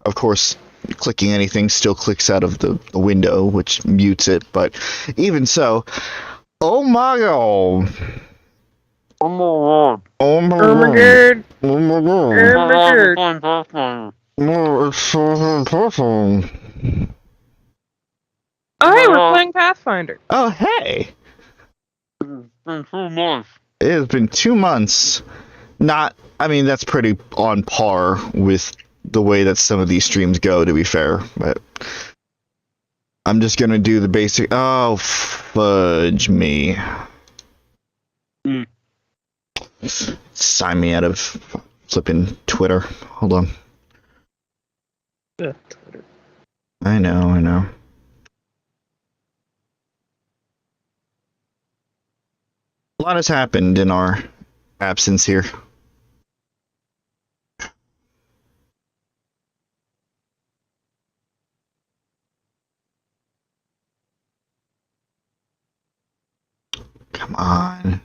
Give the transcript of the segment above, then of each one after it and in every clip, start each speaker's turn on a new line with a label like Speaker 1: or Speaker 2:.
Speaker 1: Of course, clicking anything still clicks out of the window, which mutes it, but even so, oh my god.
Speaker 2: Oh my god.
Speaker 1: Oh my
Speaker 3: Oh my
Speaker 1: god.
Speaker 3: god.
Speaker 1: Oh my god.
Speaker 3: Oh my god.
Speaker 2: Fine Pathfinder.
Speaker 1: No, it's so personal.
Speaker 3: Oh, hey, we're playing Pathfinder.
Speaker 1: Oh, hey.
Speaker 2: It's been 2 months.
Speaker 1: It has been 2 months. I mean, that's pretty on par with the way that some of these streams go, to be fair, but I'm just gonna do the basic. Oh, fudge me.
Speaker 2: Mm.
Speaker 1: Sign me out of flipping Twitter. Hold on.
Speaker 3: Twitter.
Speaker 1: I know. A lot has happened in our absence here. Come on.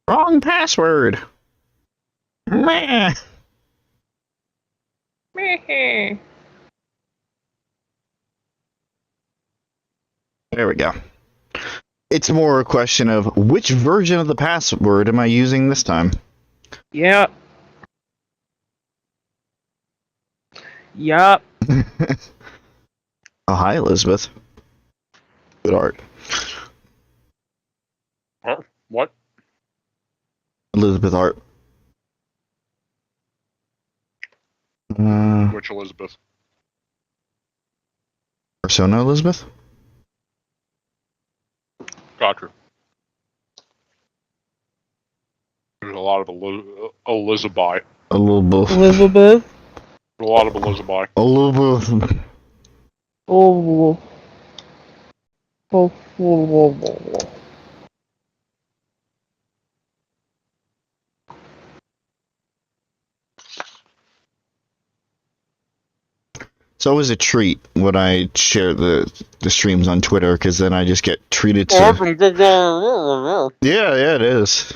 Speaker 1: Wrong password. Meh.
Speaker 3: Meh.
Speaker 1: There we go. It's more a question of which version of the password am I using this time?
Speaker 3: Yep. Yup.
Speaker 1: Oh, hi, Elizabeth. Good art.
Speaker 2: What?
Speaker 1: Elizabeth art.
Speaker 2: Which Elizabeth?
Speaker 1: Persona Elizabeth?
Speaker 2: Gotcha. There's a lot of Elizabeth.
Speaker 1: A little bit.
Speaker 3: Elizabeth.
Speaker 2: A lot of Elizabeth.
Speaker 1: A little bit.
Speaker 3: Oh. Oh.
Speaker 1: It's always a treat when I share the streams on Twitter, because then I just get treated to... Yeah, it is.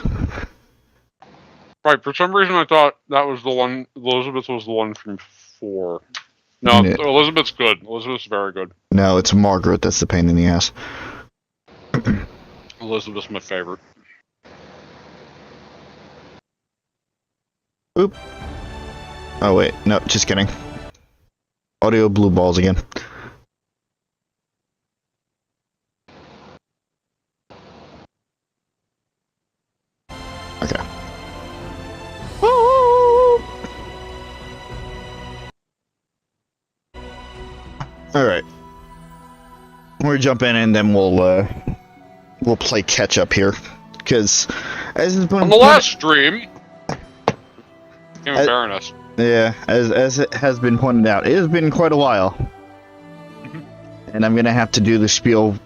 Speaker 2: Right, for some reason I thought that was the one, Elizabeth was the one from 4. No,
Speaker 1: Yeah.
Speaker 2: Elizabeth's good. Elizabeth's very good.
Speaker 1: No, it's Margaret that's the pain in the ass.
Speaker 2: Elizabeth's my favorite.
Speaker 1: Oop. Oh, wait. No, just kidding. Audio blue balls again. Okay. Alright. We're jumping in, then we'll play catch up here. Because, as has been
Speaker 2: On the last stream, King of Baroness.
Speaker 1: Yeah, as it has been pointed out, it has been quite a while. And I'm gonna have to do the spiel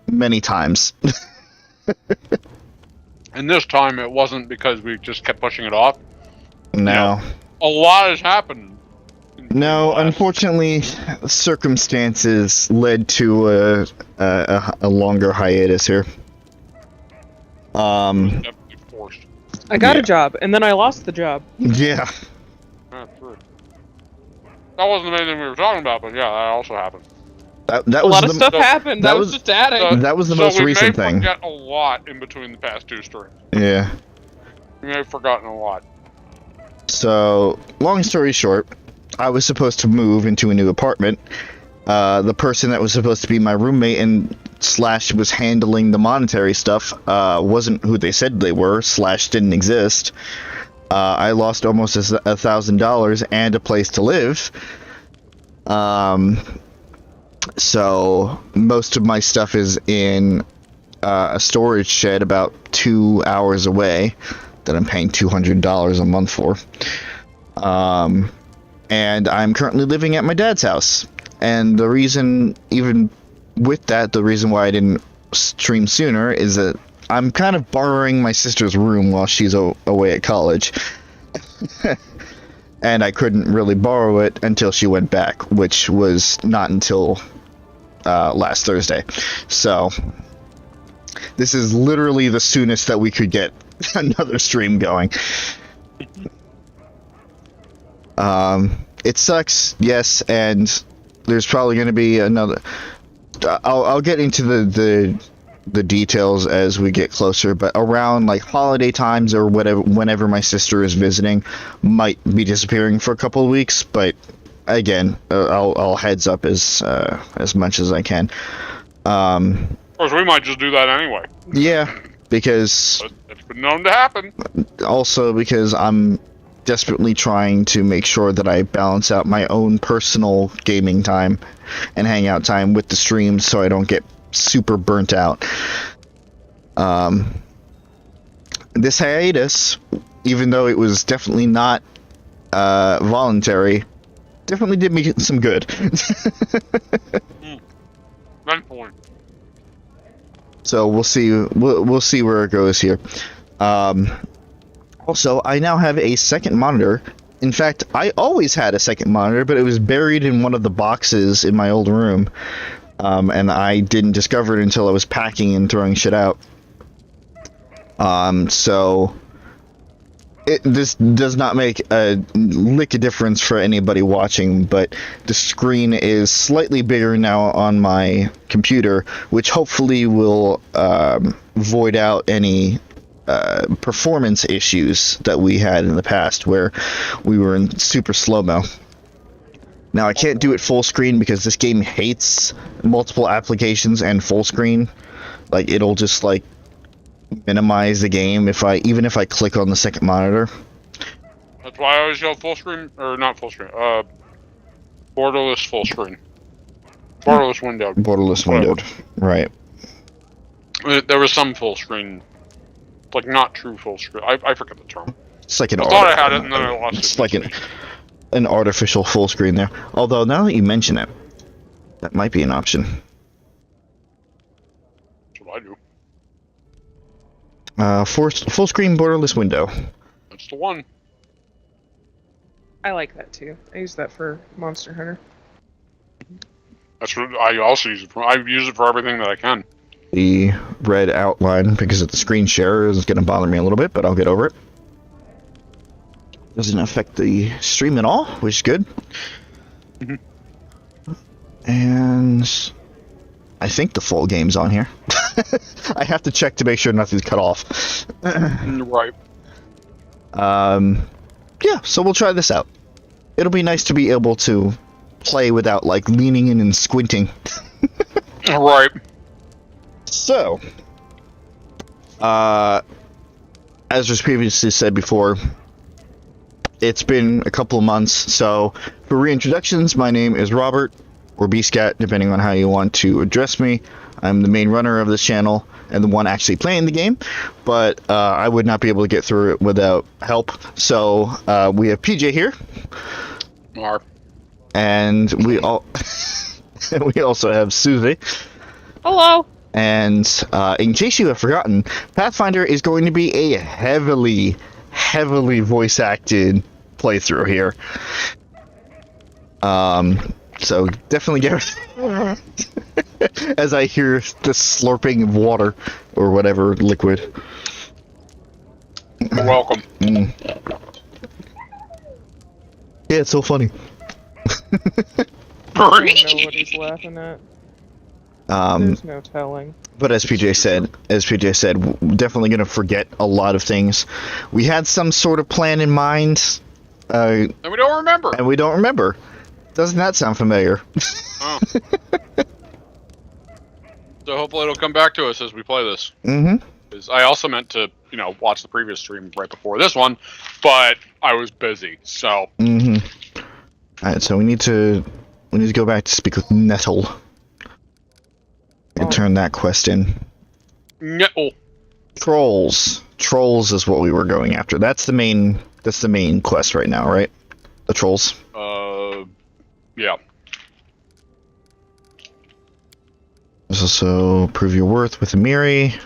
Speaker 1: many times.
Speaker 2: And this time it wasn't because we just kept pushing it off.
Speaker 1: No.
Speaker 2: A lot has happened.
Speaker 1: No, unfortunately, circumstances led to a longer hiatus here.
Speaker 2: Definitely forced.
Speaker 3: I got a job, and then I lost the job.
Speaker 1: Yeah.
Speaker 2: Yeah, true. That wasn't anything we were talking about, but yeah, that also happened.
Speaker 1: That
Speaker 3: A
Speaker 1: was
Speaker 3: lot of
Speaker 1: the,
Speaker 3: stuff happened. That was just adding.
Speaker 1: that was the most recent
Speaker 2: we may
Speaker 1: thing.
Speaker 2: forget a lot in between the past 2 streams.
Speaker 1: Yeah.
Speaker 2: We may have forgotten a lot.
Speaker 1: So, long story short, I was supposed to move into a new apartment. The person that was supposed to be my roommate and / was handling the monetary stuff wasn't who they said they were / didn't exist. I lost almost $1,000 and a place to live. So most of my stuff is in a storage shed about 2 hours away that I'm paying $200 a month for. And I'm currently living at my dad's house. And the reason, even with that, the reason why I didn't stream sooner is that I'm kind of borrowing my sister's room while she's away at college. And I couldn't really borrow it until she went back, which was not until last Thursday. So this is literally the soonest that we could get another stream going. It sucks, yes, and there's probably going to be another. I'll get into the details as we get closer, but around like holiday times or whatever, whenever my sister is visiting, might be disappearing for a couple of weeks. But again, I'll heads up as much as I can.
Speaker 2: Of course, we might just do that anyway.
Speaker 1: Yeah, because
Speaker 2: it's been known to happen.
Speaker 1: Also, because I'm desperately trying to make sure that I balance out my own personal gaming time and hangout time with the streams, so I don't get super burnt out. This hiatus, even though it was definitely not voluntary, definitely did me some good.
Speaker 2: Good point.
Speaker 1: So we'll see. We'll see where it goes here. Also, I now have a second monitor. In fact, I always had a second monitor, but it was buried in one of the boxes in my old room. And I didn't discover it until I was packing and throwing shit out. So this does not make a lick of difference for anybody watching, but the screen is slightly bigger now on my computer, which hopefully will void out any performance issues that we had in the past where we were in super slow-mo. Now, I can't do it full screen because this game hates multiple applications and full screen. Like, it'll just, like, minimize the game even if I click on the second monitor.
Speaker 2: That's why I always go full screen, or not full screen, borderless full screen. Borderless windowed.
Speaker 1: Borderless windowed, right.
Speaker 2: There was some full screen, like, not true full screen. I forget the term.
Speaker 1: It's like an
Speaker 2: I thought I had it and then I lost it.
Speaker 1: It's like an artificial full screen there. Although, now that you mention it, that might be an option.
Speaker 2: That's what I do.
Speaker 1: Full screen borderless window.
Speaker 2: That's the one.
Speaker 3: I like that too. I use that for Monster Hunter.
Speaker 2: That's what I also use it for. I use it for everything that I can.
Speaker 1: The red outline, because of the screen share, is going to bother me a little bit, but I'll get over it. Doesn't affect the stream at all, which is good.
Speaker 2: Mm-hmm.
Speaker 1: And I think the full game's on here. I have to check to make sure nothing's cut off.
Speaker 2: Right.
Speaker 1: Yeah, so we'll try this out. It'll be nice to be able to play without, like, leaning in and squinting.
Speaker 2: Right.
Speaker 1: So, as was previously said before, it's been a couple of months, so for reintroductions, my name is Robert, or BScat, depending on how you want to address me. I'm the main runner of this channel, and the one actually playing the game, but I would not be able to get through it without help. So, we have PJ here. And we also have Suzie.
Speaker 3: Hello!
Speaker 1: And in case you have forgotten, Pathfinder is going to be a heavily voice-acted playthrough here. So definitely get as I hear the slurping of water or whatever liquid.
Speaker 2: You're welcome.
Speaker 1: Yeah, it's so funny.
Speaker 3: I don't know what he's laughing at. There's no telling.
Speaker 1: But as PJ said, we're definitely going to forget a lot of things. We had some sort of plan in mind.
Speaker 2: And we don't remember.
Speaker 1: Doesn't that sound familiar?
Speaker 2: Oh. So hopefully it'll come back to us as we play this.
Speaker 1: Mm-hmm.
Speaker 2: I also meant to, watch the previous stream right before this one, but I was busy, so.
Speaker 1: Mm-hmm. Alright, so we need to go back to speak with Nettle. And turn that quest in.
Speaker 2: Nettle.
Speaker 1: Trolls. Trolls is what we were going after. That's the main quest right now, right? The trolls.
Speaker 2: Yeah.
Speaker 1: There's also prove your worth with Amiri.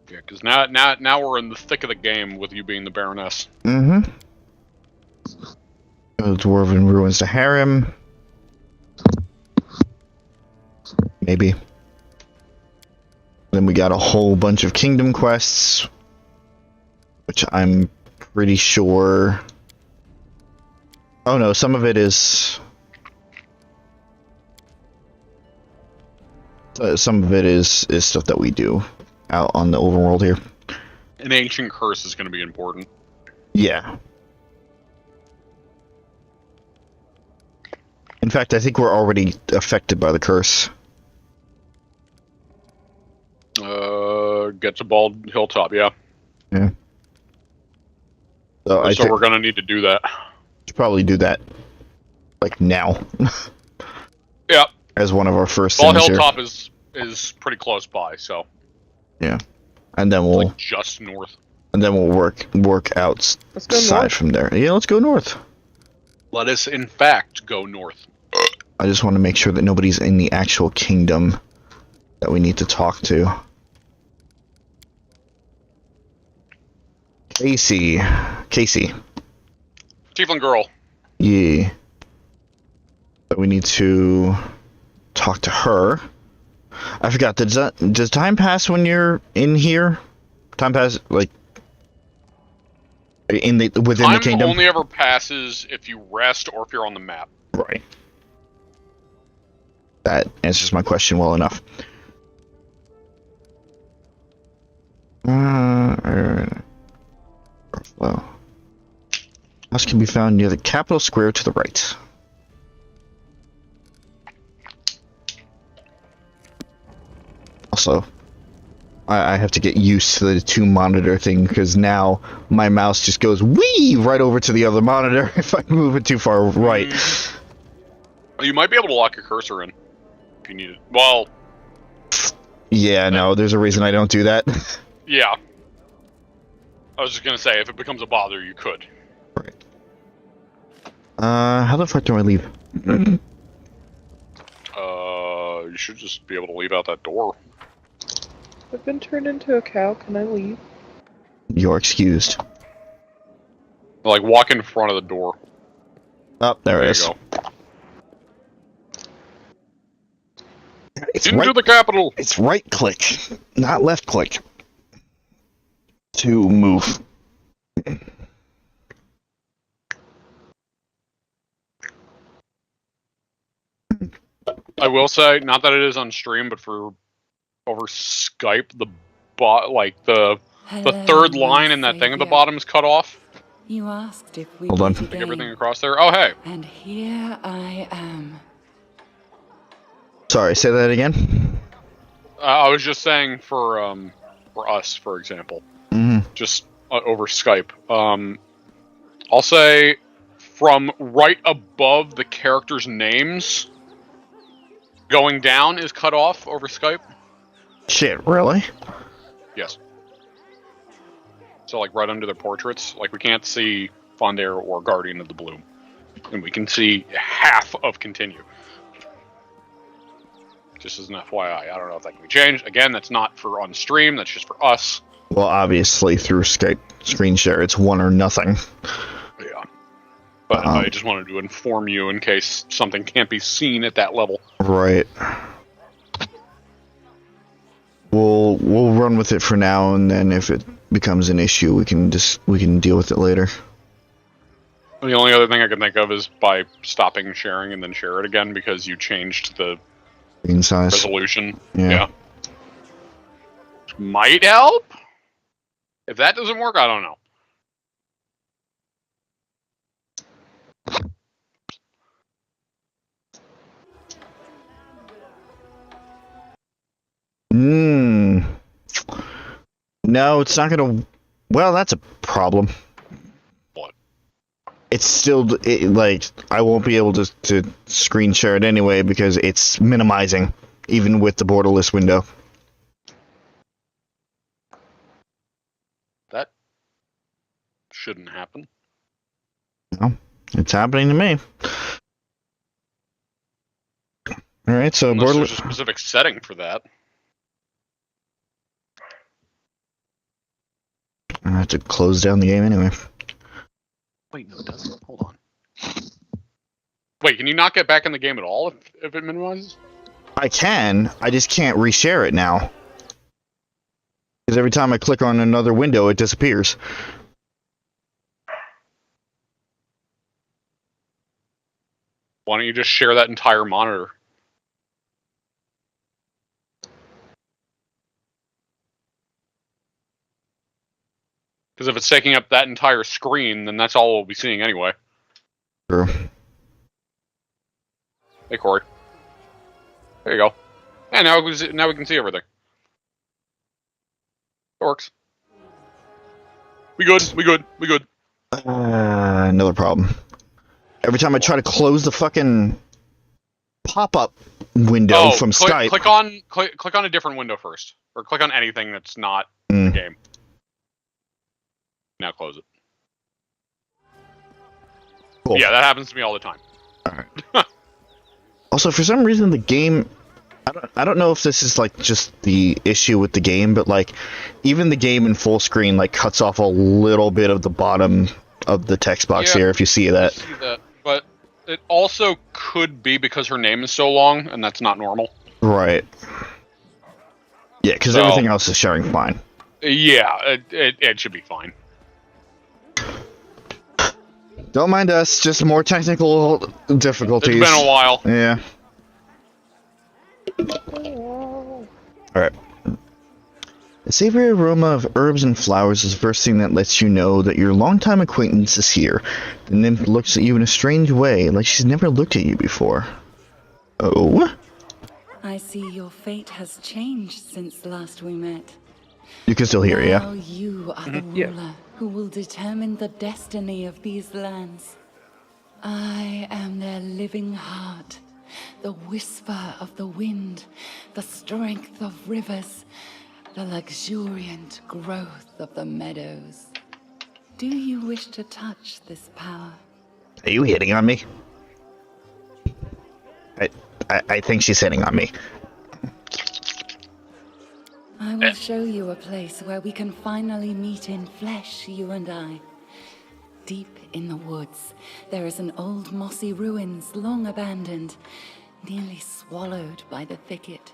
Speaker 2: Yeah, because now we're in the thick of the game with you being the Baroness.
Speaker 1: Mm-hmm. Dwarven ruins to harem. Maybe. Then we got a whole bunch of kingdom quests, which I'm pretty sure Oh no, some of it is... some of it is stuff that we do out on the overworld here.
Speaker 2: An ancient curse is going to be important.
Speaker 1: Yeah. In fact, I think we're already affected by the curse.
Speaker 2: Get to Bald Hilltop, yeah.
Speaker 1: Yeah. So
Speaker 2: we're going to need to do that.
Speaker 1: Should probably do that, like, now.
Speaker 2: Yeah.
Speaker 1: As one of our first
Speaker 2: Bald
Speaker 1: things
Speaker 2: Hilltop
Speaker 1: here.
Speaker 2: is pretty close by, so.
Speaker 1: Yeah. And then we'll...
Speaker 2: like just north.
Speaker 1: And then we'll work outside from there. Yeah, let's go north.
Speaker 2: Let us, in fact, go north.
Speaker 1: I just want to make sure that nobody's in the actual kingdom that we need to talk to. Casey.
Speaker 2: Tiefling girl.
Speaker 1: Yeah. But we need to talk to her. I forgot. Does time pass when you're in here? Time pass like within the kingdom?
Speaker 2: Time only ever passes if you rest or if you're on the map.
Speaker 1: Right. That answers my question well enough. Well, house can be found near the capital square to the right. Also, I have to get used to the two-monitor thing, because now my mouse just goes wee right over to the other monitor if I move it too far right.
Speaker 2: You might be able to lock your cursor in if you need it. Well...
Speaker 1: Yeah, no, there's a reason I don't do that.
Speaker 2: Yeah. I was just gonna say, if it becomes a bother, you could.
Speaker 1: Right. How the fuck do I leave?
Speaker 2: You should just be able to leave out that door.
Speaker 3: I've been turned into a cow. Can I leave?
Speaker 1: You're excused.
Speaker 2: Like, walk in front of the door.
Speaker 1: Oh, there it is.
Speaker 2: You go.
Speaker 1: It's
Speaker 2: Into the capital!
Speaker 1: It's right click, not left click. To move.
Speaker 2: I will say, not that it is on stream, but for over Skype, the third line in that thing at the bottom is cut off.
Speaker 4: You asked if we
Speaker 1: Hold on.
Speaker 2: Like everything across there. Oh, hey.
Speaker 4: And here I am.
Speaker 1: Sorry, say that again.
Speaker 2: I was just saying for us, for example, just over Skype. I'll say from right above the characters' names, going down is cut off over Skype.
Speaker 1: Shit, really?
Speaker 2: Yes. So like right under their portraits, like we can't see Fondare or Guardian of the Bloom, and we can see half of Continue. Just as an FYI, I don't know if that can be changed. Again, that's not for on stream, that's just for us.
Speaker 1: Well, obviously through Skype screen share, it's one or nothing.
Speaker 2: Yeah. But I just wanted to inform you in case something can't be seen at that level.
Speaker 1: Right. We'll run with it for now, and then if it becomes an issue, we can deal with it later.
Speaker 2: The only other thing I can think of is by stopping sharing and then share it again because you changed the
Speaker 1: screen size
Speaker 2: resolution.
Speaker 1: Yeah.
Speaker 2: Might help. If that doesn't work, I don't know.
Speaker 1: No, it's not gonna... Well, that's a problem.
Speaker 2: What?
Speaker 1: It's still... like, I won't be able to screen share it anyway because it's minimizing, even with the borderless window.
Speaker 2: That shouldn't happen.
Speaker 1: No, it's happening to me. Alright, so
Speaker 2: Unless
Speaker 1: borderless...
Speaker 2: there's a specific setting for that.
Speaker 1: I have to close down the game anyway.
Speaker 2: Wait, no, it doesn't. Hold on. Wait, can you not get back in the game at all if it minimizes?
Speaker 1: I can, I just can't reshare it now. Because every time I click on another window, it disappears.
Speaker 2: Why don't you just share that entire monitor? Because if it's taking up that entire screen, then that's all we'll be seeing anyway.
Speaker 1: True.
Speaker 2: Hey, Corey. There you go. And now we can see everything. It works. We good.
Speaker 1: Another problem. Every time I try to close the fucking pop-up window from Skype...
Speaker 2: Click on a different window first. Or click on anything that's not the game. Now close it.
Speaker 1: Cool.
Speaker 2: Yeah, that happens to me all the time.
Speaker 1: Alright. Also, for some reason, the game... I don't know if this is, like, just the issue with the game, but, like, even the game in full screen, like, cuts off a little bit of the bottom of the text box here, if you see that.
Speaker 2: I see that. But it also could be because her name is so long, and that's not normal.
Speaker 1: Right. Yeah, because everything else is showing fine.
Speaker 2: Yeah, it should be fine.
Speaker 1: Don't mind us, just more technical difficulties.
Speaker 2: It's been a while.
Speaker 1: Yeah. Alright. The savory aroma of herbs and flowers is the first thing that lets you know that your longtime acquaintance is here. The nymph looks at you in a strange way, like she's never looked at you before. Oh?
Speaker 4: I see your fate has changed since last we met.
Speaker 1: You can still hear,
Speaker 4: Now
Speaker 1: yeah?
Speaker 4: you are the ruler who will determine the destiny of these lands. I am their living heart, the whisper of the wind, the strength of rivers, the luxuriant growth of the meadows. Do you wish to touch this power?
Speaker 1: Are you hitting on me? I think she's hitting on me.
Speaker 4: I will show you a place where we can finally meet in flesh, you and I. Deep in the woods, there is an old mossy ruins long abandoned, nearly swallowed by the thicket.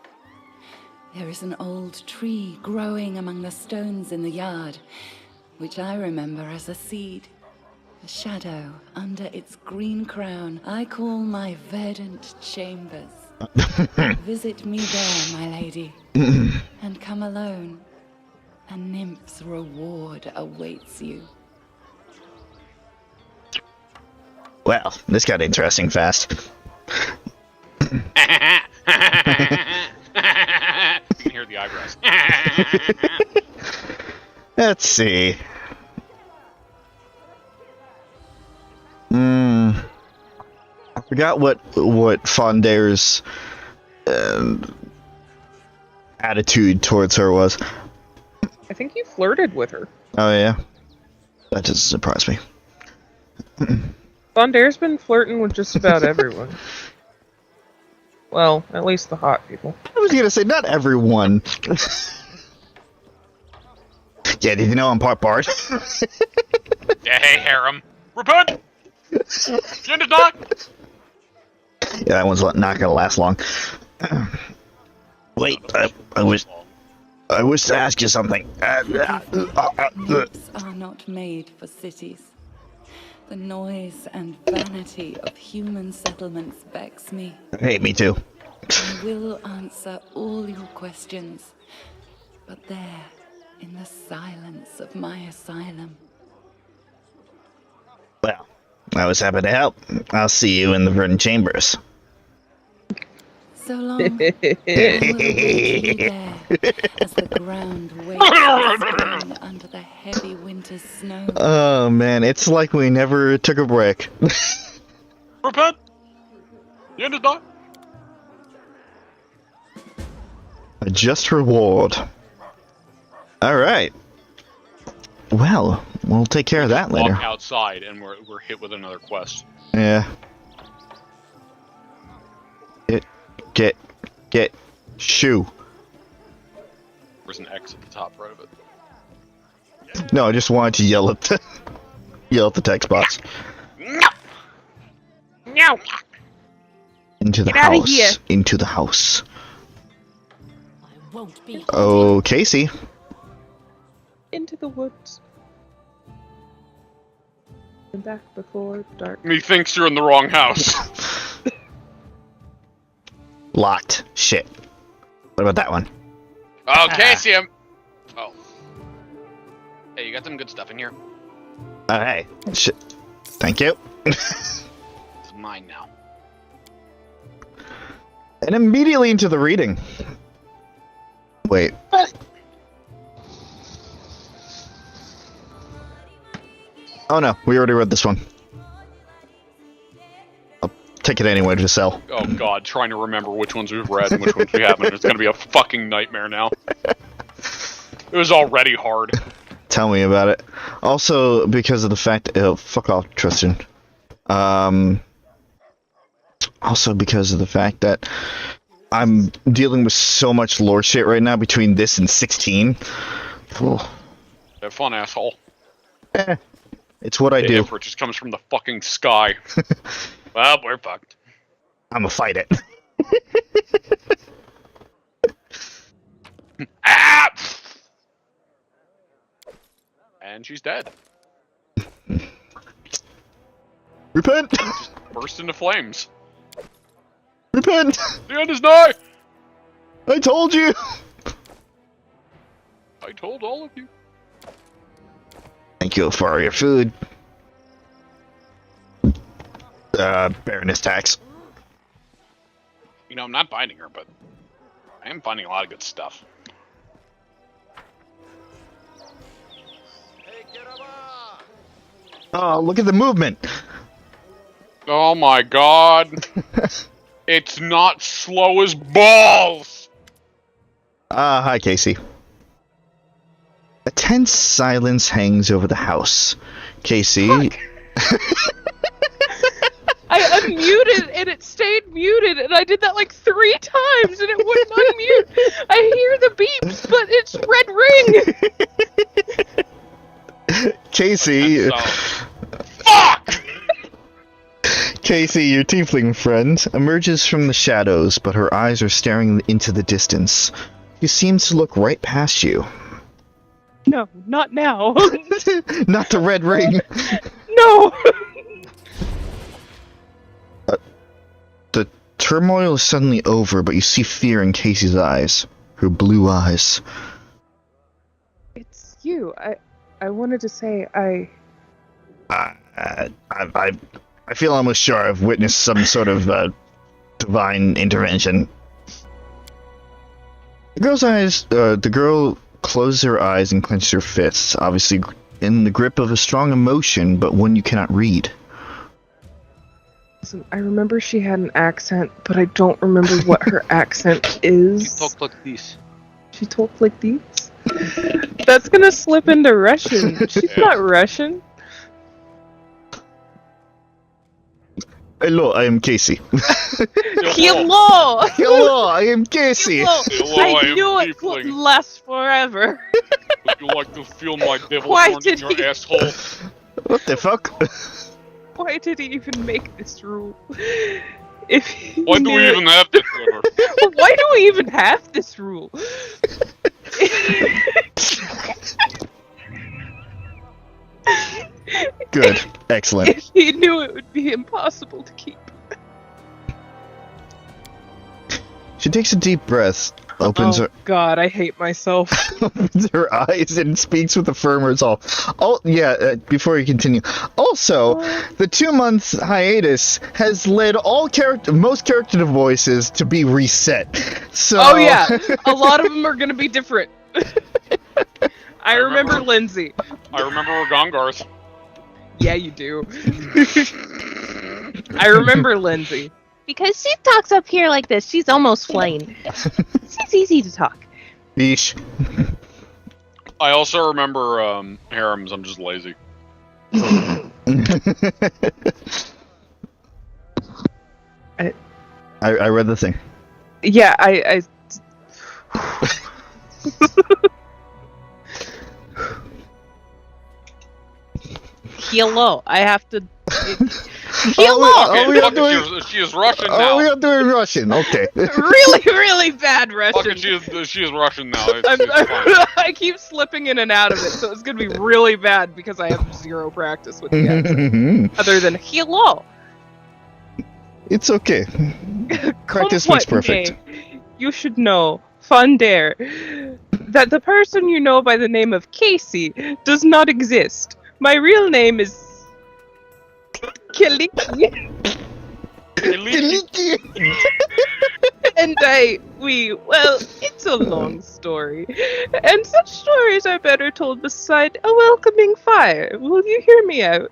Speaker 4: There is an old tree growing among the stones in the yard, which I remember as a seed. A shadow under its green crown I call my verdant chambers. Visit me there, my lady, and come alone. A nymph's reward awaits you.
Speaker 1: Well, this got interesting fast.
Speaker 2: You can hear the eyebrows.
Speaker 1: Let's see. I forgot what Fondair's attitude towards her was.
Speaker 3: I think you flirted with her.
Speaker 1: Oh yeah, that doesn't surprise me.
Speaker 3: Fondair's been flirting with just about everyone. Well, at least the hot people.
Speaker 1: I was gonna say not everyone. Yeah, did you know I'm part bard?
Speaker 2: Yeah, hey, harem. Repent! Gender talk!
Speaker 1: Yeah, that one's not gonna last long. Wait, I wish to ask you something.
Speaker 4: Nymphs are not made for cities. The noise and vanity of human settlements vex me.
Speaker 1: Hey, me too.
Speaker 4: I will answer all your questions, but there, in the silence of my asylum.
Speaker 1: Well, I was happy to help. I'll see you in the verdant chambers.
Speaker 4: So long. I will wait you there, as the ground waits for spring under the heavy winter snow.
Speaker 1: Oh man, it's like we never took a break.
Speaker 2: Repent! Gender talk!
Speaker 1: A just reward. Alright. Well, we'll take care of that later.
Speaker 2: Walk outside and we're hit with another quest.
Speaker 1: Yeah. Get, shoe.
Speaker 2: There's an X at the top right of it.
Speaker 1: No, I just wanted to yell at the text box.
Speaker 2: No! No!
Speaker 1: Into the
Speaker 3: Get outta
Speaker 1: house.
Speaker 3: here.
Speaker 1: Into the house.
Speaker 5: I won't be
Speaker 1: Oh, Casey.
Speaker 3: Into the woods. And back before dark.
Speaker 2: He thinks you're in the wrong house.
Speaker 1: Locked. Shit. What about that one?
Speaker 2: Okay, see him. Oh. Hey, you got some good stuff in here.
Speaker 1: Hey. Shit. Thank you.
Speaker 2: It's mine now.
Speaker 1: And immediately into the reading. Wait. Oh no, we already read this one. I'll take it anyway to sell.
Speaker 2: Oh god, trying to remember which ones we've read and which ones we haven't. It's gonna be a fucking nightmare now. It was already hard.
Speaker 1: Tell me about it. Also, because of the fact... Oh, fuck off, Tristan. Also because of the fact that I'm dealing with so much lore shit right now between this and 16. Oh.
Speaker 2: Have fun, asshole.
Speaker 1: It's what I
Speaker 2: The
Speaker 1: do.
Speaker 2: effort just comes from the fucking sky. Well, we're fucked.
Speaker 1: I'ma fight it.
Speaker 2: Ah! And she's dead.
Speaker 1: Repent!
Speaker 2: Just burst into flames.
Speaker 1: Repent!
Speaker 2: The end is nigh!
Speaker 1: I told you!
Speaker 2: I told all of you.
Speaker 1: Thank you for your food. Baroness tax.
Speaker 2: You know, I'm not binding her, but I am finding a lot of good stuff.
Speaker 1: Oh, look at the movement!
Speaker 2: Oh my god. It's not slow as balls!
Speaker 1: Hi, Casey. A tense silence hangs over the house. Casey...
Speaker 3: I unmuted and it stayed muted, and I did that like 3 times and it wouldn't unmute. I hear the beeps, but it's red ring.
Speaker 2: So,
Speaker 1: Casey...
Speaker 2: fuck!
Speaker 1: Casey, your tiefling friend, emerges from the shadows, but her eyes are staring into the distance. She seems to look right past you.
Speaker 3: No, not now.
Speaker 1: Not the red ring.
Speaker 3: No.
Speaker 1: The turmoil is suddenly over, but you see fear in Casey's eyes. Her blue eyes.
Speaker 3: It's you. I wanted to say
Speaker 1: I feel almost sure I've witnessed some sort of divine intervention. The girl closes her eyes and clenches her fists, obviously in the grip of a strong emotion, but one you cannot read.
Speaker 3: Listen, I remember she had an accent, but I don't remember what her accent is.
Speaker 2: She talked like this.
Speaker 3: She talked like these? That's gonna slip into Russian. She's not Russian.
Speaker 1: Hello, I am Casey.
Speaker 3: Hello!
Speaker 1: Hello, I am Casey.
Speaker 2: Hello,
Speaker 3: I knew it couldn't last forever.
Speaker 2: Would you like to feel my devil
Speaker 3: Why
Speaker 2: horn in
Speaker 3: did
Speaker 2: your
Speaker 3: he-
Speaker 2: asshole?
Speaker 1: What the fuck?
Speaker 3: Why did he even make this rule? If he
Speaker 2: Why do
Speaker 3: knew
Speaker 2: we
Speaker 3: it-
Speaker 2: even have this ever?
Speaker 3: Why do we even have this rule?
Speaker 1: Good. Excellent.
Speaker 3: If he knew it would be impossible to keep.
Speaker 1: She takes a deep breath, opens
Speaker 3: God, I hate myself.
Speaker 1: opens her eyes and speaks with a firm resolve. Oh, yeah, before you continue. Also, the 2-month hiatus has led most character voices to be reset. So...
Speaker 3: Oh yeah, a lot of them are gonna be different. I remember Lindsay.
Speaker 2: I remember Ragongarth.
Speaker 3: Yeah, you do. I remember Lindsay.
Speaker 6: Because she talks up here like this, she's almost plain. She's easy to talk.
Speaker 1: Yeesh.
Speaker 2: I also remember harems. I'm just lazy.
Speaker 1: I read the thing.
Speaker 3: Yeah, I Hello, I have to. Hello!
Speaker 1: we are
Speaker 2: Fuck it,
Speaker 1: doing...
Speaker 2: she is Russian now.
Speaker 1: Oh, we are doing Russian. Okay.
Speaker 3: Really, really bad
Speaker 2: Fuck
Speaker 3: Russian.
Speaker 2: it, she is Russian now. It's fine.
Speaker 3: I keep slipping in and out of it, so it's gonna be really bad because I have 0 practice with the accent. Other than hello.
Speaker 1: It's okay. Practice makes perfect.
Speaker 3: You should know, Fonder, that the person you know by the name of Casey does not exist. My real name is Kiliki. And well, it's a long story. And such stories are better told beside a welcoming fire. Will you hear me out?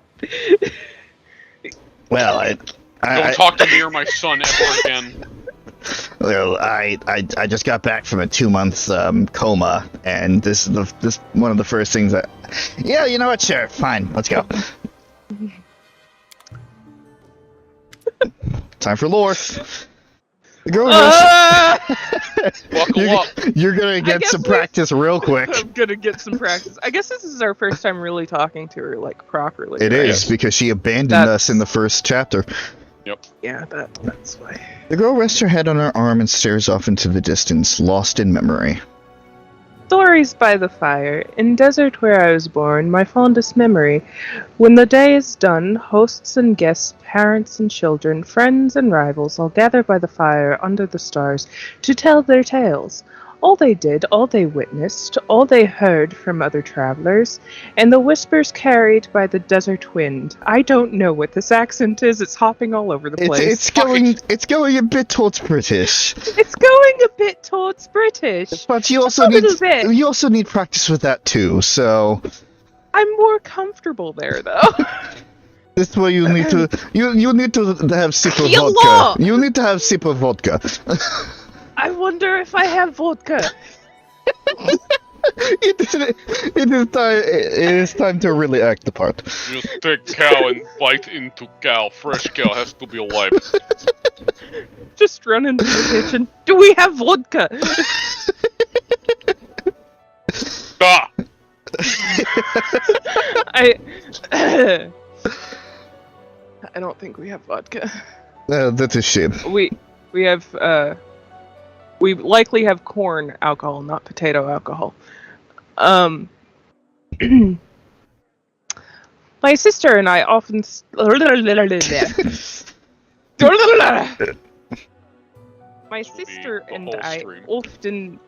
Speaker 1: Well,
Speaker 2: Don't talk to me or my son ever again.
Speaker 1: Well, I just got back from a 2-month coma, and this is one of the first things that. Yeah, you know what? Sure, fine, let's go. Time for lore. Go, you're gonna get some practice real quick.
Speaker 3: I'm gonna get some practice. I guess this is our first time really talking to her, like, properly.
Speaker 1: It is, because she abandoned us in the first chapter.
Speaker 2: Yep.
Speaker 3: Yeah, that's why.
Speaker 1: The girl rests her head on her arm and stares off into the distance, lost in memory.
Speaker 3: Stories by the fire. In desert where I was born, my fondest memory. When the day is done, hosts and guests, parents and children, friends and rivals all gather by the fire under the stars to tell their tales. All they did, all they witnessed, all they heard from other travelers, and the whispers carried by the desert wind. I don't know what this accent is. It's hopping all over the place.
Speaker 1: It's going a bit towards British.
Speaker 3: It's going a bit towards British.
Speaker 1: But you also need practice with that too. So
Speaker 3: I'm more comfortable there, though.
Speaker 1: This way you need to have sip of vodka. You need to have sip of vodka.
Speaker 3: I wonder if I have vodka.
Speaker 1: It is time to really act the part.
Speaker 2: Just take cow and bite into cow. Fresh cow has to be alive.
Speaker 3: Just run into the kitchen. Do we have vodka?
Speaker 2: Ah!
Speaker 3: I don't think we have vodka.
Speaker 1: That's a shame.
Speaker 3: We have we likely have corn alcohol, not potato alcohol. My sister and I often My sister and I often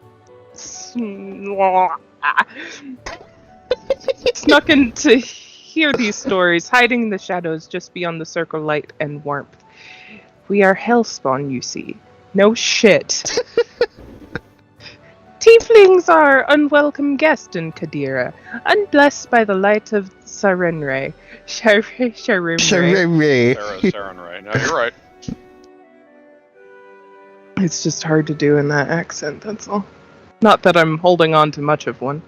Speaker 3: snuck in to hear these stories, hiding in the shadows just beyond the circle light and warmth. We are hellspawn, you see. No shit. Tieflings are unwelcome guests in Kadira, unblessed by the light of Sarenrae.
Speaker 2: Sarenrae. No, you're right.
Speaker 3: It's just hard to do in that accent, that's all. Not that I'm holding on to much of one.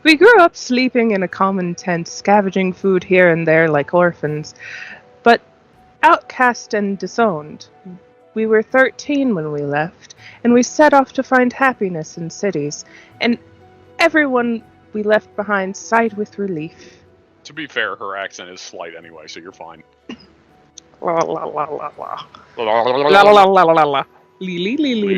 Speaker 3: We grew up sleeping in a common tent, scavenging food here and there like orphans, but outcast and disowned. We were 13 when we left, and we set off to find happiness in cities, and everyone we left behind sighed with relief.
Speaker 2: To be fair, her accent is slight anyway, so you're fine.
Speaker 3: La la la la la. La la la la la la la. Li li li li li.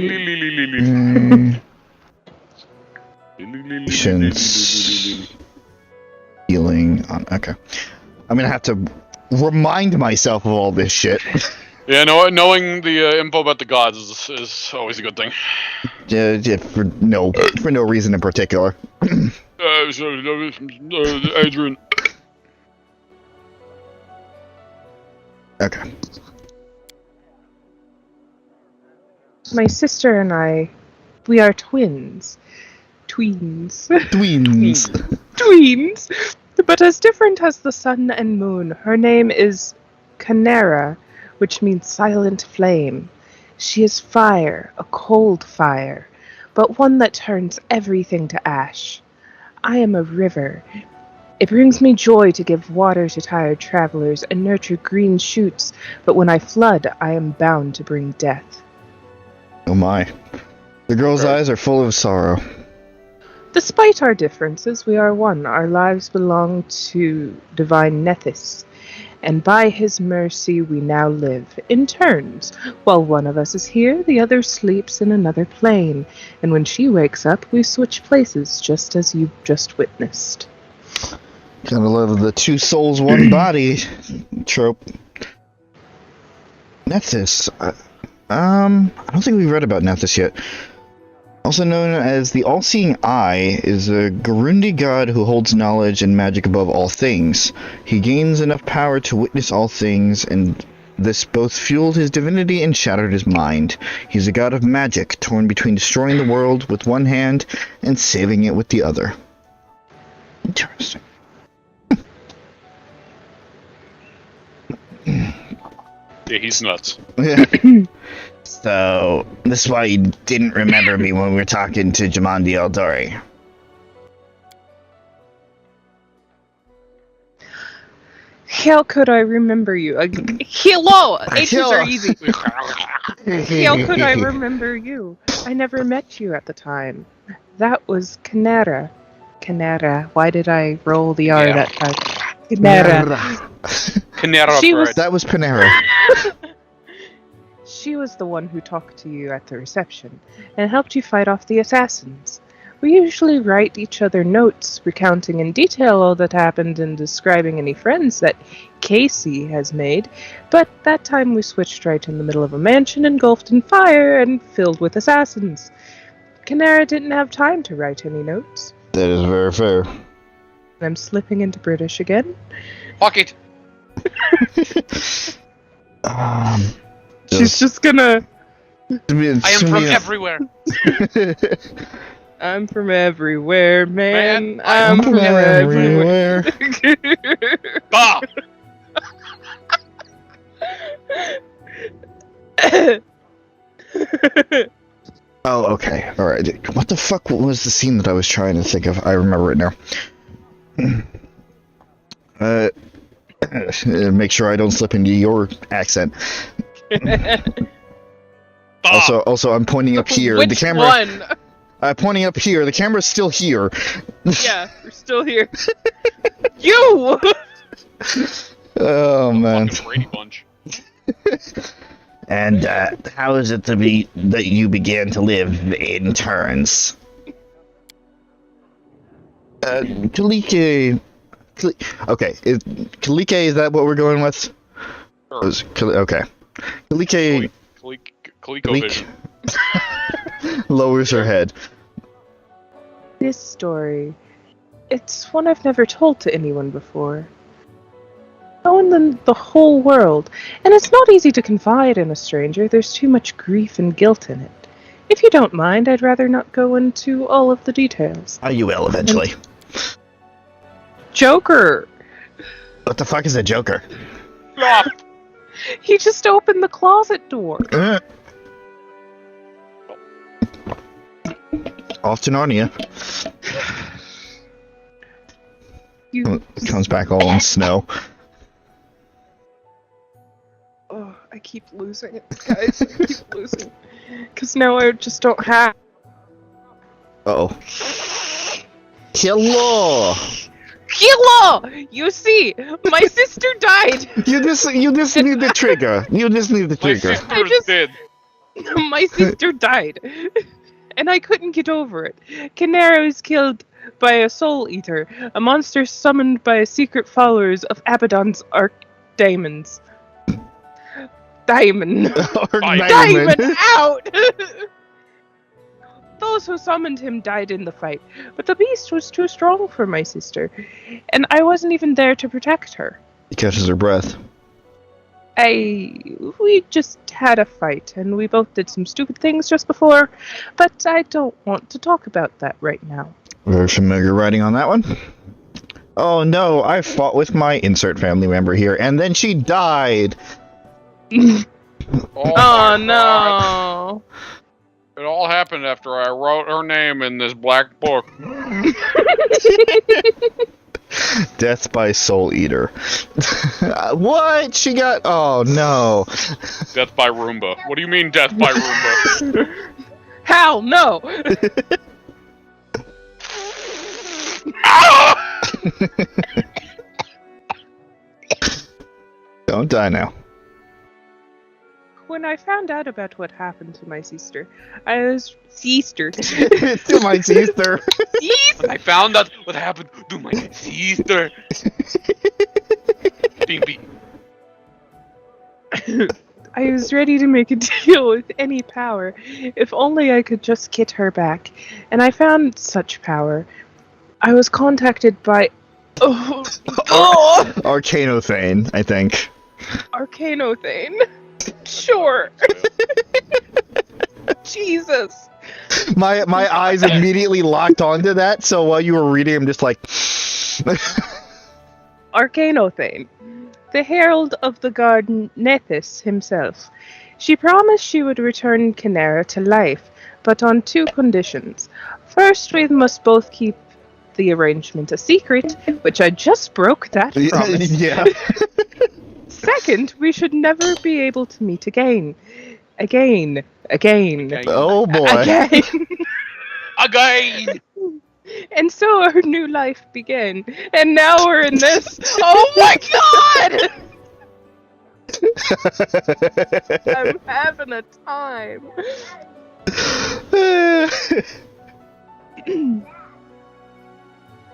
Speaker 1: Healing on. Okay. I'm gonna have to remind myself of all this shit.
Speaker 2: Yeah, knowing the info about the gods is always a good thing.
Speaker 1: Yeah, for no reason in particular.
Speaker 2: Adrian.
Speaker 1: Okay.
Speaker 3: My sister and I, we are twins. Tweens. But as different as the sun and moon, her name is Canera, which means silent flame. She is fire, a cold fire, but one that turns everything to ash. I am a river. It brings me joy to give water to tired travelers and nurture green shoots, but when I flood, I am bound to bring death.
Speaker 1: Oh my. The girl's eyes are full of sorrow.
Speaker 3: Despite our differences, we are one. Our lives belong to divine Nethys, and by his mercy we now live, in turns. While one of us is here, the other sleeps in another plane, and when she wakes up, we switch places, just as you just witnessed.
Speaker 1: Kinda love the two souls, one body trope. Nethys. I don't think we've read about Nethys yet. Also known as the All-Seeing Eye, is a Garundi god who holds knowledge and magic above all things. He gains enough power to witness all things, and this both fueled his divinity and shattered his mind. He's a god of magic, torn between destroying the world with one hand and saving it with the other. Interesting.
Speaker 2: Yeah, he's nuts.
Speaker 1: Yeah. So, this is why you didn't remember me when we were talking to Jamandi Eldori.
Speaker 3: How could I remember you? Hello! H's are easy. How could I remember you? I never met you at the time. That was Canara. Canara. Why did I roll the R that time? Canara.
Speaker 2: Panera bread.
Speaker 1: That was Panera.
Speaker 3: She was the one who talked to you at the reception and helped you fight off the assassins. We usually write each other notes recounting in detail all that happened and describing any friends that Casey has made, but that time we switched right in the middle of a mansion engulfed in fire and filled with assassins. Canara didn't have time to write any notes.
Speaker 1: That is very fair.
Speaker 3: I'm slipping into British again.
Speaker 2: Fuck it.
Speaker 3: She's just gonna...
Speaker 2: I am from everywhere.
Speaker 3: I'm from everywhere, man.
Speaker 2: I'm
Speaker 3: from everywhere.
Speaker 2: Bah!
Speaker 1: Oh, okay. Alright. What the fuck was the scene that I was trying to think of? I remember it now. Make sure I don't slip into your accent. Also, I'm pointing up here.
Speaker 3: Which
Speaker 1: the camera.
Speaker 3: one?
Speaker 1: I'm pointing up here. The camera's still here.
Speaker 3: Yeah, we're still here. You!
Speaker 1: Oh man.
Speaker 2: Fucking Brady Bunch.
Speaker 1: And how is it to be that you began to live in turns? Kalike. Okay, Kalike, is that what we're going with?
Speaker 2: Sure.
Speaker 1: Okay. Kalike
Speaker 2: ColecoVision.
Speaker 1: lowers her head.
Speaker 3: This story, it's one I've never told to anyone before. No one in the whole world, and it's not easy to confide in a stranger. There's too much grief and guilt in it. If you don't mind, I'd rather not go into all of the details.
Speaker 1: You will eventually.
Speaker 3: Joker!
Speaker 1: What the fuck is a Joker?
Speaker 2: Stop!
Speaker 3: He just opened the closet door.
Speaker 1: Off to Narnia. Comes back all in snow.
Speaker 3: Oh, I keep losing it, guys. I keep losing. Because now I just don't have...
Speaker 1: Uh-oh. Hello!
Speaker 3: Hello! You see, my sister died!
Speaker 1: You just need the trigger. You just need the
Speaker 2: My
Speaker 1: trigger.
Speaker 2: sister's dead.
Speaker 3: My sister died. And I couldn't get over it. Canara was killed by a soul eater, a monster summoned by secret followers of Abaddon's archdaemons. Daemon. Daemon out! Those who summoned him died in the fight, but the beast was too strong for my sister, and I wasn't even there to protect her.
Speaker 1: He catches her breath.
Speaker 3: We just had a fight, and we both did some stupid things just before, but I don't want to talk about that right now.
Speaker 1: Very familiar writing on that one. Oh no, I fought with my insert family member here, and then she died!
Speaker 3: Oh no!
Speaker 2: It all happened after I wrote her name in this black book.
Speaker 1: Death by Soul Eater. What? She got... Oh, no.
Speaker 2: Death by Roomba. What do you mean, death by Roomba?
Speaker 3: Hell no!
Speaker 1: Don't die now.
Speaker 3: When I found out about what happened to my sister, I was... Sister.
Speaker 1: To my sister.
Speaker 2: I found out what happened to my sister. Being beaten.
Speaker 3: I was ready to make a deal with any power, if only I could just get her back. And I found such power. I was contacted by...
Speaker 1: Arcanothane, I think.
Speaker 3: Arcanothane. Sure. Jesus.
Speaker 1: My eyes immediately locked onto that, so while you were reading, I'm just like...
Speaker 3: Arcanothane, the herald of the god Nethys himself. She promised she would return Kinera to life, but on 2 conditions. First, we must both keep the arrangement a secret, which I just broke that promise.
Speaker 1: Yeah.
Speaker 3: Second, we should never be able to meet again. Again.
Speaker 1: Oh boy.
Speaker 3: Again.
Speaker 2: Again!
Speaker 3: And so our new life began. And now we're in this. Oh my god! I'm having a time.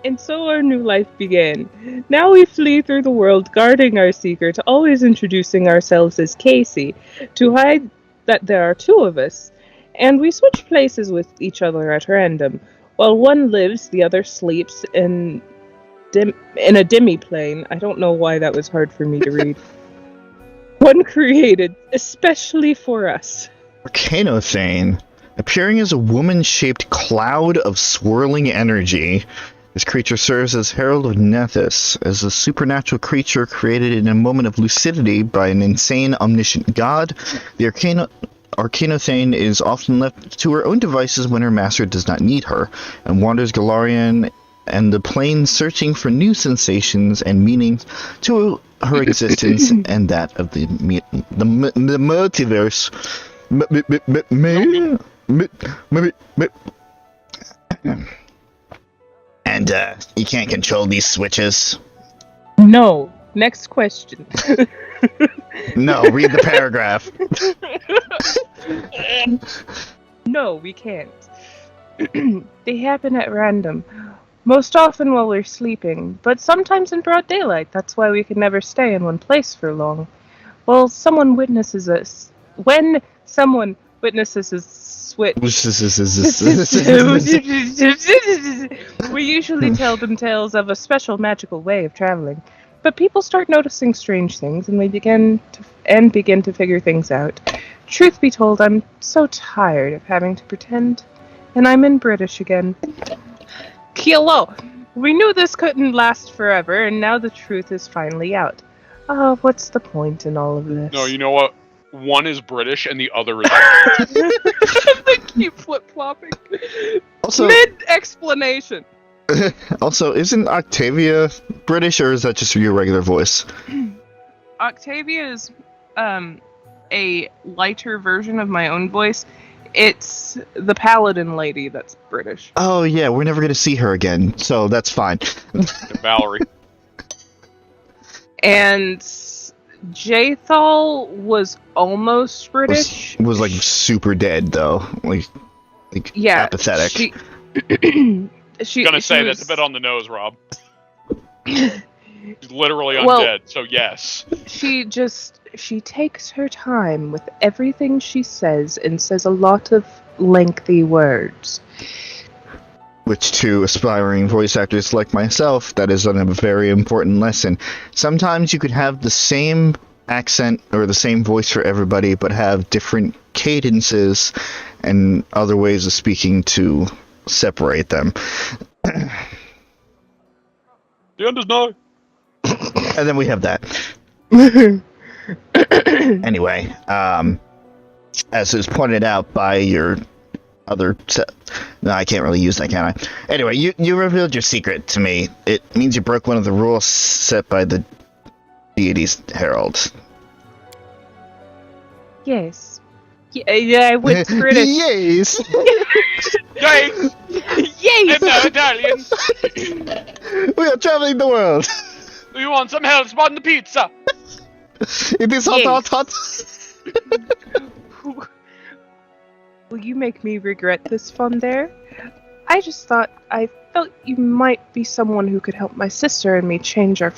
Speaker 3: And so our new life began. Now we flee through the world, guarding our secret, always introducing ourselves as Casey, to hide that there are 2 of us. And we switch places with each other at random. While one lives, the other sleeps in a demi-plane. I don't know why that was hard for me to read. One created especially for us.
Speaker 1: Arcanothane, appearing as a woman-shaped cloud of swirling energy. This creature serves as Herald of Nethys, as a supernatural creature created in a moment of lucidity by an insane, omniscient god. The Arcanothane is often left to her own devices when her master does not need her, and wanders Galarian and the plains searching for new sensations and meanings to her existence and that of the multiverse. And you can't control these switches.
Speaker 3: No. Next question.
Speaker 1: No, read the paragraph.
Speaker 3: No, we can't. They happen at random. Most often while we're sleeping, but sometimes in broad daylight. That's why we can never stay in one place for long. Well, someone witnesses us. When someone witnesses us switch, we usually tell them tales of a special magical way of traveling. But people start noticing strange things, and we begin to figure things out. Truth be told, I'm so tired of having to pretend, and I'm in British again. Kilo, we knew this couldn't last forever, and now the truth is finally out. Oh, what's the point in all of this?
Speaker 2: No, you know what? One is British and the other is...
Speaker 3: They keep flip-flopping.
Speaker 1: Also,
Speaker 3: mid-explanation.
Speaker 1: Also, isn't Octavia British, or is that just your regular voice?
Speaker 3: Octavia is a lighter version of my own voice. It's the paladin lady that's British.
Speaker 1: Oh yeah, we're never gonna see her again, so that's fine.
Speaker 2: Valerie.
Speaker 3: And Jathal was almost British.
Speaker 1: Was like super dead though, like
Speaker 3: yeah,
Speaker 1: apathetic.
Speaker 2: She's gonna say that's a bit on the nose, Rob. She's literally undead, so yes.
Speaker 3: She takes her time with everything she says and says a lot of lengthy words.
Speaker 1: Which to aspiring voice actors like myself, that is a very important lesson. Sometimes you could have the same accent or the same voice for everybody, but have different cadences and other ways of speaking to separate them.
Speaker 2: The end is nigh.
Speaker 1: And then we have that. Anyway, as is pointed out by your other no, I can't really use that, can I? Anyway, you revealed your secret to me. It means you broke one of the rules set by the deity's herald.
Speaker 3: Yes. Yeah, I went British.
Speaker 1: Yes!
Speaker 2: Yes!
Speaker 3: Yes!
Speaker 2: And now Italians!
Speaker 1: We are traveling the world!
Speaker 2: Do you want some help on the pizza?
Speaker 1: It is hot,
Speaker 3: Yes.
Speaker 1: hot.
Speaker 3: Will you make me regret this fun there? I felt you might be someone who could help my sister and me change our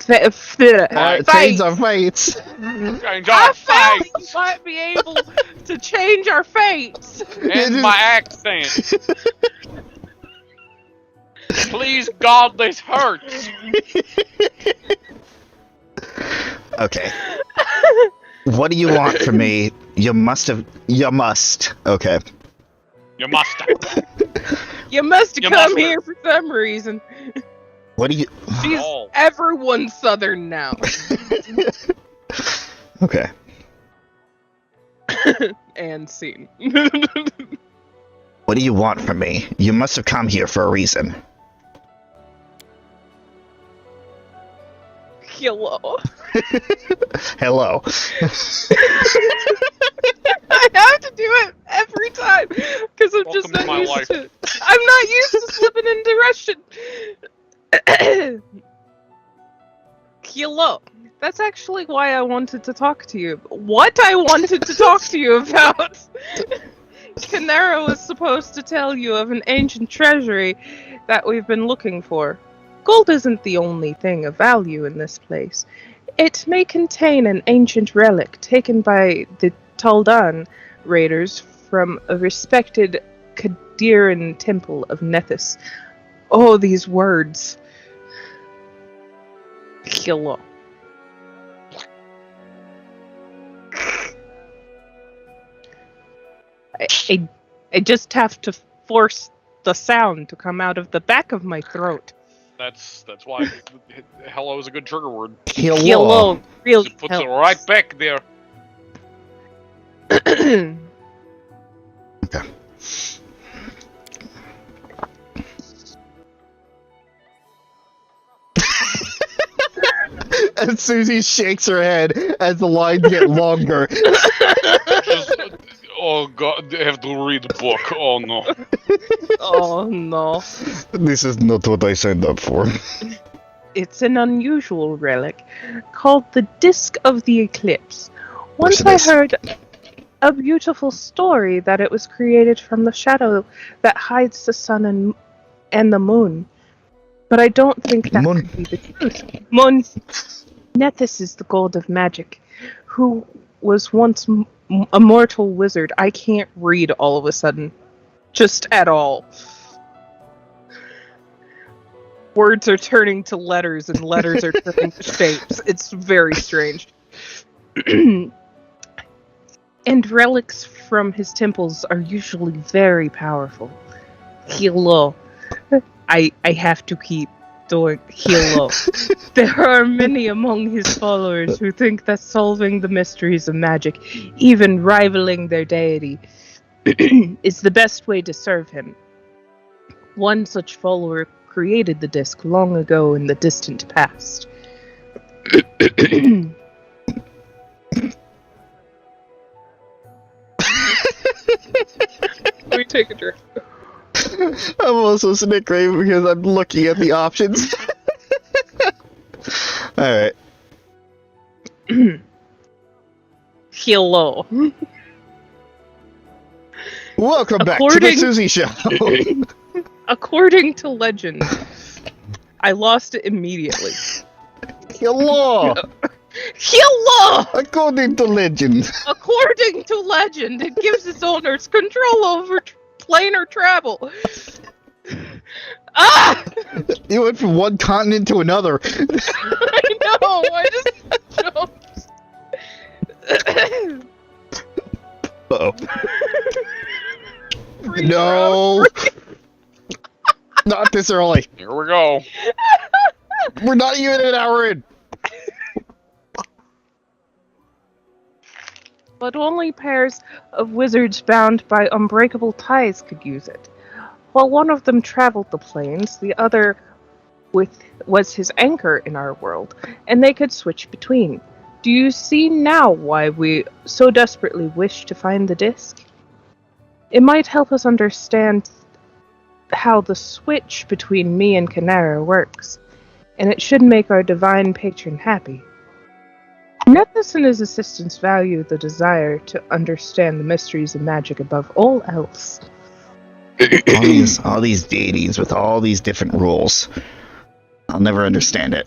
Speaker 1: Change our fates.
Speaker 2: Change
Speaker 3: I
Speaker 2: our
Speaker 3: felt you
Speaker 2: fates
Speaker 3: might be able to change our fates.
Speaker 2: and my accent. Please, God, this hurts.
Speaker 1: Okay. What do you want from me? You must. Okay.
Speaker 2: You must.
Speaker 3: You must
Speaker 2: You
Speaker 3: have come
Speaker 2: must-
Speaker 3: here for some reason.
Speaker 1: What do you?
Speaker 3: She's
Speaker 2: Oh.
Speaker 3: everyone's southern now.
Speaker 1: Okay.
Speaker 3: And scene.
Speaker 1: What do you want from me? You must have come here for a reason.
Speaker 3: Hello.
Speaker 1: Hello.
Speaker 3: I have to do it every time because I'm just
Speaker 2: Welcome to
Speaker 3: not
Speaker 2: my
Speaker 3: used
Speaker 2: life.
Speaker 3: to. I'm not used to slipping into Russian. Hello. That's actually why I wanted to talk to you. What I wanted to talk to you about. Canera was supposed to tell you of an ancient treasury that we've been looking for. Gold isn't the only thing of value in this place. It may contain an ancient relic taken by the Taldan raiders from a respected Kadiran temple of Nethys. Oh, these words. Hello. I just have to force the sound to come out of the back of my throat.
Speaker 2: That's why hello is a good trigger word.
Speaker 3: Hello, really
Speaker 2: It puts it right back there.
Speaker 1: Okay. And Suzie shakes her head as the lines get longer.
Speaker 2: Oh God, they have to read the book. Oh no.
Speaker 3: Oh no.
Speaker 1: This is not what I signed up for.
Speaker 3: It's an unusual relic called the Disc of the Eclipse.
Speaker 1: What's
Speaker 3: Once I
Speaker 1: this?
Speaker 3: heard a beautiful story that it was created from the shadow that hides the sun and the moon. But I don't think that
Speaker 1: Moon.
Speaker 3: could be the truth. Moon. Nethys is the god of magic, who was once a mortal wizard. I can't read all of a sudden. Just at all. Words are turning to letters and letters are turning to shapes. It's very strange. And relics from his temples are usually very powerful. Hello. I have to keep doing hello. There are many among his followers who think that solving the mysteries of magic, even rivaling their deity, is the best way to serve him. One such follower created the disc long ago in the distant past. Let me take a drink.
Speaker 1: I'm also snickering because I'm looking at the options. Alright.
Speaker 3: Hello.
Speaker 1: Welcome back to the
Speaker 3: According-
Speaker 1: Suzie Show.
Speaker 3: According to legend, I lost it immediately.
Speaker 1: Hello.
Speaker 3: Hello!
Speaker 1: According to legend.
Speaker 3: According to legend, it gives its owners control over planar travel. Ah!
Speaker 1: You went from one continent to another.
Speaker 3: I know, I just jumped.
Speaker 1: Uh-oh.
Speaker 3: Freeze
Speaker 1: No. Not this early.
Speaker 2: Here we go.
Speaker 1: We're not even an hour in.
Speaker 3: But only pairs of wizards bound by unbreakable ties could use it. While one of them traveled the plains, the other was his anchor in our world, and they could switch between. Do you see now why we so desperately wish to find the disc? It might help us understand how the switch between me and Canara works, and it should make our divine patron happy. Nethys and his assistants value the desire to understand the mysteries of magic above all else.
Speaker 1: all these deities with all these different rules. I'll never understand it.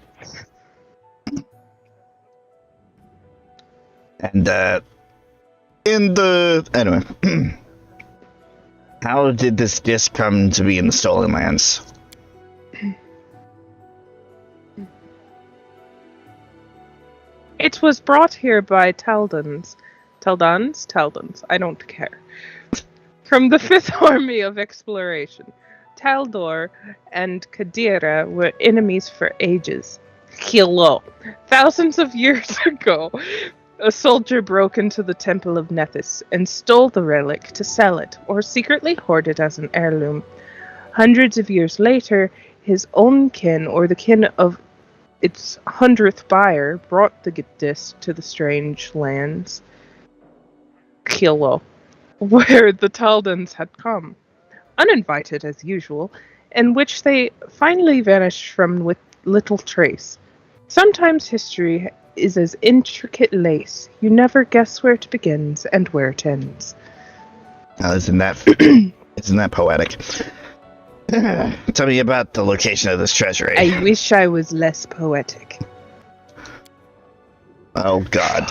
Speaker 1: And anyway, how did this disc come to be in the Stolen Lands?
Speaker 3: It was brought here by Taldans. Taldans? I don't care. From the 5th Army of Exploration. Taldor and Kadira were enemies for ages. Hello. Thousands of years ago, a soldier broke into the Temple of Nethys and stole the relic to sell it, or secretly hoard it as an heirloom. Hundreds of years later, his own kin, or the kin of its 100th buyer, brought the disc to the strange lands, Kilo, where the Taldans had come, uninvited as usual, and which they finally vanished from with little trace. Sometimes history is as intricate lace, you never guess where it begins and where it ends.
Speaker 1: Now, isn't that poetic? Tell me about the location of this treasury.
Speaker 3: I wish I was less poetic.
Speaker 1: Oh, God.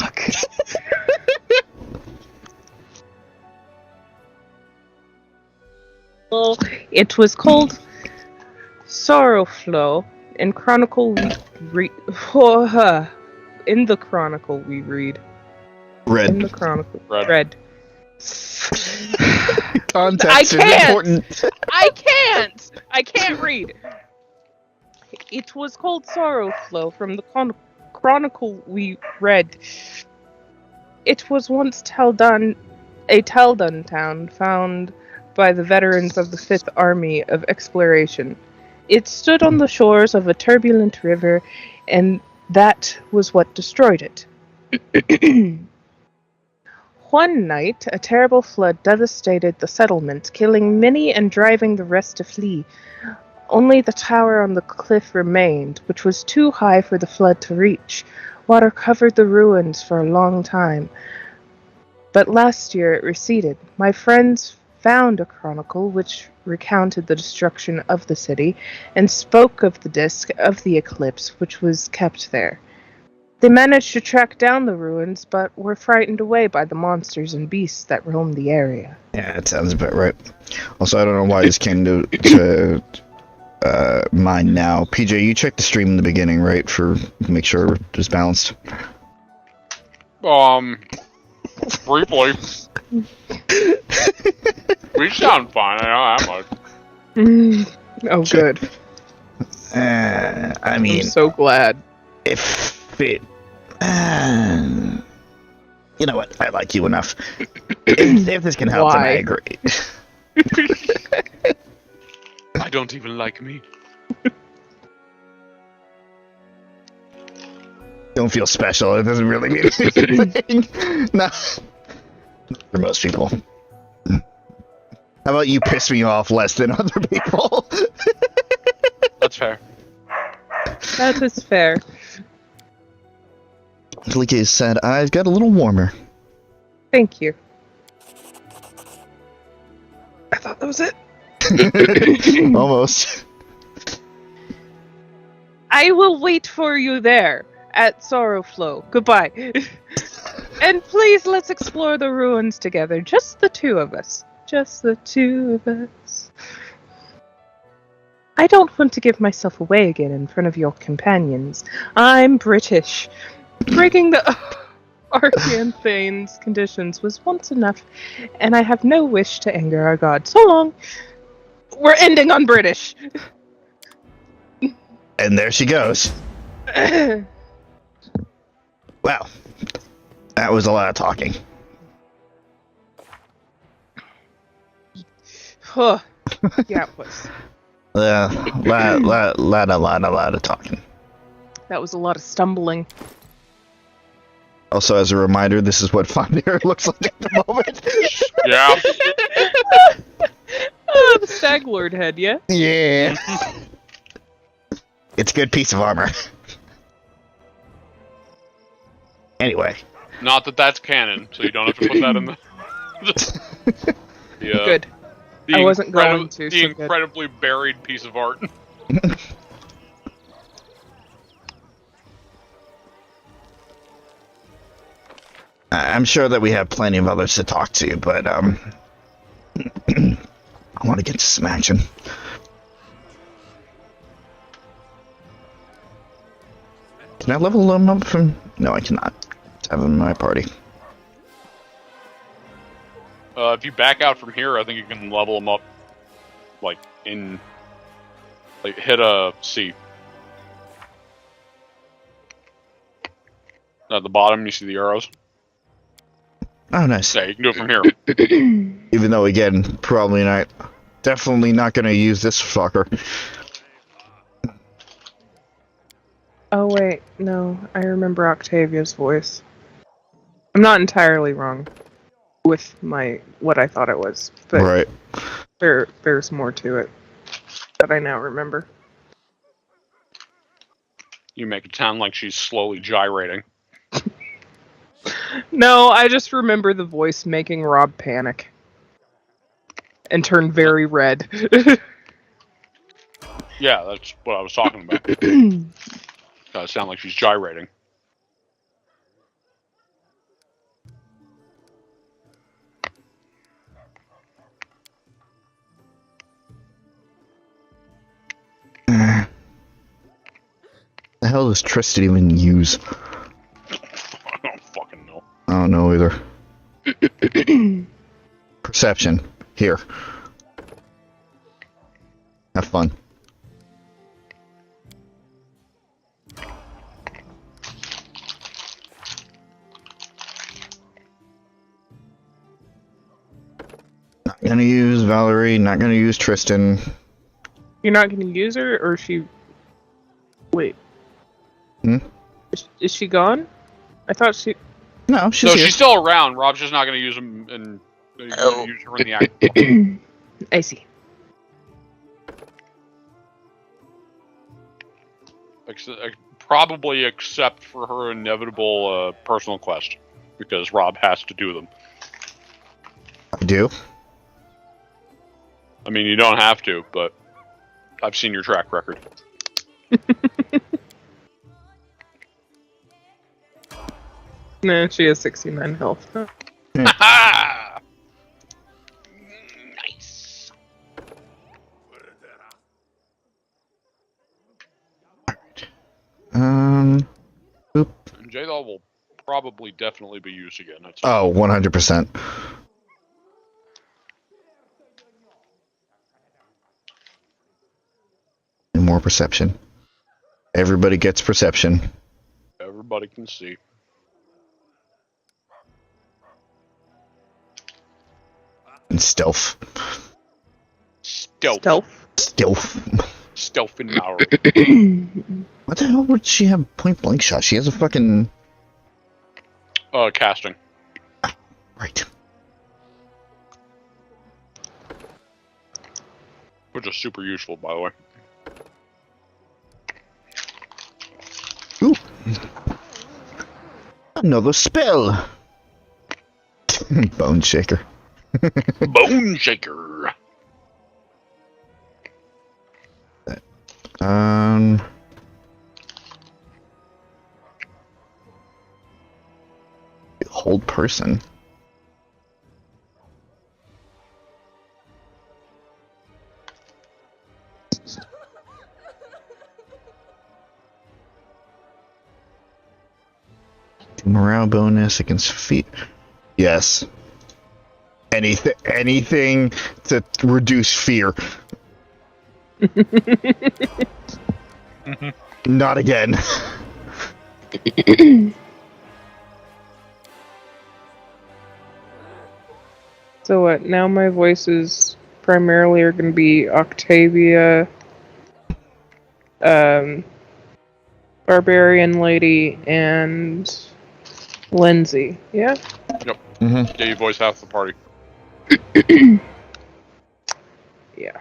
Speaker 3: Well, it was called Sorrowflow. In Chronicle in the Chronicle we read.
Speaker 1: Red.
Speaker 3: In the Chronicle.
Speaker 2: Red.
Speaker 1: Context is important.
Speaker 3: I can't read. It was called Sorrowflow from the Chronicle we read. It was once a Taldan town found by the veterans of the 5th Army of Exploration. It stood on the shores of a turbulent river, and that was what destroyed it. One night, a terrible flood devastated the settlement, killing many and driving the rest to flee. Only the tower on the cliff remained, which was too high for the flood to reach. Water covered the ruins for a long time. But last year it receded. My friends found a chronicle which recounted the destruction of the city and spoke of the disk of the eclipse which was kept there. They managed to track down the ruins, but were frightened away by the monsters and beasts that roamed the area.
Speaker 1: Yeah, that sounds about right. Also, I don't know why this came to mine now. PJ, you checked the stream in the beginning, right? Make sure it's balanced.
Speaker 2: Briefly. We sound fine, I know that much.
Speaker 3: Oh, good.
Speaker 1: I mean,
Speaker 3: I'm so glad.
Speaker 1: if it... you know what? I like you enough. If this can help, then I agree.
Speaker 2: I don't even like me.
Speaker 1: Don't feel special. It doesn't really mean anything. No. For most people. How about you piss me off less than other people?
Speaker 2: That's fair.
Speaker 3: That is fair.
Speaker 1: Fleeke's sad eyes got a little warmer.
Speaker 3: Thank you. I thought that was it.
Speaker 1: Almost.
Speaker 3: I will wait for you there at Sorrowflow. Goodbye. And please, let's explore the ruins together. Just the two of us. Just the two of us. I don't want to give myself away again in front of your companions. I'm British. Breaking the Arcanthane's conditions was once enough, and I have no wish to anger our god. So long. We're ending on British.
Speaker 1: And there she goes. Wow. That was a lot of talking.
Speaker 3: Huh. Yeah, it was.
Speaker 1: Lot of talking.
Speaker 3: That was a lot of stumbling.
Speaker 1: Also, as a reminder, this is what Finder looks like at the moment.
Speaker 2: Yeah.
Speaker 3: Oh, the Stag Lord head, yeah?
Speaker 1: Yeah. It's a good piece of armor. Anyway.
Speaker 2: Not that that's canon, so you don't have to put that in the... Yeah.
Speaker 3: Good. I wasn't going to.
Speaker 2: The incredibly buried piece of art.
Speaker 1: I'm sure that we have plenty of others to talk to, but I want to get to some action. Can I level them up from? No, I cannot. Have them in my party.
Speaker 2: If you back out from here, I think you can level them up, like hit a C. At the bottom, you see the arrows.
Speaker 1: Oh, nice.
Speaker 2: Yeah, you can do it from here.
Speaker 1: Even though, again, probably not. Definitely not going to use this fucker.
Speaker 3: Oh wait, no, I remember Octavia's voice. I'm not entirely wrong with what I thought it was, but
Speaker 1: Right.
Speaker 3: there's more to it that I now remember.
Speaker 2: You make it sound like she's slowly gyrating.
Speaker 3: No, I just remember the voice making Rob panic and turn very red.
Speaker 2: Yeah, that's what I was talking about. It sound like she's gyrating.
Speaker 1: The hell does Tristan even use?
Speaker 2: I don't fucking know.
Speaker 1: I don't know either. Perception. Here. Have fun. Not gonna use Valerie, not gonna use Tristan.
Speaker 3: You're not going to use her, or is she... Wait.
Speaker 1: Hmm?
Speaker 3: Is she gone? I thought she...
Speaker 1: No, she's here.
Speaker 2: She's still around. Rob's just not going to use them and use her in the act.
Speaker 3: I see.
Speaker 2: Probably except for her inevitable personal quest, because Rob has to do them.
Speaker 1: I do.
Speaker 2: I mean, you don't have to, but I've seen your track record.
Speaker 3: No, she has 69 health.
Speaker 2: Ha! Nice.
Speaker 1: Oop.
Speaker 2: And J-Law will probably definitely be used again. That's
Speaker 1: Oh, 100%. More perception. Everybody gets perception.
Speaker 2: everybody can see.
Speaker 1: And stealth.
Speaker 2: Stealth and power.
Speaker 1: What the hell would she have point blank shot? She has a fucking...
Speaker 2: Casting.
Speaker 1: Right.
Speaker 2: Which is super useful, by the way.
Speaker 1: Ooh. Another spell. Bone shaker.
Speaker 2: Bone shaker.
Speaker 1: Hold person. Morale bonus against feet. Yes. Anything to reduce fear. Not again.
Speaker 3: So what? Now my voices primarily are going to be Octavia, Barbarian Lady, and Lindsay. Yeah?
Speaker 2: Yep.
Speaker 1: Mm-hmm.
Speaker 2: Yeah, you voice half the party.
Speaker 3: Yeah.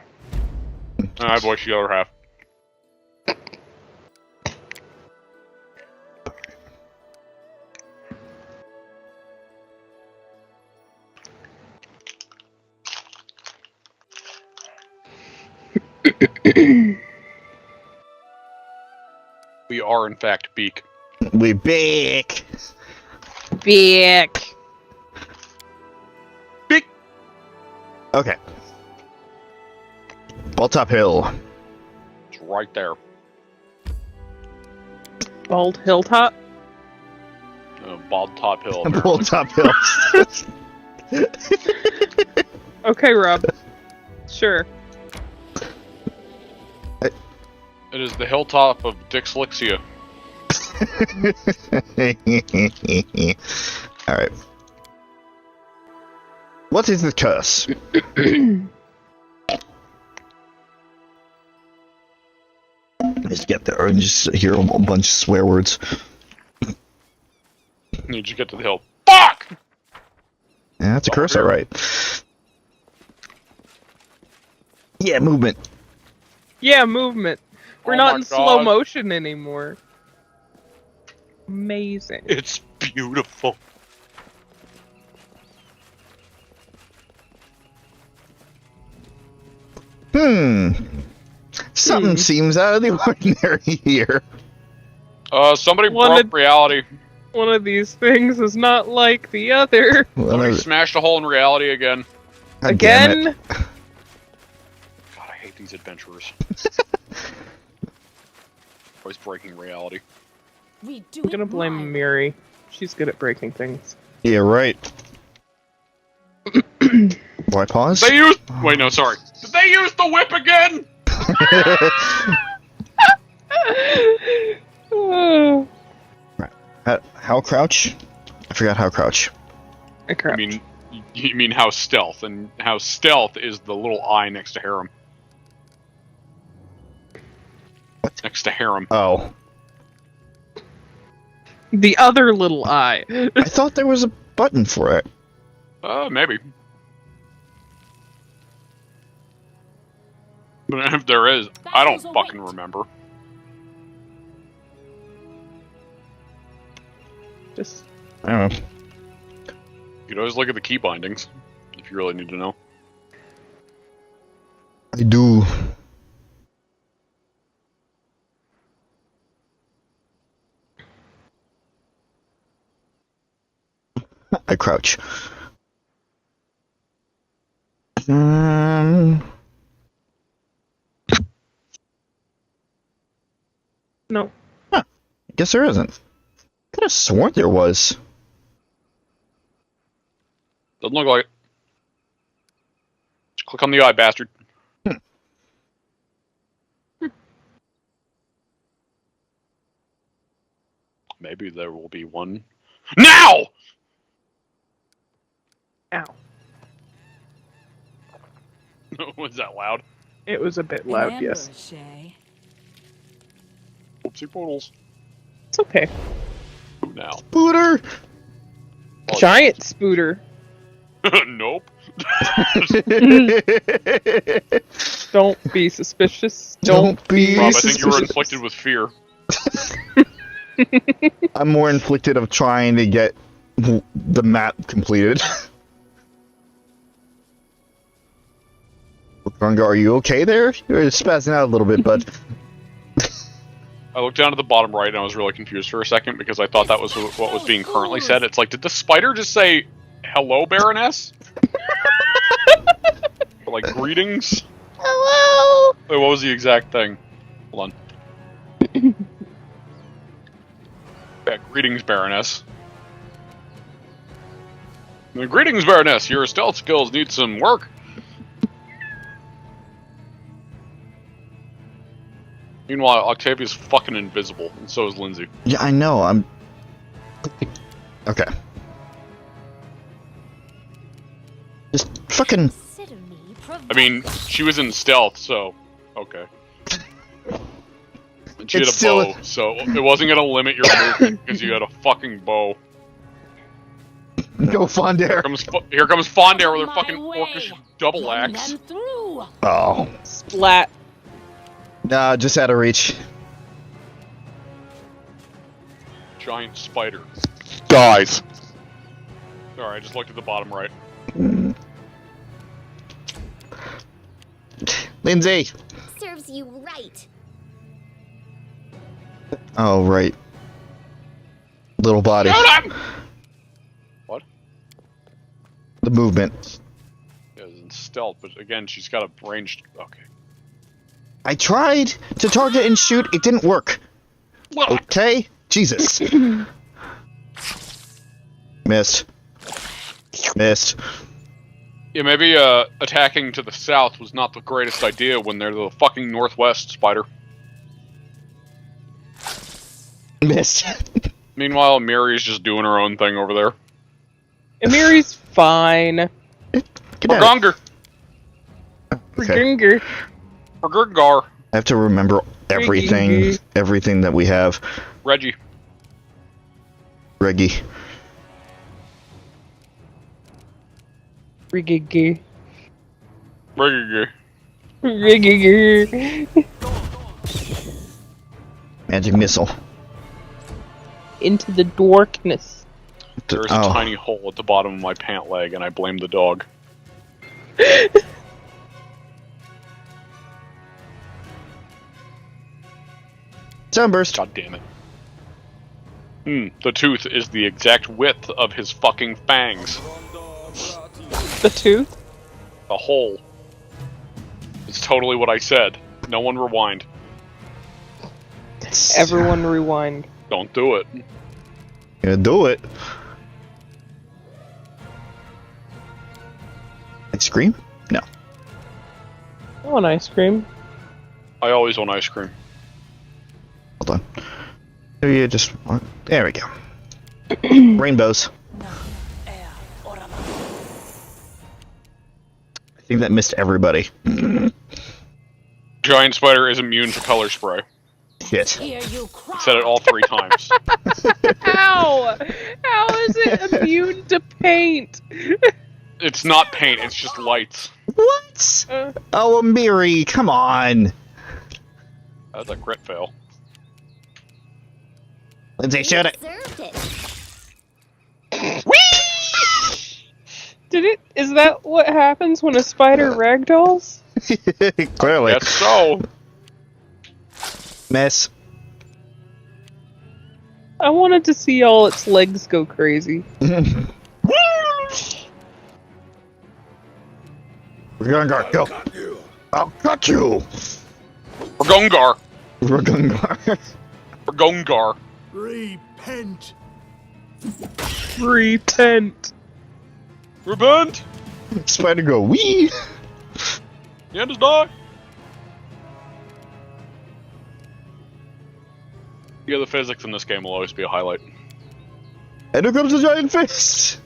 Speaker 2: And I voice the other half. We are, in fact, Beak.
Speaker 1: We back.
Speaker 3: Bick.
Speaker 1: Okay. Balltop Hill.
Speaker 2: It's right there.
Speaker 3: Bald hilltop.
Speaker 2: Bald Top Hill. Apparently.
Speaker 1: Balltop Hill.
Speaker 3: Okay, Rob. Sure.
Speaker 2: It is the hilltop of Dixlixia.
Speaker 1: Alright. What is the curse? Just get there and just hear a bunch of swear words.
Speaker 2: Need you get to the hill. Fuck!
Speaker 1: Yeah, that's a curse, alright. Yeah, movement.
Speaker 3: Yeah, movement. We're
Speaker 2: Oh
Speaker 3: not
Speaker 2: my
Speaker 3: in slow
Speaker 2: God.
Speaker 3: motion anymore. Amazing.
Speaker 2: It's beautiful.
Speaker 1: Something seems out of the ordinary here.
Speaker 2: Somebody
Speaker 3: Wanted-
Speaker 2: broke reality.
Speaker 3: One of these things is not like the other.
Speaker 2: Somebody smashed a hole in reality again.
Speaker 1: God damn it.
Speaker 3: Again?
Speaker 2: God, I hate these adventurers. Always breaking reality.
Speaker 5: We do
Speaker 3: I'm gonna
Speaker 5: it
Speaker 3: blame
Speaker 5: live.
Speaker 3: Miri. She's good at breaking things.
Speaker 1: Yeah, right. Do I pause?
Speaker 2: They used. Wait, no, sorry. Did they use the whip again?
Speaker 3: Oh,
Speaker 1: How crouch? I forgot how crouch.
Speaker 3: I crap.
Speaker 2: I mean, you mean how stealth, and how stealth is the little eye next to harem.
Speaker 1: What?
Speaker 2: Next to harem.
Speaker 1: Oh.
Speaker 3: The other little eye.
Speaker 1: I thought there was a button for it.
Speaker 2: Maybe. But if there is, I don't
Speaker 5: Battles
Speaker 2: fucking
Speaker 5: await.
Speaker 2: remember.
Speaker 3: Just
Speaker 1: I don't know.
Speaker 2: You can always look at the key bindings, if you really need to know.
Speaker 1: I do. I crouch.
Speaker 3: no.
Speaker 1: Guess there isn't. Could have sworn there was.
Speaker 2: Doesn't look like it. Just click on the eye, bastard. Maybe there will be one. Now!
Speaker 3: Ow.
Speaker 2: Was that loud?
Speaker 3: It was a bit
Speaker 5: An
Speaker 3: loud, yes.
Speaker 5: ambush, eh?
Speaker 2: Oopsie poodles.
Speaker 3: It's okay.
Speaker 2: Who now?
Speaker 1: Booter!
Speaker 2: Oh,
Speaker 3: Giant spooter.
Speaker 2: Nope.
Speaker 3: Don't be suspicious.
Speaker 1: Don't be
Speaker 2: Rob, I think you were
Speaker 1: suspicious.
Speaker 2: inflicted with fear.
Speaker 1: I'm more inflicted of trying to get the map completed. Gunga, are you okay there? You're spazzing out a little bit, bud.
Speaker 2: I looked down to the bottom right and I was really confused for a second because I thought that was what was being currently said. It's like, did the spider just say, "Hello, Baroness"? Or like, greetings?
Speaker 6: Hello.
Speaker 2: Wait, what was the exact thing? Hold on. Yeah, greetings, Baroness. Greetings, Baroness. Your stealth skills need some work. Meanwhile, Octavia's fucking invisible, and so is Lindsay.
Speaker 1: Yeah, I know. I'm. Okay. Just fucking.
Speaker 5: Consider me
Speaker 2: I mean, she was in stealth, so okay. And she
Speaker 1: It's
Speaker 2: had a
Speaker 1: still-
Speaker 2: bow, so it wasn't gonna limit your movement because you had a fucking bow.
Speaker 1: Go Fondare.
Speaker 2: Here comes Fondare with her
Speaker 5: My
Speaker 2: fucking
Speaker 5: way.
Speaker 2: orcish double
Speaker 5: Run
Speaker 2: axe.
Speaker 5: them through.
Speaker 1: Oh.
Speaker 3: Splat.
Speaker 1: Nah, just out of reach.
Speaker 2: Giant spider. Dies. Sorry, I just looked at the bottom right.
Speaker 1: Lindsay!
Speaker 7: Serves you right.
Speaker 1: Oh, right. Little body.
Speaker 2: Shoot him! What?
Speaker 1: The movement.
Speaker 2: It was stealth, but again, she's got a ranged. Okay.
Speaker 1: I tried to target and shoot. It didn't work. Okay? Jesus. Missed. Missed.
Speaker 2: Yeah, maybe attacking to the south was not the greatest idea when they're the fucking northwest, Spider.
Speaker 1: Missed.
Speaker 2: Meanwhile, Miri's just doing her own thing over there.
Speaker 3: Amiri's fine.
Speaker 1: Get out.
Speaker 2: Burgungar!
Speaker 1: Okay.
Speaker 3: Ginger.
Speaker 2: Burgungar!
Speaker 1: I have to remember everything that we have.
Speaker 2: Reggie.
Speaker 1: Reggie.
Speaker 3: Riggy.
Speaker 2: Reggie.
Speaker 3: Riggy.
Speaker 1: Magic missile.
Speaker 3: Into the darkness.
Speaker 2: There's a tiny hole at the bottom of my pant leg, and I blame the dog.
Speaker 1: Sunburst.
Speaker 2: God damn it. The tooth is the exact width of his fucking fangs.
Speaker 3: The tooth?
Speaker 2: The hole. It's totally what I said. No one rewind.
Speaker 3: Everyone rewind.
Speaker 2: Don't do it.
Speaker 1: Gonna do it. Ice cream? No.
Speaker 3: I want ice cream.
Speaker 2: I always want ice cream.
Speaker 1: Hold on. Maybe you just want... There we go. Rainbows. I think that missed everybody.
Speaker 2: Giant spider is immune to color spray.
Speaker 1: Shit.
Speaker 5: Hear you cry.
Speaker 2: Said it all 3 times.
Speaker 3: How? How is it immune to paint?
Speaker 2: It's not paint, it's just lights.
Speaker 1: What? Oh, Amiri, come on.
Speaker 2: That's a crit fail.
Speaker 1: Lindsay, shoot it.
Speaker 7: Deserved it.
Speaker 3: Did it? Is that what happens when a spider ragdolls?
Speaker 1: Clearly.
Speaker 2: Yes, so.
Speaker 1: Miss.
Speaker 3: I wanted to see all its legs go crazy.
Speaker 1: We're gonna go. I'll cut you.
Speaker 2: Burgungar.
Speaker 1: Ragungar.
Speaker 2: Burgungar.
Speaker 8: Repent.
Speaker 3: Repent.
Speaker 2: Repent.
Speaker 1: Spider go wee.
Speaker 2: The end is nigh. Yeah, the physics in this game will always be a highlight.
Speaker 1: And here comes the giant fist.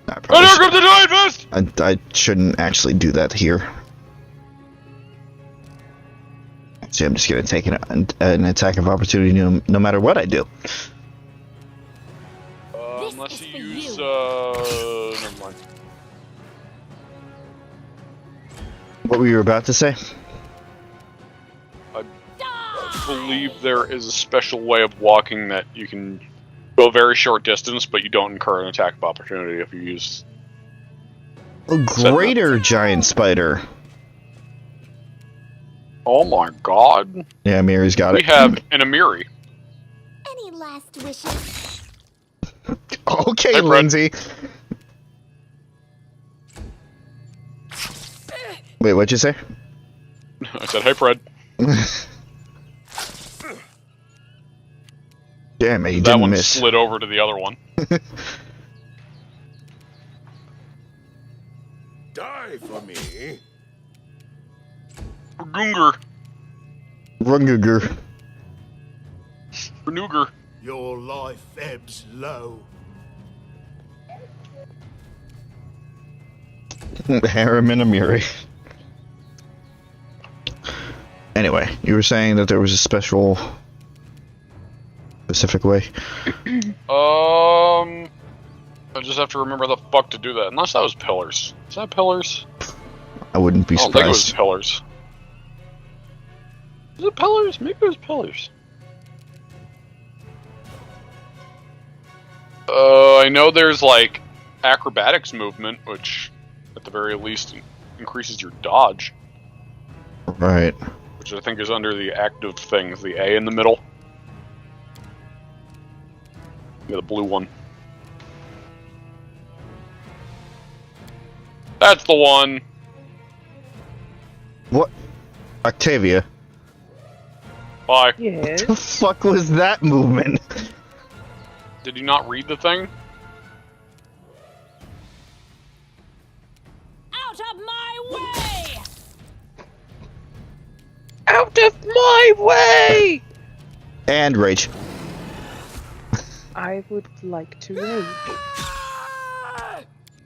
Speaker 2: And here comes the giant fist!
Speaker 1: I shouldn't actually do that here. Actually, I'm just gonna take an attack of opportunity no matter what I do.
Speaker 2: Unless you use, never mind.
Speaker 1: What were you about to say?
Speaker 2: I believe there is a special way of walking that you can go a very short distance, but you don't incur an attack of opportunity if you use...
Speaker 1: A greater giant spider.
Speaker 2: Oh my god.
Speaker 1: Yeah, Miri's got
Speaker 2: We
Speaker 1: it.
Speaker 2: have an Amiri.
Speaker 7: Any last wishes?
Speaker 1: Okay,
Speaker 2: Hey, Fred.
Speaker 1: Lindsay. Wait, what'd you say?
Speaker 2: I said, hey Fred.
Speaker 1: Damn it, you
Speaker 2: That
Speaker 1: didn't
Speaker 2: one
Speaker 1: miss.
Speaker 2: slid over to the other one.
Speaker 8: Die for me.
Speaker 2: Burgungar.
Speaker 1: Rungugur.
Speaker 2: Burnugar.
Speaker 8: Your life ebbs low.
Speaker 1: Harem and Amiri. Anyway, you were saying that there was a specific way.
Speaker 2: I just have to remember the fuck to do that. Unless that was pillars. Is that pillars?
Speaker 1: I wouldn't be
Speaker 2: I don't think it was
Speaker 1: surprised.
Speaker 2: pillars. Is it pillars? Maybe it was pillars. I know there's like acrobatics movement, which at the very least increases your dodge,
Speaker 1: Right.
Speaker 2: which I think is under the active things, the A in the middle. Yeah, the blue one. That's the one.
Speaker 1: Octavia.
Speaker 2: Bye.
Speaker 3: Yes.
Speaker 1: The fuck was that movement?
Speaker 2: Did you not read the thing?
Speaker 5: Out of my way!
Speaker 3: Out of my way!
Speaker 1: And rage.
Speaker 3: I would like to rage.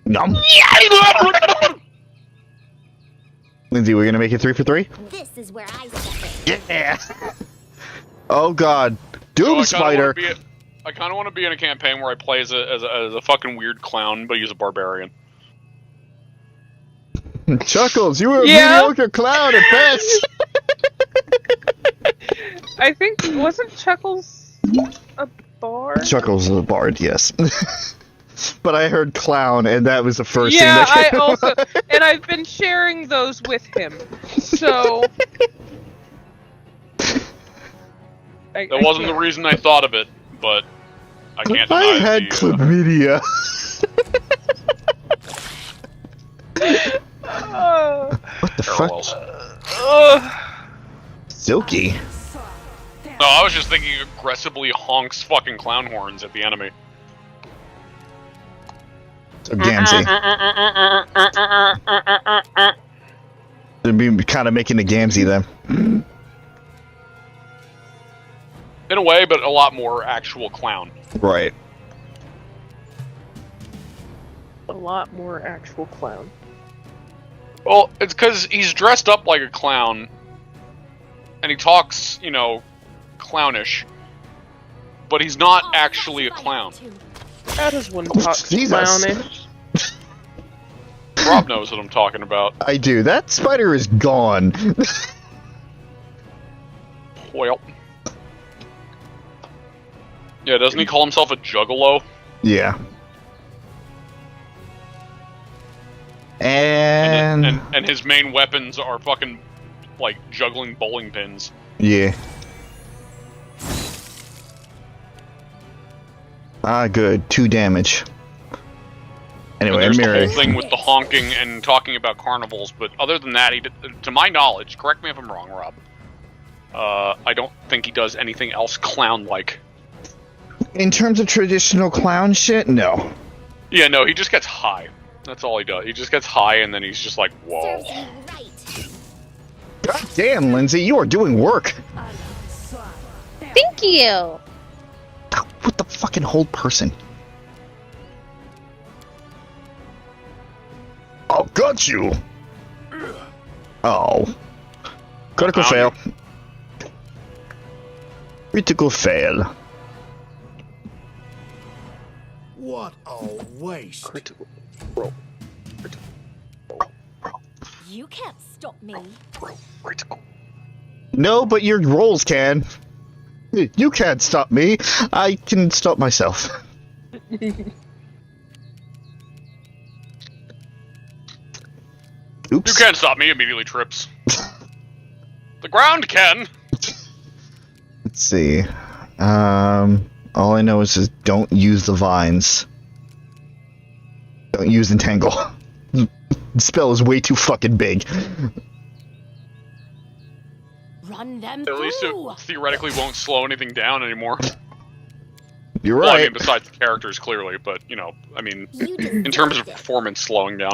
Speaker 1: Nom. Lindsay, we're gonna make it 3 for 3?
Speaker 7: This is where I step in.
Speaker 1: Yeah! Oh god. Doom Spider!
Speaker 2: I kind of want to be in a campaign where I play as a fucking weird clown, but he's a barbarian.
Speaker 1: Chuckles, you were a
Speaker 3: Yeah.
Speaker 1: mediocre clown at best!
Speaker 3: I think, wasn't Chuckles a bard?
Speaker 1: Chuckles is a bard, yes. But I heard clown, and that was the first
Speaker 3: Yeah,
Speaker 1: thing that
Speaker 3: I
Speaker 1: came
Speaker 3: also, and I've been sharing those with him. So
Speaker 2: That wasn't the reason I thought of it, but I can't deny
Speaker 1: I had chlamydia. What the
Speaker 2: parallels.
Speaker 1: Silky.
Speaker 2: No, I was just thinking aggressively honks fucking clown horns at the enemy.
Speaker 1: So Gamzee. They'd be kind of making the Gamzee then.
Speaker 2: In a way, but a lot more actual clown.
Speaker 1: Right.
Speaker 3: a lot more actual clown.
Speaker 2: Well, it's because he's dressed up like a clown, and he talks, you know, clownish, but he's not actually a clown.
Speaker 3: How does one talk
Speaker 1: Jesus.
Speaker 3: clownish?
Speaker 2: Rob knows what I'm talking about.
Speaker 1: I do. That spider is gone.
Speaker 2: Well. Yeah, doesn't he call himself a juggalo?
Speaker 1: Yeah.
Speaker 2: And his main weapons are fucking, like, juggling bowling pins.
Speaker 1: Yeah. Ah, good. 2 damage. Anyway,
Speaker 2: And there's the
Speaker 1: Miri.
Speaker 2: whole thing with the honking and talking about carnivals, but other than that, he did, to my knowledge, correct me if I'm wrong, Rob, I don't think he does anything else clown-like.
Speaker 1: In terms of traditional clown shit, no.
Speaker 2: Yeah, no, he just gets high. That's all he does. He just gets high, and then he's just like, whoa.
Speaker 7: Serves you right.
Speaker 1: God damn, Lindsay, you are doing work.
Speaker 6: Thank you.
Speaker 1: What the fucking whole person? Oh, got you. Oh. Critical fail. Critical fail.
Speaker 8: What a waste.
Speaker 3: Critical roll.
Speaker 5: You can't stop me.
Speaker 2: Critical.
Speaker 1: No, but your rolls can. You can't stop me. I can stop myself. Oops.
Speaker 2: You can't stop me, immediately trips. The ground can!
Speaker 1: Let's see. All I know is just don't use the vines. Don't use entangle. The spell is way too fucking big.
Speaker 5: Run them
Speaker 2: At least
Speaker 5: through.
Speaker 2: it theoretically won't slow anything down anymore.
Speaker 1: You're
Speaker 2: Well, I
Speaker 1: right.
Speaker 2: mean, besides the characters, clearly, but, you know, I mean,
Speaker 7: You
Speaker 2: in terms of
Speaker 7: deserve it.
Speaker 2: performance slowing down.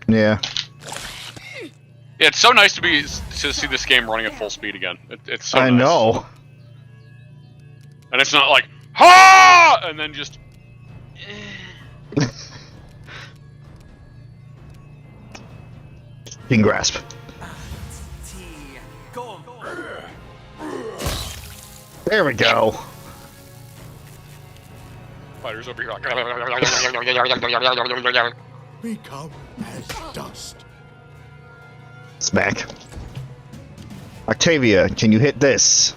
Speaker 1: Yeah.
Speaker 2: Yeah, it's so nice to see this game running at full speed again. It's so
Speaker 1: I
Speaker 2: nice.
Speaker 1: know.
Speaker 2: And it's not like, ha! And then just...
Speaker 1: King grasp. There we go.
Speaker 2: Fighters over here like...
Speaker 8: Become as dust.
Speaker 1: Smack. Octavia, can you hit this?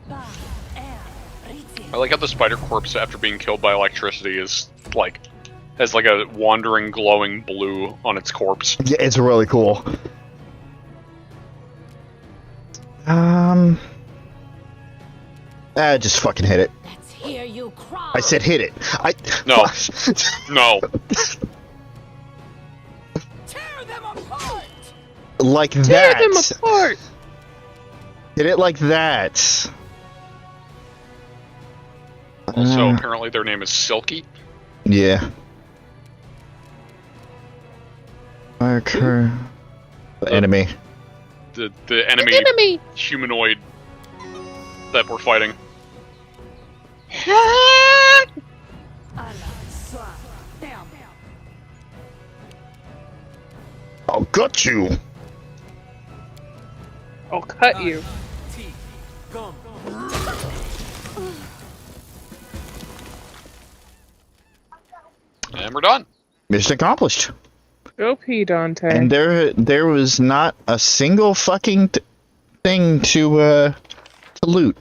Speaker 2: I like how the spider corpse, after being killed by electricity, is, like... has, like, a wandering, glowing blue on its corpse.
Speaker 1: Yeah, it's really cool. Just fucking hit it.
Speaker 5: Let's hear you cry.
Speaker 1: I said hit it.
Speaker 2: No. No.
Speaker 5: Tear them apart.
Speaker 1: like
Speaker 3: Tear
Speaker 1: that.
Speaker 3: them apart!
Speaker 1: Hit it like that.
Speaker 2: Also, apparently their name is Silky.
Speaker 1: Yeah. Fire the enemy.
Speaker 2: The enemy,
Speaker 6: Enemy!
Speaker 2: humanoid that we're fighting.
Speaker 1: I'll gut you.
Speaker 3: I'll cut you.
Speaker 2: And we're done.
Speaker 1: Mission accomplished.
Speaker 3: Go pee, Dante.
Speaker 1: And there was not a single fucking thing to loot.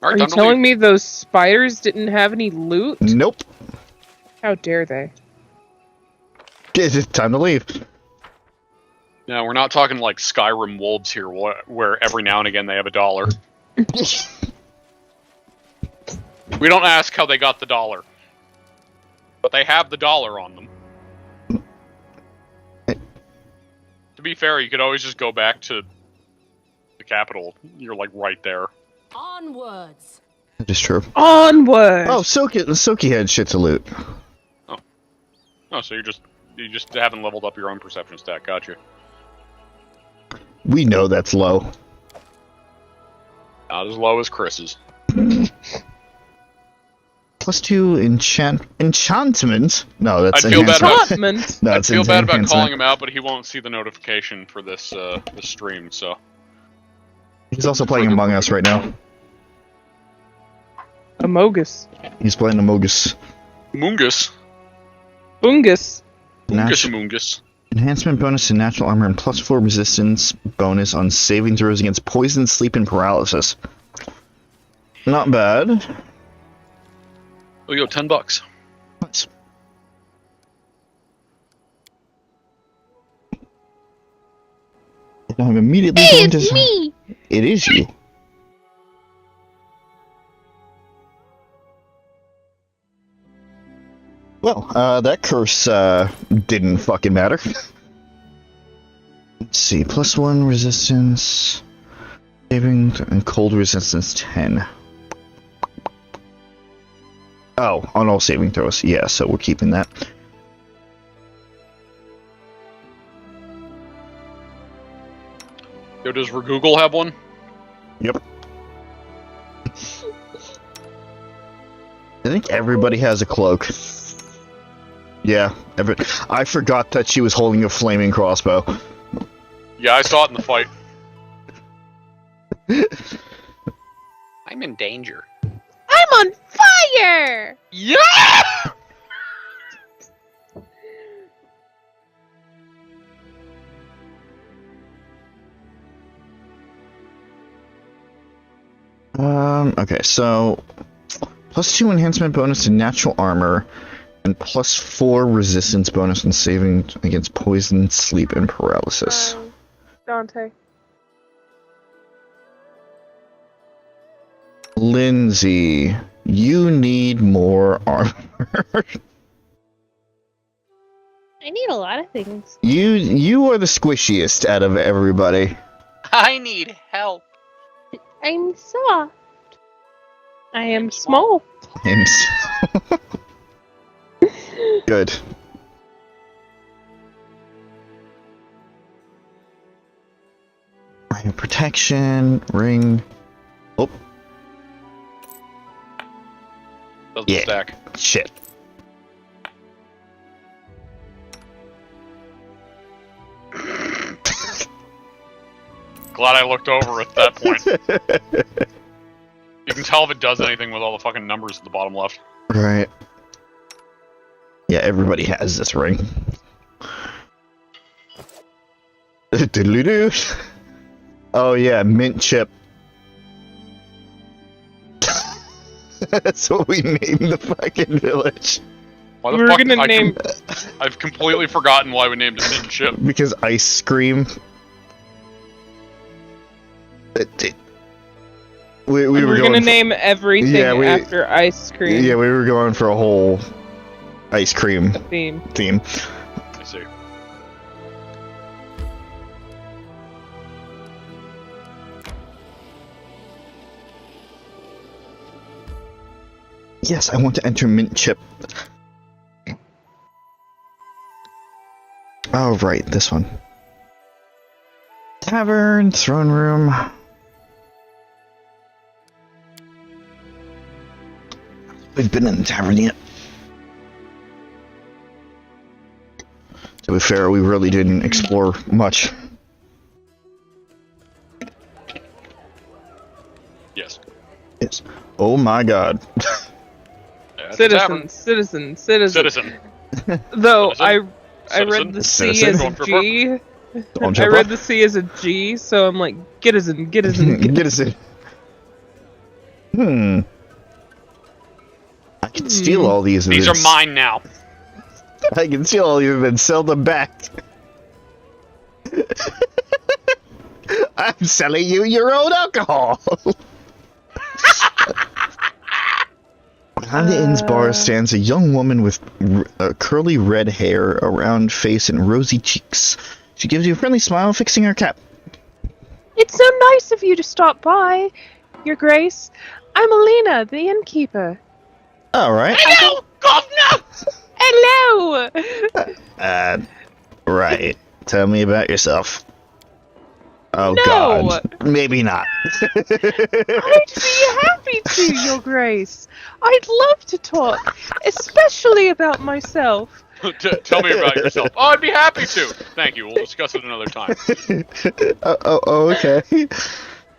Speaker 2: Alright,
Speaker 3: Are you telling me those spiders didn't have any loot?
Speaker 1: Nope.
Speaker 3: How dare they?
Speaker 1: It's time to leave.
Speaker 2: No, we're not talking like Skyrim wolves here, where every now and again they have $1. We don't ask how they got the $1, but they have the $1 on them. To be fair, you could always just go back to the capital. You're like right there.
Speaker 5: Onwards.
Speaker 1: That is true.
Speaker 3: Onward!
Speaker 1: Oh, Silky had shit to loot.
Speaker 2: Oh, so you just haven't leveled up your own perception stat. Gotcha.
Speaker 1: We know that's low.
Speaker 2: Not as low as Chris's.
Speaker 1: +2 enchantment. No, that's
Speaker 2: I'd feel bad about-
Speaker 3: Enchantment!
Speaker 1: No,
Speaker 2: I
Speaker 1: it's
Speaker 2: feel bad about
Speaker 1: enhancement.
Speaker 2: calling him out, but he won't see the notification for this stream. So
Speaker 1: He's also playing Among Us right now.
Speaker 3: Amogus.
Speaker 1: He's playing Amogus.
Speaker 2: Mungus,
Speaker 3: Bungus.
Speaker 2: Mungus.
Speaker 1: Enhancement bonus to natural armor and +4 resistance bonus on saving throws against poison, sleep, and paralysis. Not bad.
Speaker 2: Oh, yo, $10.
Speaker 1: Nice. And I'm immediately
Speaker 6: Hey,
Speaker 1: going to...
Speaker 6: it's me!
Speaker 1: It is you. Well, that curse, didn't fucking matter. Let's see, +1 resistance, saving, and cold resistance 10. Oh, on all saving throws. Yeah, so we're keeping that.
Speaker 2: Yo, does Ragoogle have one?
Speaker 1: Yep. I think everybody has a cloak. Yeah, I forgot that she was holding a flaming crossbow.
Speaker 2: Yeah, I saw it in the fight. I'm in danger.
Speaker 6: I'm on fire!
Speaker 2: Yeah!
Speaker 1: Okay, so +2 enhancement bonus to natural armor and +4 resistance bonus on saving against poison, sleep, and paralysis.
Speaker 3: Dante.
Speaker 1: Lindsay, you need more armor.
Speaker 6: I need a lot of things.
Speaker 1: You are the squishiest out of everybody.
Speaker 2: I need help.
Speaker 6: I'm soft.
Speaker 3: I am small.
Speaker 1: And good. Ring of protection, ring. Oh,
Speaker 2: Doesn't
Speaker 1: Yeah.
Speaker 2: stack.
Speaker 1: shit.
Speaker 2: Glad I looked over at that point. You can tell if it does anything with all the fucking numbers at the bottom left.
Speaker 1: Right. Yeah, everybody has this ring. Doodly-doo. Oh yeah, mint chip. That's what we named the fucking village.
Speaker 2: Why the
Speaker 3: We're
Speaker 2: fuck?
Speaker 3: gonna name.
Speaker 2: I've completely forgotten why we named it Mint Chip.
Speaker 1: Because ice cream. We were
Speaker 3: We're
Speaker 1: going
Speaker 3: gonna
Speaker 1: for-
Speaker 3: name everything after ice cream.
Speaker 1: Yeah, we were going for a whole ice cream
Speaker 3: theme.
Speaker 1: theme.
Speaker 2: I see.
Speaker 1: Yes, I want to enter Mint Chip. Oh, right, this one. Tavern, throne room. We've been in the tavern yet. To be fair, we really didn't explore much.
Speaker 2: Yes.
Speaker 1: Yes. Oh my god.
Speaker 2: At the tavern.
Speaker 3: Citizen. Though
Speaker 2: Citizen.
Speaker 3: I read the C
Speaker 1: Citizen.
Speaker 3: as
Speaker 2: Going
Speaker 3: a
Speaker 2: for
Speaker 3: G.
Speaker 1: Don't
Speaker 3: I
Speaker 1: jump
Speaker 3: read
Speaker 1: up.
Speaker 3: the C as a G, so I'm like, get us in.
Speaker 1: Get us in. I can steal all these.
Speaker 2: These are mine now.
Speaker 1: I can steal all these and then sell them back. I'm selling you your own alcohol. Behind the inn's bar stands a young woman with curly red hair, a round face, and rosy cheeks. She gives you a friendly smile, fixing her cap.
Speaker 3: It's so nice of you to stop by, Your Grace. I'm Alina, the innkeeper.
Speaker 1: All right.
Speaker 2: Hello, governor!
Speaker 3: Hello!
Speaker 1: Right. Tell me about yourself. Oh,
Speaker 3: No!
Speaker 1: God. Maybe not.
Speaker 3: I'd be happy to, Your Grace. I'd love to talk, especially about myself.
Speaker 2: Tell me about yourself. Oh, I'd be happy to. Thank you. We'll discuss it another time.
Speaker 1: Okay.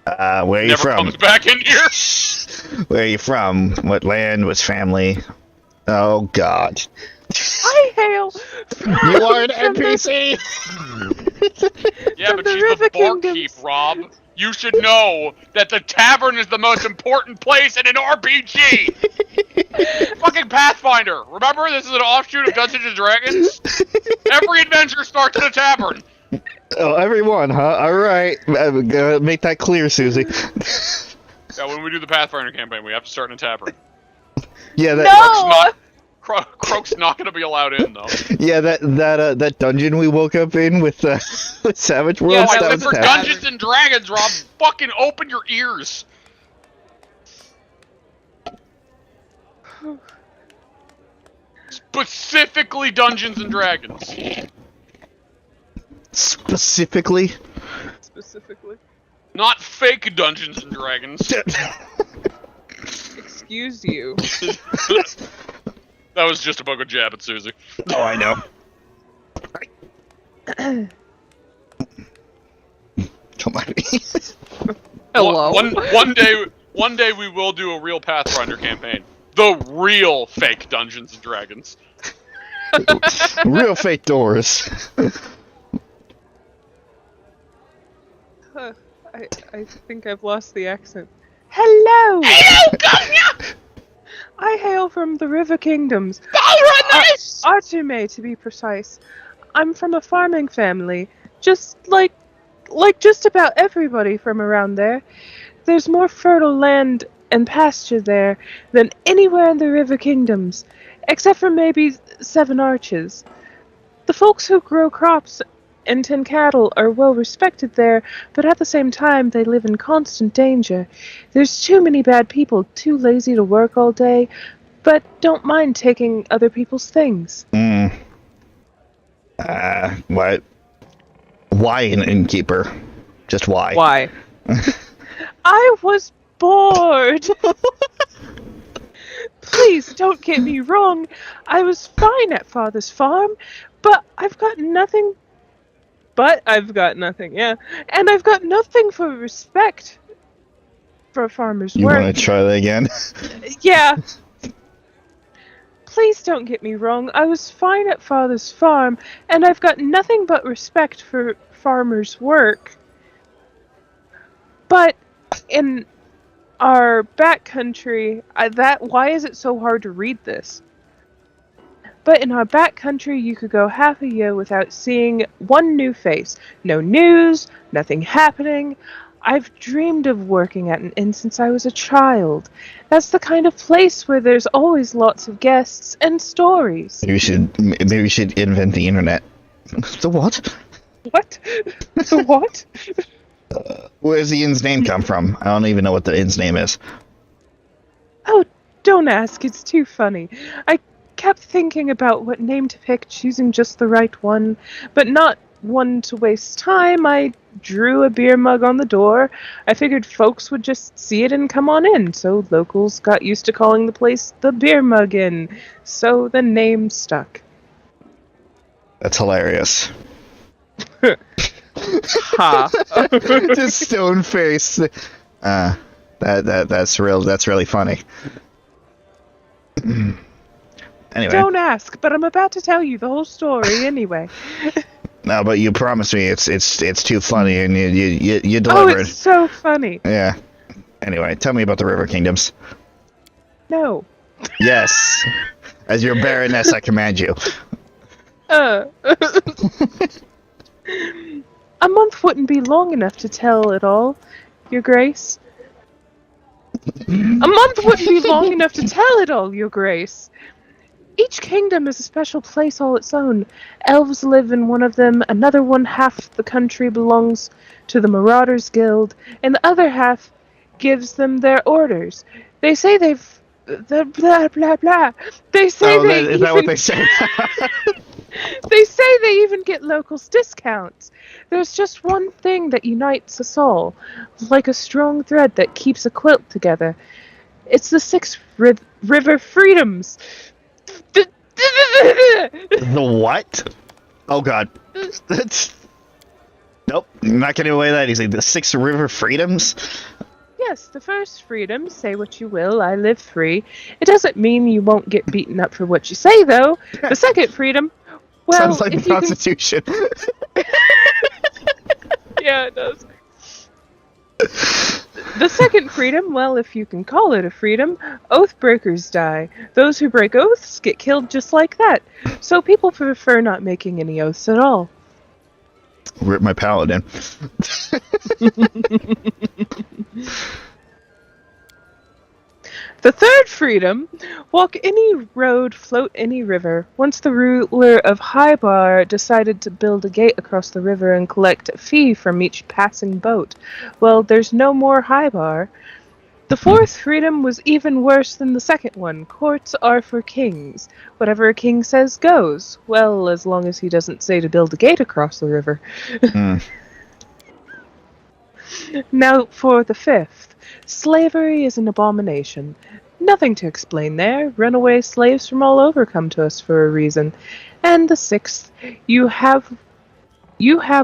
Speaker 1: Where are you
Speaker 2: Never
Speaker 1: from?
Speaker 2: comes back in here.
Speaker 1: Where are you from? What land? What's family? Oh, God.
Speaker 3: I hail from
Speaker 1: You are an
Speaker 3: from the-
Speaker 1: NPC!
Speaker 2: Yeah,
Speaker 3: From
Speaker 2: but
Speaker 3: the
Speaker 2: she's
Speaker 3: River
Speaker 2: the barkeep,
Speaker 3: Kingdoms.
Speaker 2: Rob. You should know that the tavern is the most important place in an RPG. Fucking Pathfinder. Remember, this is an offshoot of Dungeons and Dragons. Every adventure starts in a tavern.
Speaker 1: Oh, everyone, huh? Alright. Make that clear, Suzie.
Speaker 2: Yeah, when we do the Pathfinder campaign, we have to start in a tavern.
Speaker 1: Yeah, that.
Speaker 3: No!
Speaker 2: Croak's not going to be allowed in, though.
Speaker 1: Yeah, that dungeon we woke up in with with Savage
Speaker 3: Yeah,
Speaker 1: Worlds.
Speaker 2: I
Speaker 3: that
Speaker 1: that
Speaker 2: live
Speaker 1: was
Speaker 2: for
Speaker 3: tavern.
Speaker 2: Dungeons and Dragons, Rob. Fucking open your ears. Specifically Dungeons and Dragons.
Speaker 1: Specifically.
Speaker 2: Not fake Dungeons and Dragons.
Speaker 3: Excuse you.
Speaker 2: That was just a bogo jab at Suzie.
Speaker 1: Oh, I know. Don't mind me.
Speaker 3: Hello.
Speaker 2: One day we will do a real Pathfinder campaign. The real fake Dungeons and Dragons.
Speaker 1: Real fake doors.
Speaker 3: I think I've lost the accent. Hello!
Speaker 2: Hello, governor!
Speaker 3: I hail from the River Kingdoms.
Speaker 2: Nice!
Speaker 3: Artume, to be precise. I'm from a farming family. Just like just about everybody from around there. There's more fertile land and pasture there than anywhere in the River Kingdoms, except for maybe 7 Arches. The folks who grow crops and tend cattle are well respected there, but at the same time they live in constant danger. There's too many bad people, too lazy to work all day, but don't mind taking other people's things.
Speaker 1: What? Why an innkeeper? Just why?
Speaker 3: Why? I was bored! Please don't get me wrong. I was fine at Father's farm, but I've got nothing, yeah. And I've got nothing for respect for a farmer's
Speaker 1: You
Speaker 3: work.
Speaker 1: want to try that again?
Speaker 3: Yeah. Please don't get me wrong. I was fine at Father's farm, and I've got nothing but respect for farmer's work. But in our backcountry, why is it so hard to read this? But in our backcountry, you could go half a year without seeing one new face. No news, nothing happening. I've dreamed of working at an inn since I was a child. That's the kind of place where there's always lots of guests and stories.
Speaker 1: Maybe we should invent the internet. The what?
Speaker 3: What? The what?
Speaker 1: Where's the inn's name come from? I don't even know what the inn's name is.
Speaker 3: Oh, Don't ask, it's too funny. I kept thinking about what name to pick, choosing just the right one, but not one to waste time. I drew a beer mug on the door. I figured folks would just see it and come on in, so locals got used to calling the place the Beer Mug Inn, so the name stuck.
Speaker 1: That's hilarious.
Speaker 3: Ha.
Speaker 1: Just stone face. That's really funny. Anyway.
Speaker 3: Don't ask, but I'm about to tell you the whole story anyway.
Speaker 1: No, but you promised me it's too funny, and you
Speaker 3: Oh,
Speaker 1: delivered.
Speaker 3: it's so funny.
Speaker 1: Yeah. Anyway, tell me about the River Kingdoms.
Speaker 3: No.
Speaker 1: Yes. As your Baroness, I command you.
Speaker 3: A month wouldn't be long enough to tell it all, Your Grace. A month wouldn't be long enough to tell it all, Your Grace. Each kingdom is a special place all its own. Elves live in one of them, another one half the country belongs to the Marauders Guild, and the other half gives them their orders. They say they've... blah, blah, blah. They say
Speaker 1: is that what they say?
Speaker 3: They say they even get locals discounts. There's just one thing that unites us all, like a strong thread that keeps a quilt together. It's the 6 river freedoms.
Speaker 1: The what? Oh god. Nope, you're not getting away with that easy. The 6 river freedoms?
Speaker 3: Yes, the first freedom, say what you will, I live free. It doesn't mean you won't get beaten up for what you say, though. The second freedom, well,
Speaker 1: sounds like
Speaker 3: if
Speaker 1: the Constitution.
Speaker 3: Yeah, it does. The second freedom, well, if you can call it a freedom, oath breakers die. Those who break oaths get killed just like that. So people prefer not making any oaths at all.
Speaker 1: Rip my paladin.
Speaker 3: The third freedom, walk any road, float any river. Once the ruler of Hybar decided to build a gate across the river and collect a fee from each passing boat. Well, there's no more Hybar. The fourth freedom was even worse than the second one. Courts are for kings. Whatever a king says goes. Well, as long as he doesn't say to build a gate across the river. Now for the fifth. Slavery is an abomination. Nothing to explain there. Runaway slaves from all over come to us for a reason. And the sixth, you have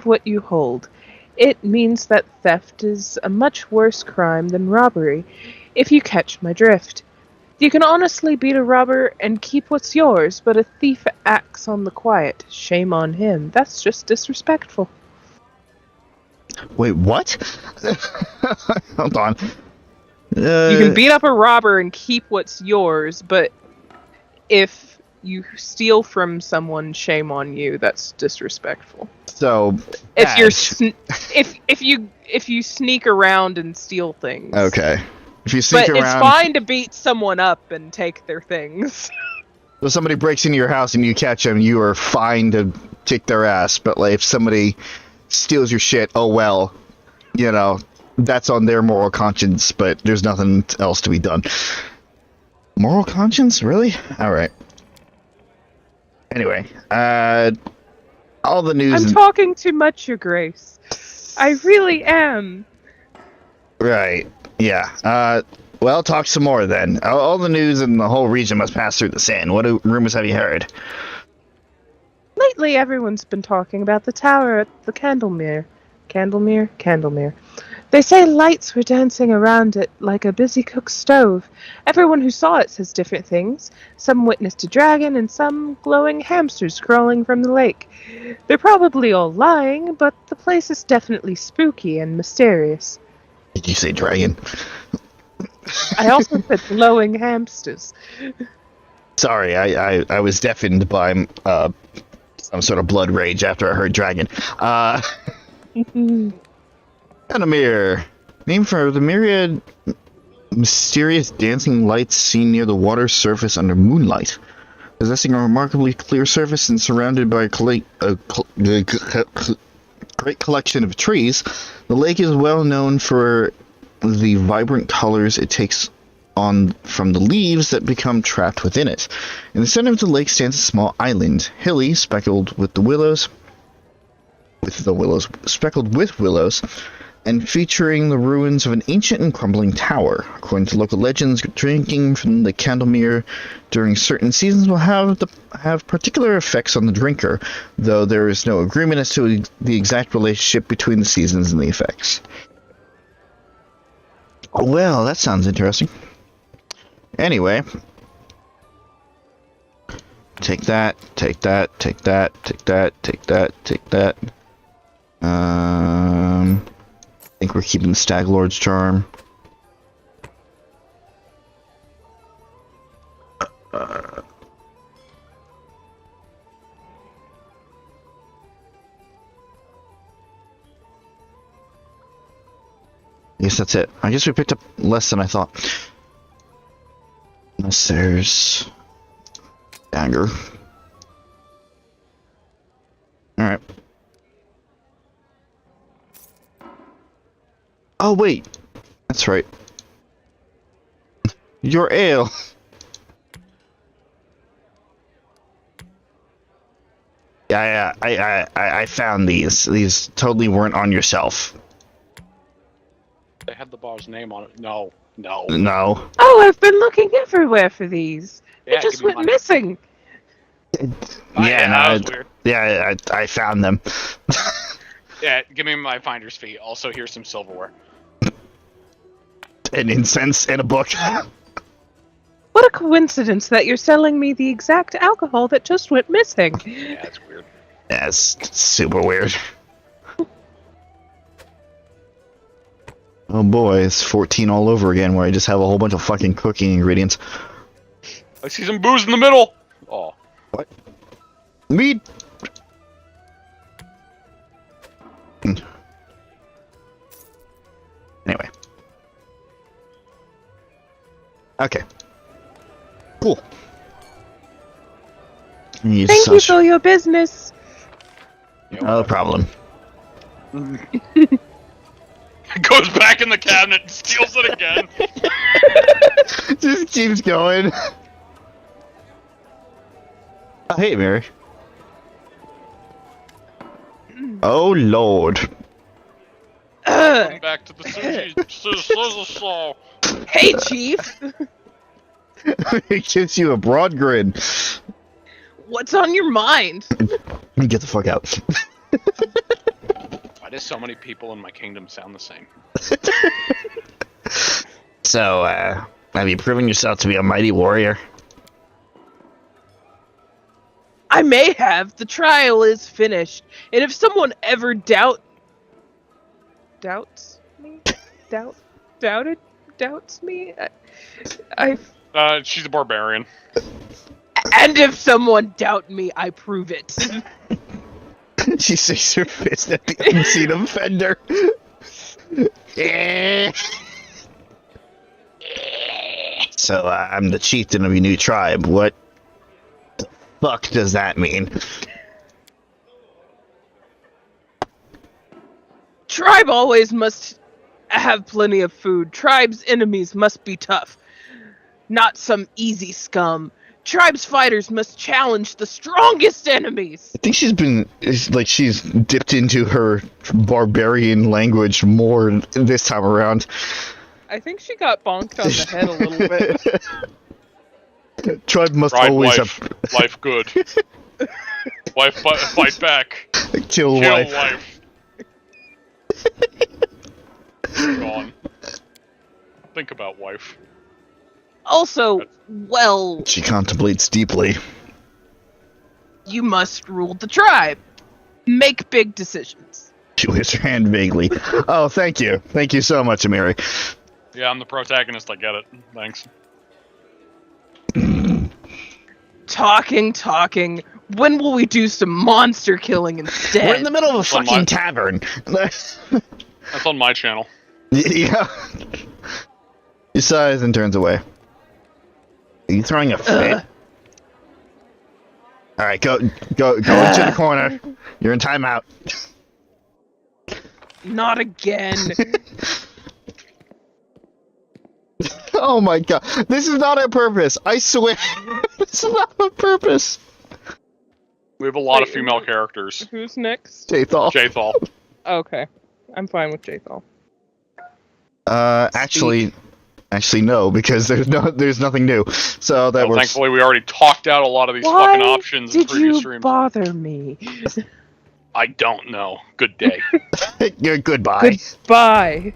Speaker 3: what you hold. It means that theft is a much worse crime than robbery, if you catch my drift. You can honestly beat a robber and keep what's yours, but a thief acts on the quiet. Shame on him. That's just disrespectful.
Speaker 1: Wait, what? Hold on.
Speaker 3: You can beat up a robber and keep what's yours, but if you steal from someone, shame on you. That's disrespectful.
Speaker 1: So
Speaker 3: if you're if you sneak around and steal things,
Speaker 1: okay. If you sneak
Speaker 3: but
Speaker 1: around,
Speaker 3: it's fine to beat someone up and take their things.
Speaker 1: So somebody breaks into your house and you catch them, you are fine to kick their ass. But like, if somebody steals your shit, oh well, you know, that's on their moral conscience. But there's nothing else to be done. Moral conscience, really? All right. Anyway, all the news.
Speaker 3: I'm talking too much, Your Grace. I really am.
Speaker 1: Right. Yeah. Well, talk some more then. All the news in the whole region must pass through the sand. What rumors have you heard?
Speaker 3: Lately, everyone's been talking about the tower at the Candlemere. Candlemere. They say lights were dancing around it like a busy cook's stove. Everyone who saw it says different things. Some witnessed a dragon and some glowing hamsters crawling from the lake. They're probably all lying, but the place is definitely spooky and mysterious.
Speaker 1: Did you say dragon?
Speaker 3: I also said glowing hamsters.
Speaker 1: Sorry, I was deafened by some sort of blood rage after I heard dragon. Candlemere, named for the myriad mysterious dancing lights seen near the water's surface under moonlight. Possessing a remarkably clear surface and surrounded by a great collection of trees, the lake is well known for the vibrant colors it takes from the leaves that become trapped within it. In the center of the lake stands a small island, hilly, speckled with willows, and featuring the ruins of an ancient and crumbling tower. According to local legends, drinking from the Candlemere during certain seasons will have particular effects on the drinker, though there is no agreement as to the exact relationship between the seasons and the effects. Well, that sounds interesting. Anyway. Take that. I think we're keeping the Stag Lord's charm. Yes, that's it. I guess we picked up less than I thought. Unless there's dagger. Alright. Oh, wait. That's right. Your ale. Yeah, I found these. These totally weren't on your shelf.
Speaker 2: They had the bar's name on it. No.
Speaker 1: No.
Speaker 3: Oh, I've been looking everywhere for these. They
Speaker 2: Yeah,
Speaker 3: just
Speaker 2: give me
Speaker 3: went
Speaker 2: mine.
Speaker 3: missing.
Speaker 2: That was weird.
Speaker 1: Yeah, I found them.
Speaker 2: Yeah, give me my finder's fee. Also, here's some silverware.
Speaker 1: An incense and a book.
Speaker 3: What a coincidence that you're selling me the exact alcohol that just went missing.
Speaker 2: Yeah, it's weird.
Speaker 1: That's super weird. Oh boy, it's 14 all over again, where I just have a whole bunch of fucking cooking ingredients.
Speaker 2: I see some booze in the middle! Oh.
Speaker 1: What? Meat! Anyway. Okay. Cool.
Speaker 3: Thank you for your business.
Speaker 1: No problem.
Speaker 2: Goes back in the cabinet and steals it again.
Speaker 1: Just keeps going. Oh, hey, Mary. Oh, Lord.
Speaker 2: Come back to the Suzie.
Speaker 3: Hey, Chief.
Speaker 1: It gives you a broad grin.
Speaker 3: What's on your mind?
Speaker 1: Get the fuck out.
Speaker 2: Why do so many people in my kingdom sound the same?
Speaker 1: So, have you proven yourself to be a mighty warrior?
Speaker 3: I may have. The trial is finished. And if someone ever doubts me? Doubts me?
Speaker 2: She's a barbarian.
Speaker 3: And if someone doubt me, I prove it.
Speaker 1: She shakes her fist at the unseen offender. So, I'm the chieftain of your new tribe. What the fuck does that mean?
Speaker 3: Tribe always must have plenty of food. Tribe's enemies must be tough. Not some easy scum. Tribe's fighters must challenge the strongest enemies.
Speaker 1: I think she's dipped into her barbarian language more this time around.
Speaker 3: I think she got bonked on the head a little bit.
Speaker 1: Tribe must
Speaker 2: Ride
Speaker 1: always
Speaker 2: life.
Speaker 1: have
Speaker 2: Life good. Wife fight back.
Speaker 1: kill
Speaker 2: Kill
Speaker 1: wife.
Speaker 2: wife. Gone. Think about wife.
Speaker 3: Also, well,
Speaker 1: She contemplates deeply.
Speaker 3: you must rule the tribe. Make big decisions.
Speaker 1: She waves her hand vaguely. Oh, thank you. Thank you so much, Amiri.
Speaker 2: Yeah, I'm the protagonist, I get it. Thanks.
Speaker 3: Talking. When will we do some monster killing instead?
Speaker 1: We're in the middle of a
Speaker 2: It's on
Speaker 1: fucking
Speaker 2: my-
Speaker 1: tavern.
Speaker 2: That's on my channel.
Speaker 1: Yeah. He sighs and turns away. Are you throwing a fit? Alright, go into the corner. You're in timeout.
Speaker 3: Not again.
Speaker 1: Oh my god. This is not on purpose. I swear. This is not on purpose.
Speaker 2: We have a lot of female characters.
Speaker 3: Who's next?
Speaker 1: Jathal.
Speaker 2: Jathal.
Speaker 3: Okay. I'm fine with Jathal.
Speaker 1: Actually no, because there's nothing new. So that
Speaker 2: Well,
Speaker 1: works.
Speaker 2: thankfully, we already talked out a lot of these
Speaker 3: Why
Speaker 2: fucking options in
Speaker 3: did
Speaker 2: previous
Speaker 3: you
Speaker 2: streams.
Speaker 3: bother me?
Speaker 2: I don't know. Good day.
Speaker 1: Goodbye.
Speaker 3: Goodbye.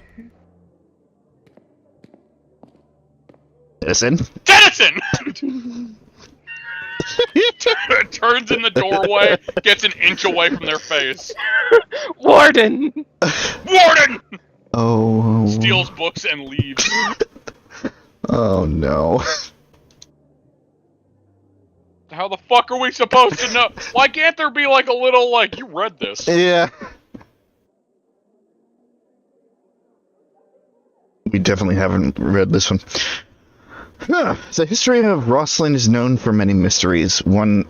Speaker 1: Listen.
Speaker 2: Tennyson! Turns in the doorway, gets an inch away from their face.
Speaker 3: Warden!
Speaker 2: Warden!
Speaker 1: Oh.
Speaker 2: Steals books and leaves.
Speaker 1: Oh no.
Speaker 2: How the fuck are we supposed to know? Why can't there be like a little, like, you read this?
Speaker 1: Yeah. We definitely haven't read this one. The history of Rosslyn is known for many mysteries. One...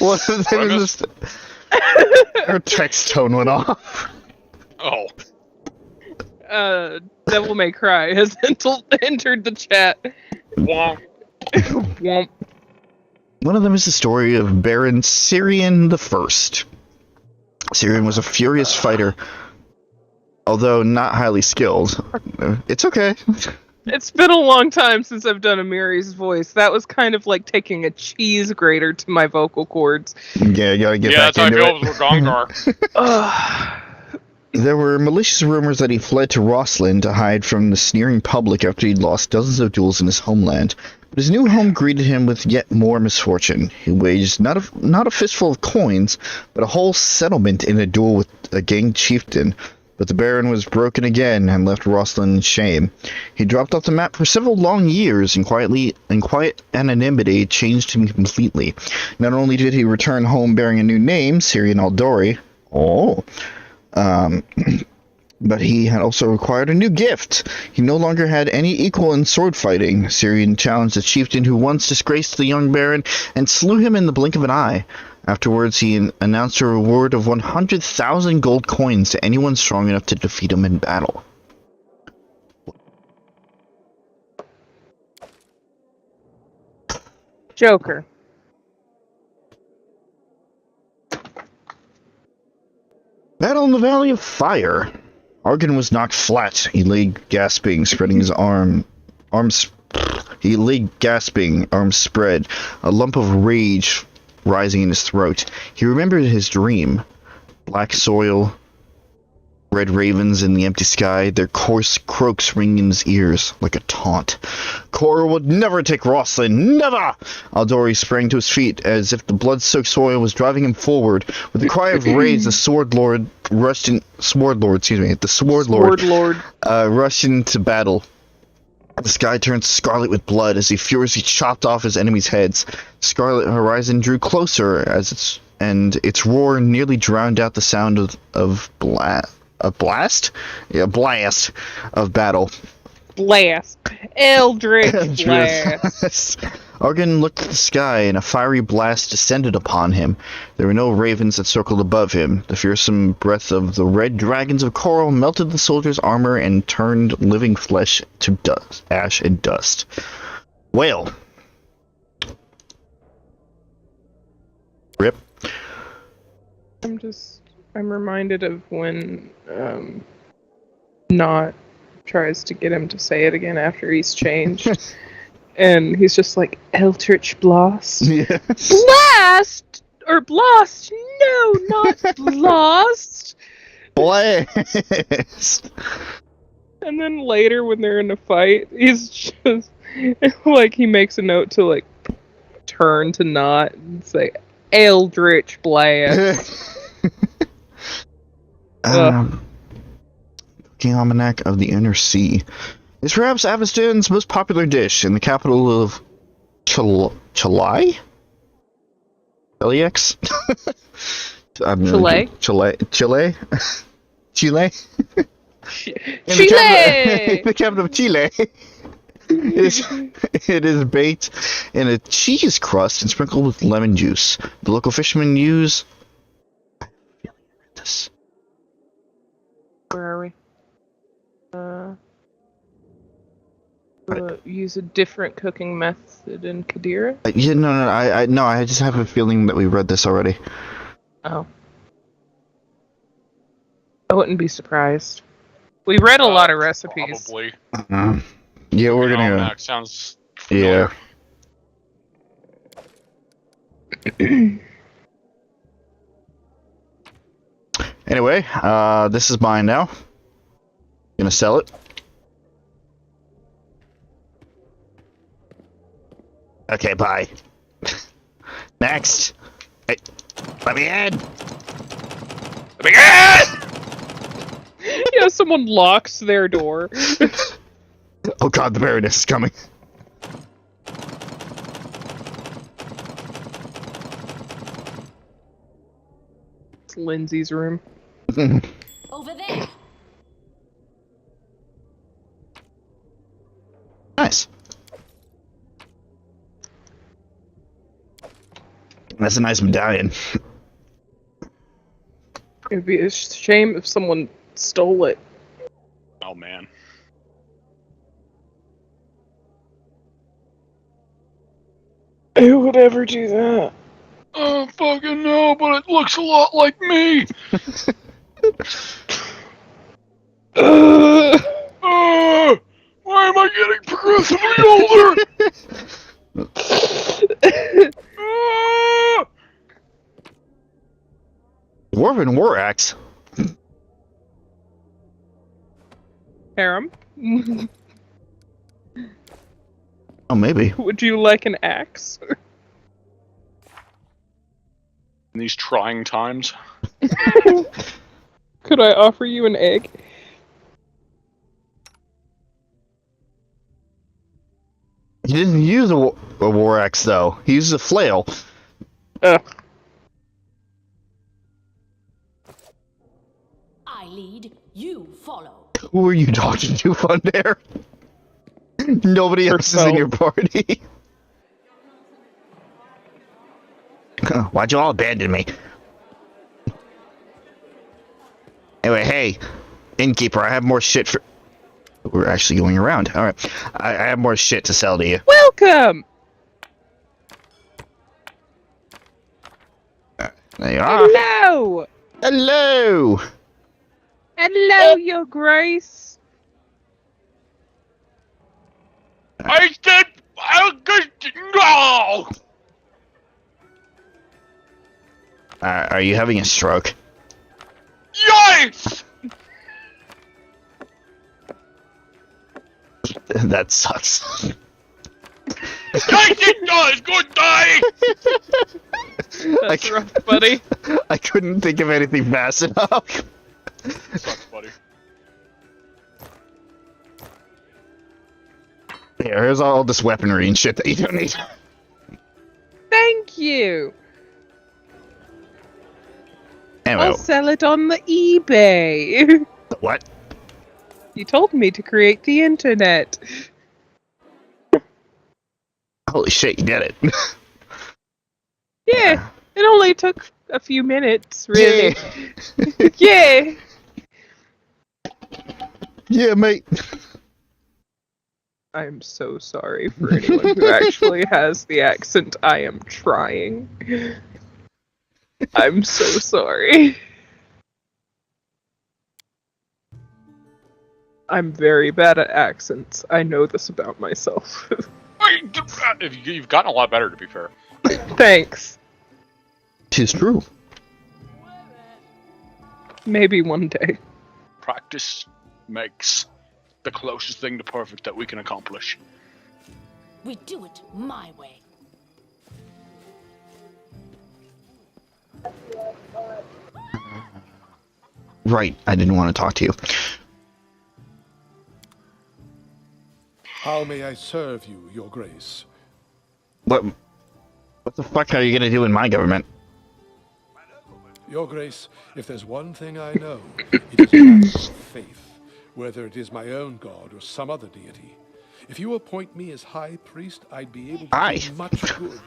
Speaker 1: One of them is her text tone went off.
Speaker 2: Oh.
Speaker 3: Devil May Cry has entered the chat.
Speaker 2: Womp.
Speaker 3: Womp.
Speaker 1: One of them is the story of Baron Syrian the First. Syrian was a furious fighter, although not highly skilled. It's okay.
Speaker 3: It's been a long time since I've done Amiri's voice. That was kind of like taking a cheese grater to my vocal cords.
Speaker 1: Yeah, you gotta get back into it.
Speaker 2: Yeah, that's how I feel with Gongar.
Speaker 1: There were malicious rumors that he fled to Rosslyn to hide from the sneering public after he'd lost dozens of duels in his homeland. But his new home greeted him with yet more misfortune. He waged not a fistful of coins, but a whole settlement in a duel with a gang chieftain. But the Baron was broken again and left Rosslyn in shame. He dropped off the map for several long years, and quiet anonymity changed him completely. Not only did he return home bearing a new name, Syrian Aldori, but he had also acquired a new gift. He no longer had any equal in sword fighting. Syrian challenged the chieftain who once disgraced the young Baron and slew him in the blink of an eye. Afterwards, he announced a reward of 100,000 gold coins to anyone strong enough to defeat him in battle.
Speaker 3: Joker.
Speaker 1: Battle in the Valley of Fire. Argon was knocked flat. He lay gasping, spreading his arms. He lay gasping, arms spread, a lump of rage rising in his throat. He remembered his dream. Black soil, red ravens in the empty sky, their coarse croaks ringing in his ears like a taunt. Cora would never take Rosslyn, never! Aldori sprang to his feet as if the blood-soaked soil was driving him forward. With a cry of rage, the Sword Lord rushed into battle. The sky turned scarlet with blood as he furiously chopped off his enemies' heads. Scarlet Horizon drew closer and its roar nearly drowned out the sound of blast of battle.
Speaker 3: Blast. Eldritch blast.
Speaker 1: Argon looked at the sky, and a fiery blast descended upon him. There were no ravens that circled above him. The fearsome breath of the red dragons of coral melted the soldier's armor and turned living flesh to dust, ash and dust. Well. Rip.
Speaker 3: I'm reminded of when Not tries to get him to say it again after he's changed. And he's just like, Eldritch Blast?
Speaker 1: Yes.
Speaker 3: Blast! Or Blast? No, not Blast!
Speaker 1: Blast!
Speaker 3: And then later when they're in a fight, he's just, like, he makes a note to, like, turn to Not and say, Eldritch Blast.
Speaker 1: King Almanac of the Inner Sea is perhaps Aveston's most popular dish in the capital of Chile? Chile?
Speaker 3: Chile?
Speaker 1: Chile? Chile?
Speaker 3: Chile!
Speaker 1: The capital of Chile. It is baked in a cheese crust and sprinkled with lemon juice. The local fishermen use. This.
Speaker 3: Where are we? Use a different cooking method in Kadira?
Speaker 1: Yeah, no, I just have a feeling that we read this already.
Speaker 3: Oh. I wouldn't be surprised. We read a lot of recipes.
Speaker 2: Probably.
Speaker 1: Yeah, we're gonna go.
Speaker 2: Almanac sounds familiar.
Speaker 1: Yeah. Anyway, this is mine now. Gonna sell it. Okay, bye. Next. Hey, let me in. Let me in!
Speaker 3: Yeah, someone locks their door.
Speaker 1: Oh god, the Baroness is coming.
Speaker 3: It's Lindsay's room.
Speaker 5: Over there.
Speaker 1: Nice. That's a nice medallion.
Speaker 3: It'd be a shame if someone stole it.
Speaker 2: Oh man.
Speaker 3: Who would ever do that?
Speaker 2: Oh fucking no, but it looks a lot like me. Why am I getting progressively older?
Speaker 1: Dwarven war axe.
Speaker 3: Harem?
Speaker 1: Oh, maybe.
Speaker 3: Would you like an axe?
Speaker 2: In these trying times.
Speaker 3: Could I offer you an egg?
Speaker 1: He didn't use a war axe, though. He used a flail.
Speaker 5: I lead, you follow.
Speaker 1: Who are you talking to, Fun there? Nobody else is in your party. Why'd you all abandon me? Anyway, hey, innkeeper, I have more shit for... We're actually going around. Alright. I have more shit to sell to you.
Speaker 3: Welcome!
Speaker 1: There you are.
Speaker 3: Hello!
Speaker 1: Hello!
Speaker 3: Hello, Your Grace!
Speaker 2: I said, no!
Speaker 1: Are you having a stroke?
Speaker 2: Yes!
Speaker 1: That sucks.
Speaker 2: Yes, it does! Good day!
Speaker 3: That's rough, buddy.
Speaker 1: I couldn't think of anything fast enough.
Speaker 2: Sucks, buddy.
Speaker 1: Here's all this weaponry and shit that you don't need.
Speaker 3: Thank you!
Speaker 1: Anyway,
Speaker 3: I'll sell it on the eBay.
Speaker 1: what?
Speaker 3: You told me to create the internet.
Speaker 1: Holy shit, you did it.
Speaker 3: Yeah, it only took a few minutes, really.
Speaker 1: Yeah.
Speaker 3: Yeah.
Speaker 1: Yeah, mate.
Speaker 3: I am so sorry for anyone who actually has the accent. I am trying. I'm so sorry. I'm very bad at accents. I know this about myself.
Speaker 2: You've gotten a lot better, to be fair.
Speaker 3: Thanks.
Speaker 1: 'Tis true.
Speaker 3: Maybe one day.
Speaker 2: Practice makes the closest thing to perfect that we can accomplish.
Speaker 5: We do it my way.
Speaker 1: Right, I didn't want to talk to you.
Speaker 8: How may I serve you, Your Grace?
Speaker 1: What the fuck are you gonna do in my government?
Speaker 8: Your Grace, if there's one thing I know, it is a matter of faith, whether it is my own god or some other deity. If you appoint me as High Priest, I'd be able
Speaker 1: Aye.
Speaker 8: to do much good.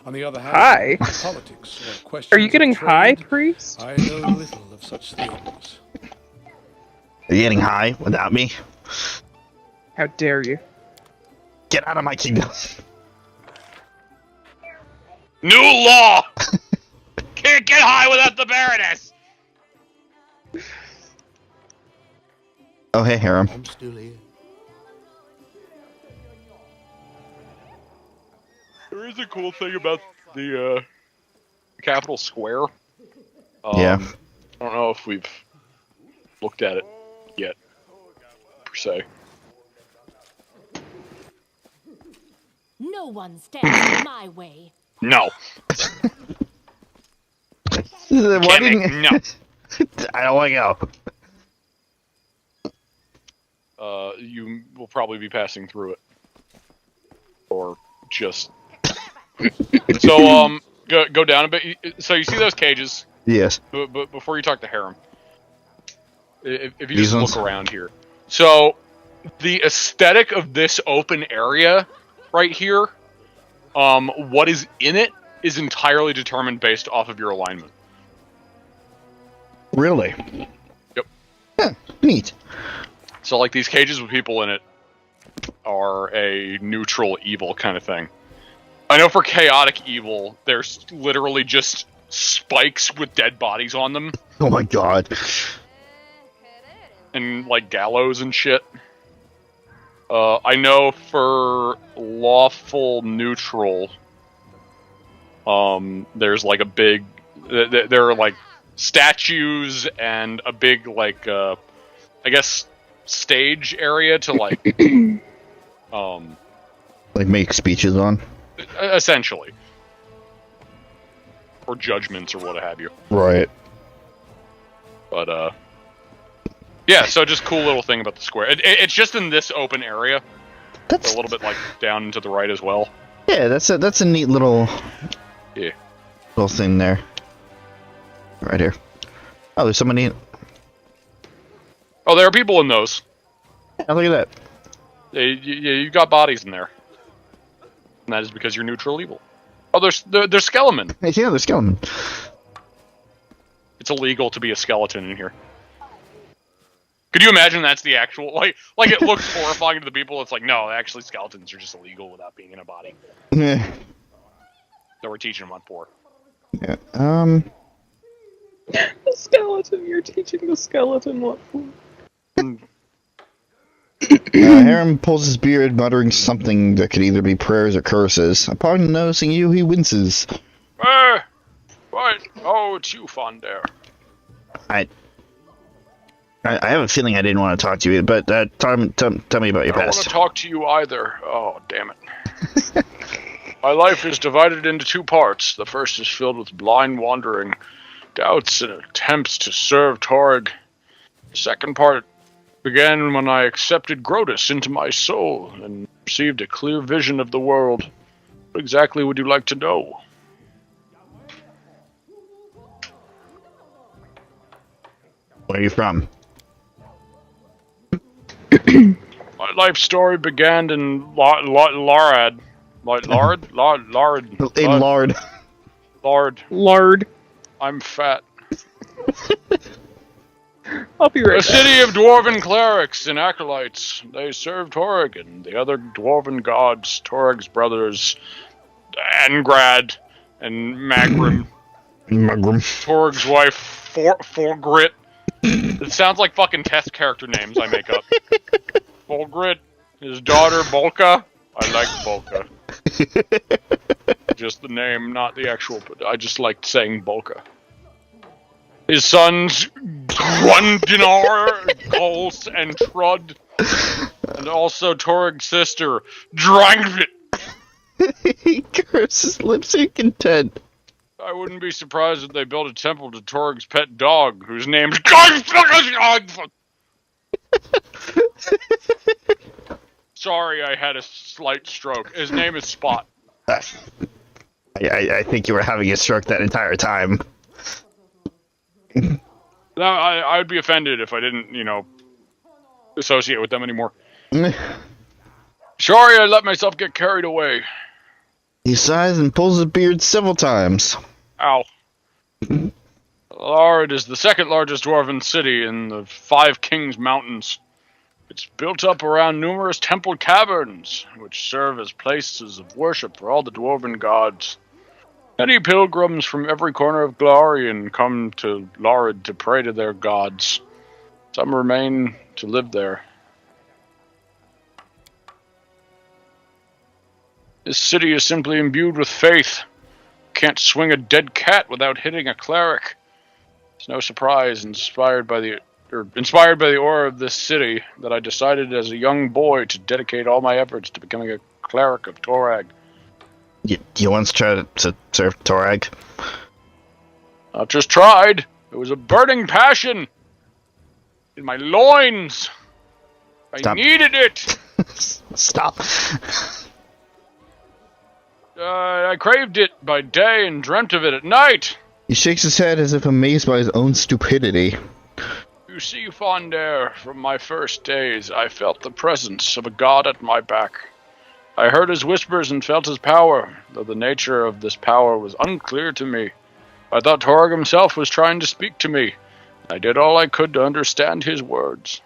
Speaker 8: On the other hand,
Speaker 3: High?
Speaker 8: politics or questions
Speaker 3: Are you getting
Speaker 8: of
Speaker 3: high,
Speaker 8: trade,
Speaker 3: priest?
Speaker 8: I know little of such things.
Speaker 1: Are you getting high without me?
Speaker 3: How dare you?
Speaker 1: Get out of my kingdom.
Speaker 2: New law! Can't get high without the Baroness!
Speaker 1: Oh, hey, Harem.
Speaker 8: I'm still here.
Speaker 2: There is a cool thing about the Capitol Square.
Speaker 1: Yeah.
Speaker 2: I don't know if we've looked at it yet, per se.
Speaker 5: No one stands in my way.
Speaker 2: No.
Speaker 1: Why
Speaker 2: Can't
Speaker 1: didn't...
Speaker 2: no.
Speaker 1: I don't want to go.
Speaker 2: You will probably be passing through it. Or just... So, go down a bit. So you see those cages,
Speaker 1: Yes.
Speaker 2: but before you talk to Harem, if you
Speaker 1: These
Speaker 2: just
Speaker 1: ones?
Speaker 2: look around here. So, the aesthetic of this open area right here, what is in it is entirely determined based off of your alignment.
Speaker 1: Really?
Speaker 2: Yep.
Speaker 1: Yeah, neat.
Speaker 2: So, like, these cages with people in it are a neutral evil kind of thing. I know for chaotic evil, there's literally just spikes with dead bodies on them,
Speaker 1: Oh my god.
Speaker 2: and, like, gallows and shit. I know for lawful neutral, there's, like, a big... There are, like, statues and a big, like, I guess, stage area to, like,
Speaker 1: Like, make speeches on?
Speaker 2: essentially. Or judgments or what have you.
Speaker 1: Right.
Speaker 2: But, yeah, so just cool little thing about the square. It's just in this open area.
Speaker 1: That's...
Speaker 2: A little bit, like, down and to the right as well.
Speaker 1: Yeah, that's a neat little...
Speaker 2: Yeah.
Speaker 1: Little thing there. Right here. Oh, there's somebody...
Speaker 2: Oh, there are people in those.
Speaker 1: Oh, look at that.
Speaker 2: You got bodies in there. And that is because you're neutral evil. Oh, there's skeleton.
Speaker 1: Yeah, there's skeleton.
Speaker 2: It's illegal to be a skeleton in here. Could you imagine that's the actual... Like it looks horrifying to the people. It's like, no, actually skeletons are just illegal without being in a body.
Speaker 1: Yeah.
Speaker 2: So we're teaching them on 4.
Speaker 1: Yeah.
Speaker 3: The skeleton, you're teaching the skeleton what for?
Speaker 1: Harem pulls his beard, muttering something that could either be prayers or curses. Upon noticing you, he winces.
Speaker 2: What? Oh, it's you, Fonder.
Speaker 1: I have a feeling I didn't want to talk to you, but tell me about your
Speaker 2: I don't want
Speaker 1: past.
Speaker 2: to talk to you either. Oh, damn it. My life is divided into 2 parts. The first is filled with blind wandering, doubts, and attempts to serve Torg. The second part began when I accepted Grotus into my soul and received a clear vision of the world. What exactly would you like to know?
Speaker 1: Where are you from?
Speaker 2: My life story began in Larad. Lard?
Speaker 1: In Lard.
Speaker 3: Lard.
Speaker 2: I'm fat.
Speaker 3: I'll be right
Speaker 2: A
Speaker 3: back.
Speaker 2: city of dwarven clerics and acolytes. They served Torg and the other dwarven gods, Torg's brothers, Angrad and Magrim. Torg's wife, Forgrit. It sounds like fucking test character names I make up. Forgrit, his daughter, Bolka. I like Bolka. Just the name, not the actual, but I just liked saying Bolka. His sons, Grundinar, Gols, and Trud. And also Torg's sister, Drangvit.
Speaker 1: He curses lips in content.
Speaker 2: I wouldn't be surprised if they built a temple to Torg's pet dog, whose name's... Sorry, I had a slight stroke. His name is Spot.
Speaker 1: I think you were having a stroke that entire time.
Speaker 2: No, I would be offended if I didn't, associate with them anymore. Sorry I let myself get carried away.
Speaker 1: He sighs and pulls his beard several times.
Speaker 2: Ow. Lard is the second largest dwarven city in the Five Kings Mountains. It's built up around numerous temple caverns, which serve as places of worship for all the dwarven gods. Many pilgrims from every corner of Glorian come to Lard to pray to their gods. Some remain to live there. This city is simply imbued with faith. Can't swing a dead cat without hitting a cleric. It's no surprise, inspired by the aura of this city, that I decided as a young boy to dedicate all my efforts to becoming a cleric of Torag.
Speaker 1: You once tried to serve Torag?
Speaker 2: Not just tried. It was a burning passion in my loins. I needed it.
Speaker 1: Stop.
Speaker 2: I craved it by day and dreamt of it at night.
Speaker 1: He shakes his head as if amazed by his own stupidity.
Speaker 2: You see, Fonder, from my first days, I felt the presence of a god at my back. I heard his whispers and felt his power, though the nature of this power was unclear to me. I thought Torg himself was trying to speak to me. I did all I could to understand his words.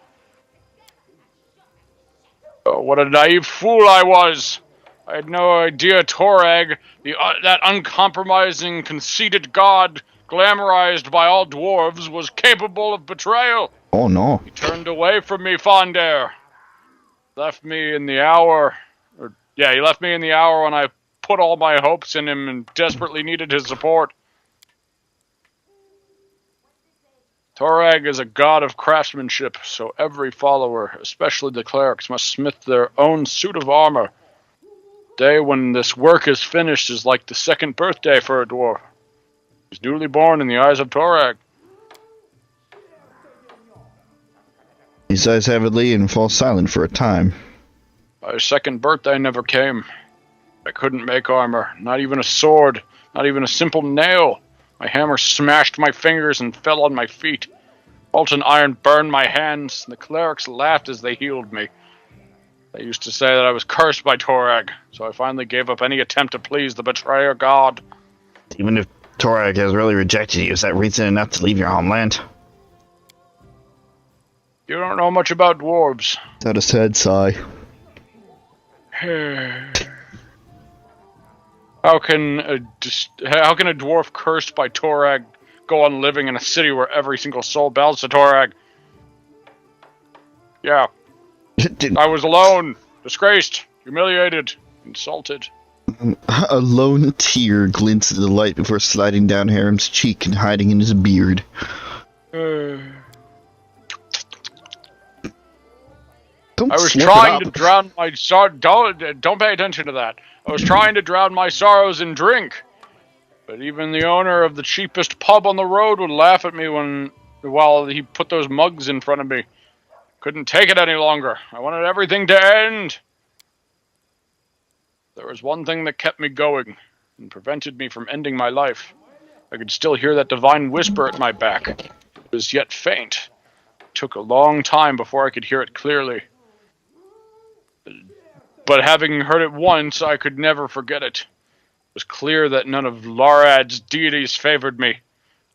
Speaker 2: Oh, what a naive fool I was! I had no idea Torag, that uncompromising, conceited god, glamorized by all dwarves, was capable of betrayal.
Speaker 1: Oh no.
Speaker 2: He turned away from me, Fonder. Left me in the hour... he left me in the hour when I put all my hopes in him and desperately needed his support. Torag is a god of craftsmanship, so every follower, especially the clerics, must smith their own suit of armor. The day when this work is finished is like the second birthday for a dwarf. He's newly born in the eyes of Torag.
Speaker 1: He sighs heavily and falls silent for a time.
Speaker 2: My second birthday never came. I couldn't make armor, not even a sword, not even a simple nail. My hammer smashed my fingers and fell on my feet. Molten iron burned my hands, and the clerics laughed as they healed me. They used to say that I was cursed by Torag, so I finally gave up any attempt to please the betrayer god.
Speaker 1: Even if Torag has really rejected you, is that reason enough to leave your homeland?
Speaker 2: You don't know much about dwarves.
Speaker 1: That a sad sigh.
Speaker 2: How can a dwarf cursed by Torag go on living in a city where every single soul bows to Torag? Yeah. I was alone, disgraced, humiliated, insulted.
Speaker 1: A lone tear glints in the light before sliding down Harem's cheek and hiding in his beard.
Speaker 2: I was trying to drown my don't pay attention to that. I was trying to drown my sorrows in drink. But even the owner of the cheapest pub on the road would laugh at me while he put those mugs in front of me. Couldn't take it any longer. I wanted everything to end. There was one thing that kept me going and prevented me from ending my life. I could still hear that divine whisper at my back. It was yet faint. It took a long time before I could hear it clearly. But having heard it once, I could never forget it. It was clear that none of Larad's deities favored me.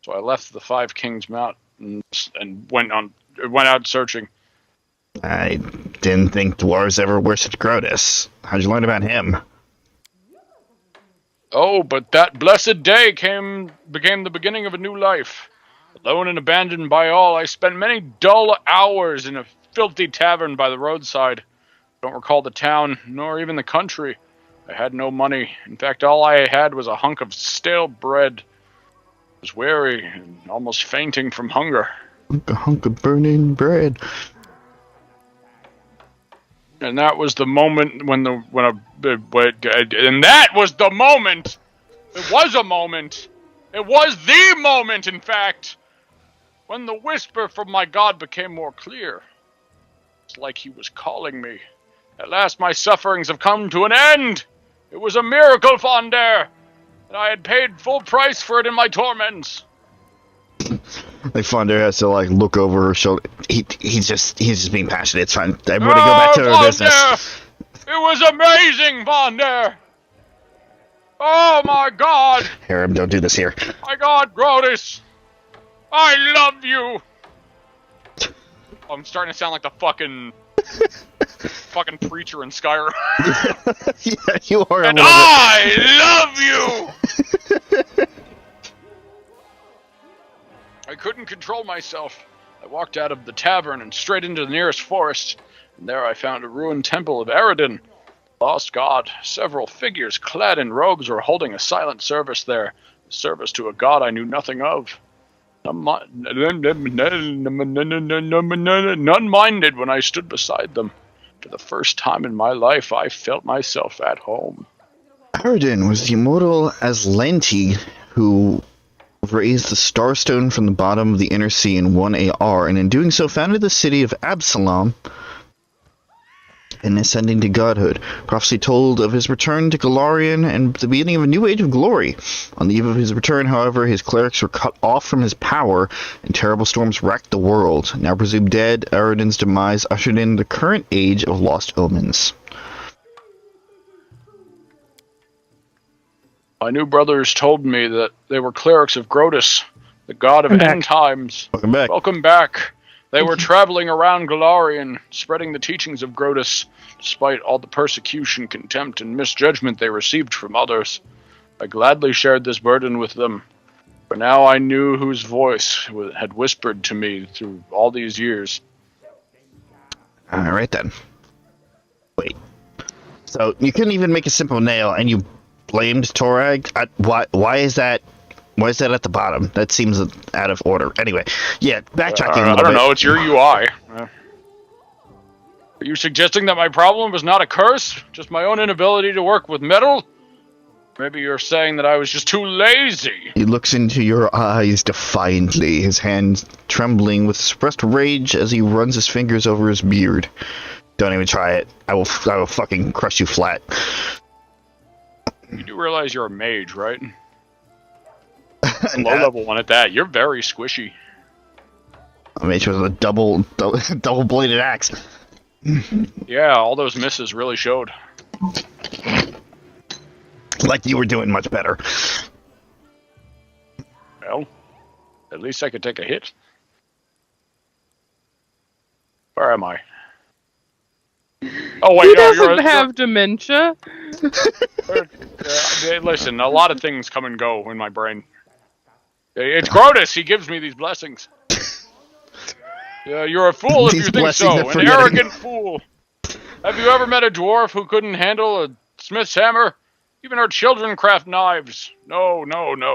Speaker 2: So I left the Five Kings Mountains and went out searching.
Speaker 1: I didn't think dwarves ever worshipped Grotus. How'd you learn about him?
Speaker 2: Oh, but that blessed day became the beginning of a new life. Alone and abandoned by all, I spent many dull hours in a filthy tavern by the roadside. I don't recall the town, nor even the country. I had no money. In fact, all I had was a hunk of stale bread. I was weary and almost fainting from hunger.
Speaker 1: A hunk of burning bread.
Speaker 2: And that was the moment and that was the moment. It was a moment. It was the moment, in fact, when the whisper from my god became more clear. It's like he was calling me. At last my sufferings have come to an end. It was a miracle, Fonder, and I had paid full price for it in my torments.
Speaker 1: Like Fonder has to look over her shoulder. He's just being passionate. It's fine. I'm gonna go back to our business.
Speaker 2: It was amazing, Pathfinder! Oh my god!
Speaker 1: Harem, don't do this here.
Speaker 2: My god, Grotus! I love you! Oh, I'm starting to sound like the fucking preacher in Skyrim.
Speaker 1: Yeah, you are.
Speaker 2: And I love you! I couldn't control myself. I walked out of the tavern and straight into the nearest forest, and there I found a ruined temple of Eredin. Lost god. Several figures clad in robes were holding a silent service there, a service to a god I knew nothing of. None minded when I stood beside them. For the first time in my life, I felt myself at home.
Speaker 1: Eredin was the immortal Aslanti who raised the Starstone from the bottom of the Inner Sea in 1 AR, and in doing so founded the city of Absalom and ascending to godhood. Prophecy told of his return to Golarion and the beginning of a new age of glory. On the eve of his return, however, his clerics were cut off from his power, and terrible storms racked the world. Now presumed dead, Eredin's demise ushered in the current age of lost omens.
Speaker 2: My new brothers told me that they were clerics of Grotus, the god of end times.
Speaker 1: Welcome back.
Speaker 2: Welcome back. They were traveling around Golarion, spreading the teachings of Grotus, despite all the persecution, contempt, and misjudgment they received from others. I gladly shared this burden with them, for now I knew whose voice had whispered to me through all these years.
Speaker 1: Alright then. Wait. So, you couldn't even make a simple nail, and you blamed Torag? Why is that? Why is that at the bottom? That seems out of order. Anyway, yeah, backtracking a little bit.
Speaker 2: I don't know, it's your UI. Are you suggesting that my problem was not a curse? Just my own inability to work with metal? Maybe you're saying that I was just too lazy.
Speaker 1: He looks into your eyes defiantly, his hands trembling with suppressed rage as he runs his fingers over his beard. Don't even try it. I will fucking crush you flat.
Speaker 2: You do realize you're a mage, right? Low level one at that. You're very squishy.
Speaker 1: A mage with a double bladed axe.
Speaker 2: Yeah, all those misses really showed.
Speaker 1: Like you were doing much better.
Speaker 2: Well, at least I could take a hit. Where am I? Oh wait,
Speaker 3: He
Speaker 2: no,
Speaker 3: doesn't have dementia.
Speaker 2: Listen, a lot of things come and go in my brain. It's Grotus. He gives me these blessings. You're a fool if you think so. An arrogant fool. Have you ever met a dwarf who couldn't handle a smith's hammer? Even our children craft knives. No.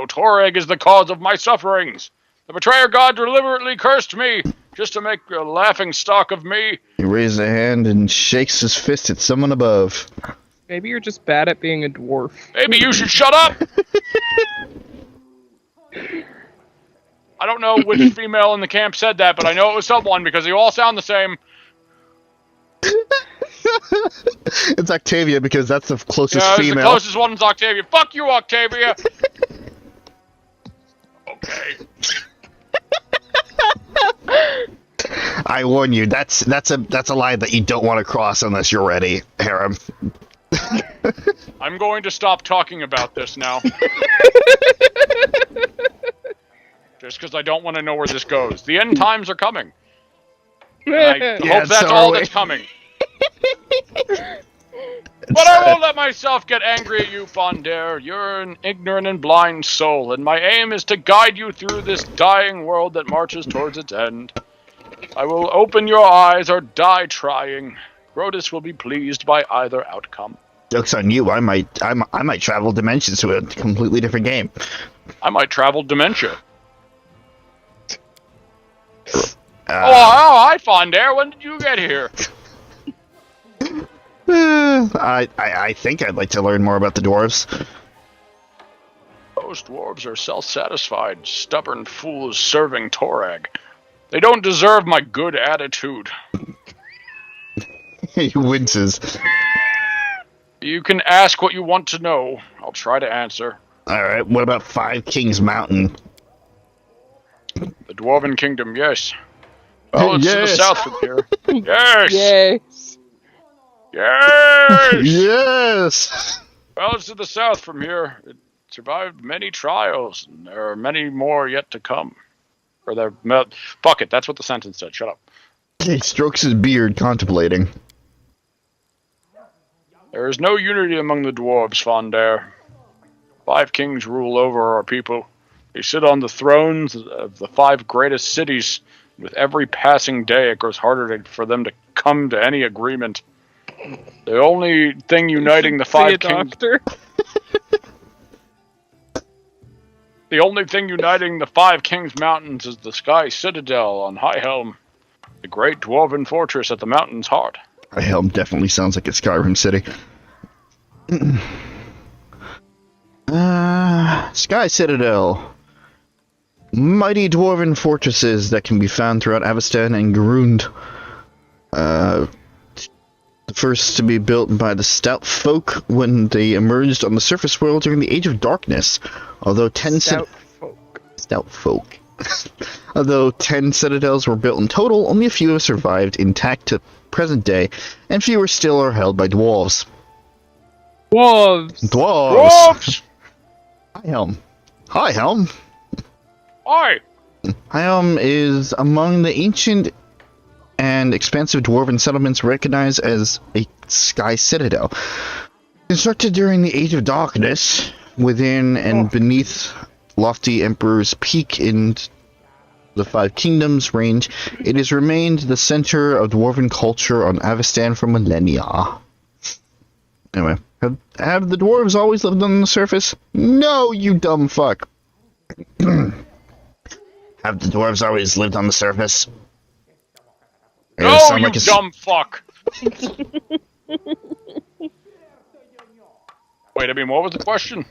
Speaker 2: Torag is the cause of my sufferings. The betrayer god deliberately cursed me, just to make a laughing stock of me.
Speaker 1: He raises a hand and shakes his fist at someone above.
Speaker 3: Maybe you're just bad at being a dwarf.
Speaker 2: Maybe you should shut up! I don't know which female in the camp said that, but I know it was someone because they all sound the same.
Speaker 1: It's Octavia because that's the closest female.
Speaker 2: The closest one's Octavia. Fuck you, Octavia! Okay.
Speaker 1: I warn you, that's a line that you don't want to cross unless you're ready, Harem.
Speaker 2: I'm going to stop talking about this now. Just because I don't want to know where this goes. The end times are coming. And I hope that's all that's coming. But I won't let myself get angry at you, Pathfinder. You're an ignorant and blind soul, and my aim is to guide you through this dying world that marches towards its end. I will open your eyes or die trying. Grotus will be pleased by either outcome.
Speaker 1: Joke's on you. I might travel dimensions to a completely different game.
Speaker 2: I might travel dementia. Hi, Pathfinder. When did you get here?
Speaker 1: I think I'd like to learn more about the dwarves.
Speaker 2: Those dwarves are self-satisfied, stubborn fools serving Torag. They don't deserve my good attitude.
Speaker 1: He winces.
Speaker 2: You can ask what you want to know. I'll try to answer.
Speaker 1: Alright, what about Five Kings Mountain?
Speaker 2: The Dwarven Kingdom, yes. Well, it's to the
Speaker 1: Yes.
Speaker 2: south from here. Yes!
Speaker 3: Yes.
Speaker 2: Yes!
Speaker 1: Yes!
Speaker 2: Well, it's to the south from here. It survived many trials, and there are many more yet to come. Or there... Fuck it, that's what the sentence said. Shut up.
Speaker 1: He strokes his beard, contemplating.
Speaker 2: There is no unity among the dwarves, Fondare. 5 kings rule over our people. They sit on the thrones of the 5 greatest cities. With every passing day, it grows harder for them to come to any agreement. The only thing uniting the 5 kings... The only thing uniting the 5 kings' mountains is the Sky Citadel on High Helm, the great dwarven fortress at the mountain's heart.
Speaker 1: High Helm definitely sounds like a Skyrim city. Sky Citadel. Mighty dwarven fortresses that can be found throughout Avestan and Grund. The first to be built by the Stout Folk when they emerged on the surface world during the Age of Darkness. Although 10 Stout Folk. Although 10 citadels were built in total, only a few have survived intact to present day, and fewer still are held by dwarves.
Speaker 2: Dwarves!
Speaker 1: High Helm. High Helm?
Speaker 2: Hi!
Speaker 1: High Helm is among the ancient and expansive dwarven settlements recognized as a sky citadel. Constructed during the Age of Darkness, within and beneath lofty Emperor's Peak in the 5 Kingdoms range, it has remained the center of dwarven culture on Avestan for millennia. Anyway, have the dwarves always lived on the surface? No, you dumb fuck. Have the dwarves always lived on the surface?
Speaker 2: No, you dumb fuck! Wait, I mean, what was the question?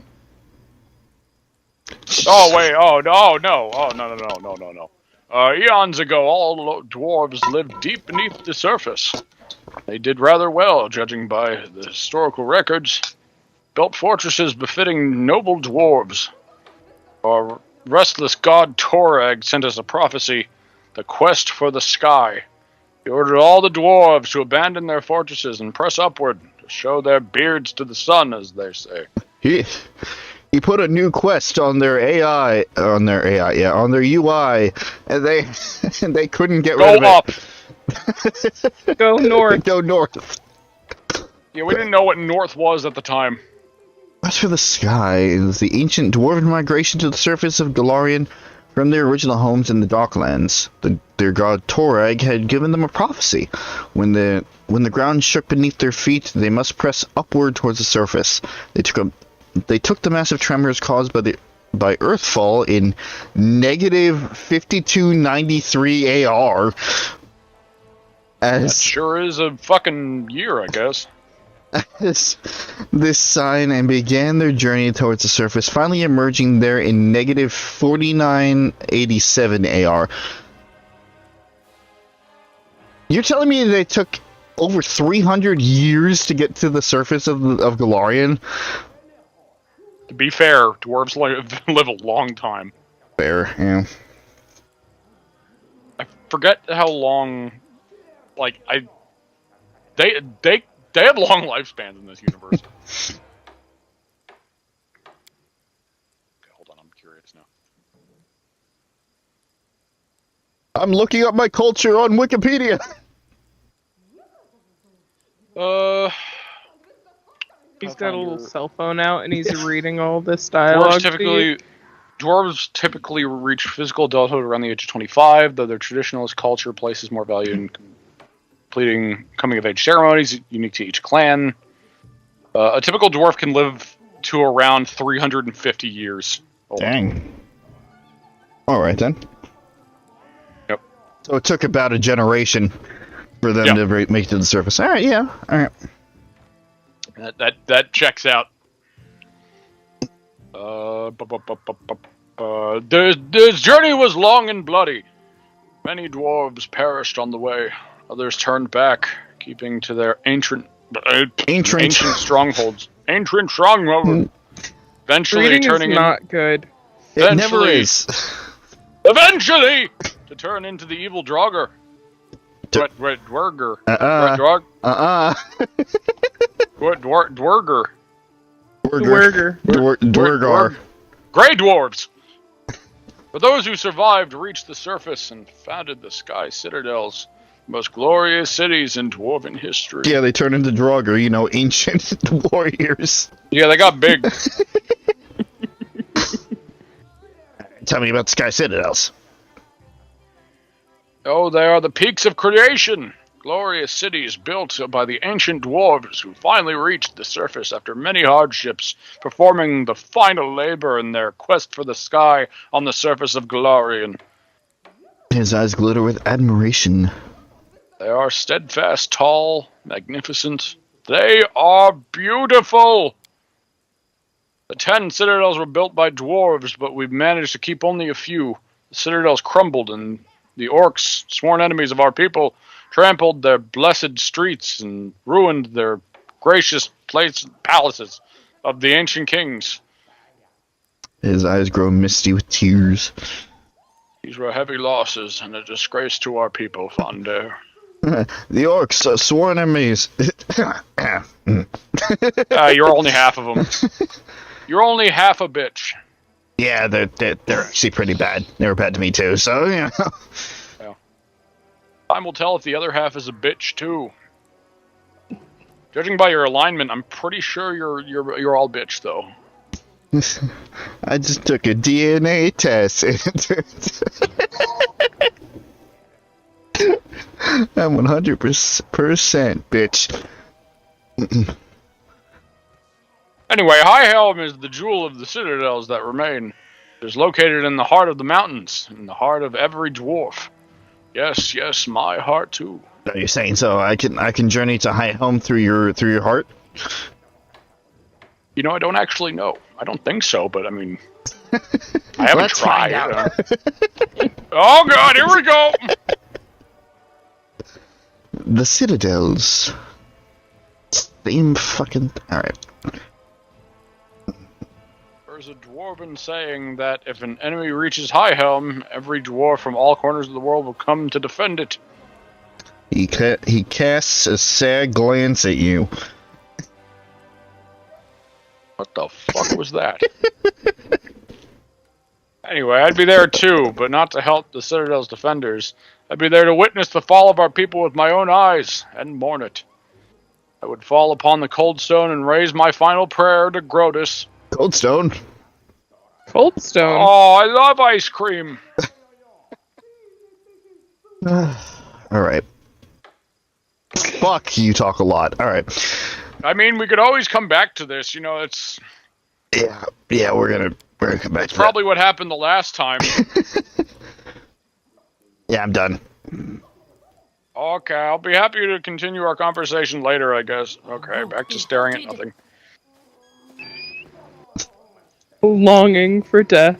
Speaker 2: Oh, wait, no. Eons ago, all dwarves lived deep beneath the surface. They did rather well, judging by the historical records. Built fortresses befitting noble dwarves. Our restless god Torag sent us a prophecy, the quest for the sky. He ordered all the dwarves to abandon their fortresses and press upward, to show their beards to the sun, as they say.
Speaker 1: He put a new quest on their AI, on their UI, and they couldn't get rid of
Speaker 2: it.
Speaker 3: Go north.
Speaker 1: Go north.
Speaker 2: Yeah, we didn't know what north was at the time.
Speaker 1: As for the sky, it was the ancient dwarven migration to the surface of Golarion from their original homes in the Darklands. Their god Torag had given them a prophecy. When the ground shook beneath their feet, they must press upward towards the surface. They took the massive tremors caused by Earthfall in negative 5293 AR.
Speaker 2: That sure is a fucking year, I guess.
Speaker 1: This sign and began their journey towards the surface, finally emerging there in negative 4987 AR. You're telling me they took over 300 years to get to the surface of Golarion?
Speaker 2: To be fair, dwarves live a long time.
Speaker 1: Fair, yeah.
Speaker 2: I forget how long. They have long lifespans in this universe. Okay, hold on, I'm curious now.
Speaker 1: I'm looking up my culture on Wikipedia.
Speaker 3: He's got a little cell phone out and he's reading all this dialogue.
Speaker 2: Dwarves typically reach physical adulthood around the age of 25, though their traditionalist culture places more value in completing coming-of-age ceremonies unique to each clan. A typical dwarf can live to around 350 years old.
Speaker 1: Dang. Alright then.
Speaker 2: Yep.
Speaker 1: So it took about a generation for them to make it to the surface. Alright, yeah. Alright.
Speaker 2: That checks out. This journey was long and bloody. Many dwarves perished on the way. Others turned back, keeping to their ancient strongholds. Ancient strongholds. Eventually
Speaker 3: Reading
Speaker 2: turning
Speaker 3: is not good.
Speaker 1: It never is.
Speaker 2: Eventually, to turn into the evil Draugr. Dwerger. Dwerger.
Speaker 1: Dwergar.
Speaker 2: Grey dwarves! For those who survived reached the surface and founded the Sky Citadels, the most glorious cities in dwarven history.
Speaker 1: Yeah, they turned into Draugr, ancient warriors.
Speaker 2: Yeah, they got big.
Speaker 1: Tell me about the Sky Citadels.
Speaker 2: Oh, they are the peaks of creation. Glorious cities built by the ancient dwarves who finally reached the surface after many hardships, performing the final labor in their quest for the sky on the surface of Golarion.
Speaker 1: His eyes glitter with admiration.
Speaker 2: They are steadfast, tall, magnificent. They are beautiful! The 10 citadels were built by dwarves, but we've managed to keep only a few. The citadels crumbled, and the orcs, sworn enemies of our people, trampled their blessed streets and ruined their gracious palaces of the ancient kings.
Speaker 1: His eyes grow misty with tears.
Speaker 2: These were heavy losses and a disgrace to our people, Fonder.
Speaker 1: The orcs, sworn enemies.
Speaker 2: You're only half of them. You're only half a bitch.
Speaker 1: Yeah, they're actually pretty bad. They were bad to me too, so, Yeah.
Speaker 2: Time will tell if the other half is a bitch too. Judging by your alignment, I'm pretty sure you're all bitch though.
Speaker 1: I just took a DNA test. I'm 100% bitch.
Speaker 2: Anyway, High Helm is the jewel of the citadels that remain. It is located in the heart of the mountains, in the heart of every dwarf. Yes, my heart too.
Speaker 1: Are you saying so? I can journey to High Home through your heart?
Speaker 2: I don't actually know. I don't think so, but I mean, I haven't
Speaker 1: Let's
Speaker 2: tried.
Speaker 1: find out.
Speaker 2: Oh god, here we go!
Speaker 1: The citadels. Same fucking. Alright.
Speaker 2: There's a dwarven saying that if an enemy reaches High Helm, every dwarf from all corners of the world will come to defend it.
Speaker 1: He casts a sad glance at you.
Speaker 2: What the fuck was that? Anyway, I'd be there too, but not to help the Citadel's defenders. I'd be there to witness the fall of our people with my own eyes, and mourn it. I would fall upon the cold stone and raise my final prayer to Grotus.
Speaker 1: Coldstone?
Speaker 3: Coldstone.
Speaker 2: Oh, I love ice cream!
Speaker 1: Alright. Fuck, you talk a lot. Alright.
Speaker 2: I mean, we could always come back to this, it's...
Speaker 1: Yeah, we're gonna come back to
Speaker 2: probably what happened the last time.
Speaker 1: Yeah, I'm done.
Speaker 2: Okay, I'll be happy to continue our conversation later, I guess. Okay, back to staring at nothing.
Speaker 3: Longing for death.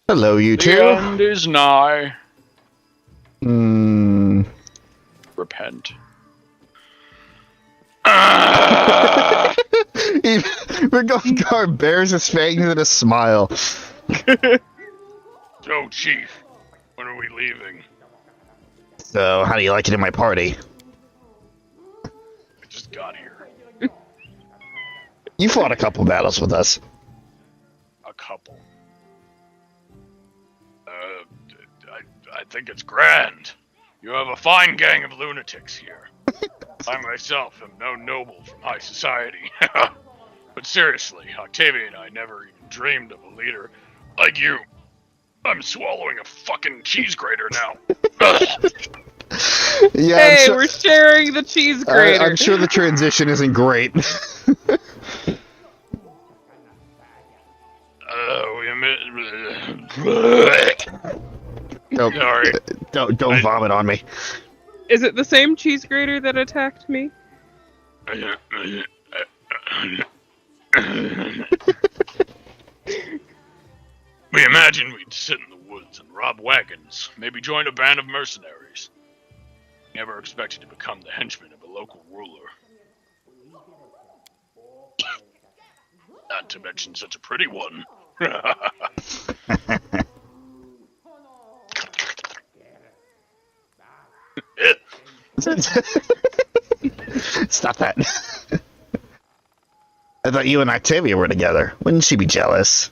Speaker 1: Hello, you two.
Speaker 2: The end is nigh. Repent.
Speaker 1: Regard bears his fangs in a smile.
Speaker 2: So, Chief, when are we leaving?
Speaker 1: So, how do you like it in my party?
Speaker 2: I just got here.
Speaker 1: You fought a couple battles with us.
Speaker 2: A couple. I think it's grand. You have a fine gang of lunatics here. I myself am no noble from high society. But seriously, Octavia and I never even dreamed of a leader like you. I'm swallowing a fucking cheese grater now.
Speaker 1: Yeah,
Speaker 3: Hey, we're sharing the cheese grater.
Speaker 1: I'm sure the transition isn't great.
Speaker 2: Sorry.
Speaker 1: Don't vomit on me.
Speaker 3: Is it the same cheese grater that attacked me?
Speaker 2: We imagined we'd sit in the woods and rob wagons, maybe join a band of mercenaries. Never expected to become the henchman of a local ruler. Not to mention such a pretty one.
Speaker 1: Stop that. I thought you and Octavia were together. Wouldn't she be jealous?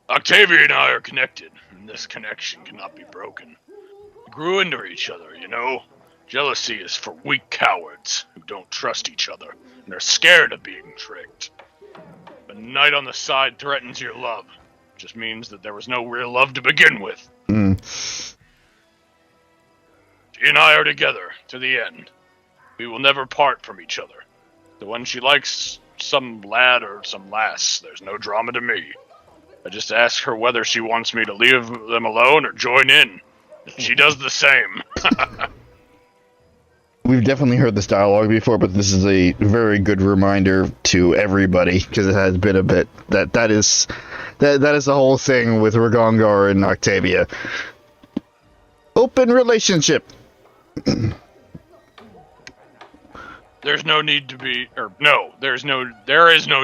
Speaker 9: Octavia and I are connected, and this connection cannot be broken. We grew into each other, you know? Jealousy is for weak cowards who don't trust each other and are scared of being tricked. A knight on the side threatens your love. Just means that there was no real love to begin with. She and I are together to the end. We will never part from each other. So when she likes some lad or some lass, there's no drama to me. I just ask her whether she wants me to leave them alone or join in. She does the same.
Speaker 1: We've definitely heard this dialogue before, but this is a very good reminder to everybody, because it has been a bit that is the whole thing with Ragongar and Octavia. Open relationship.
Speaker 9: There's no need to be, or no, there is no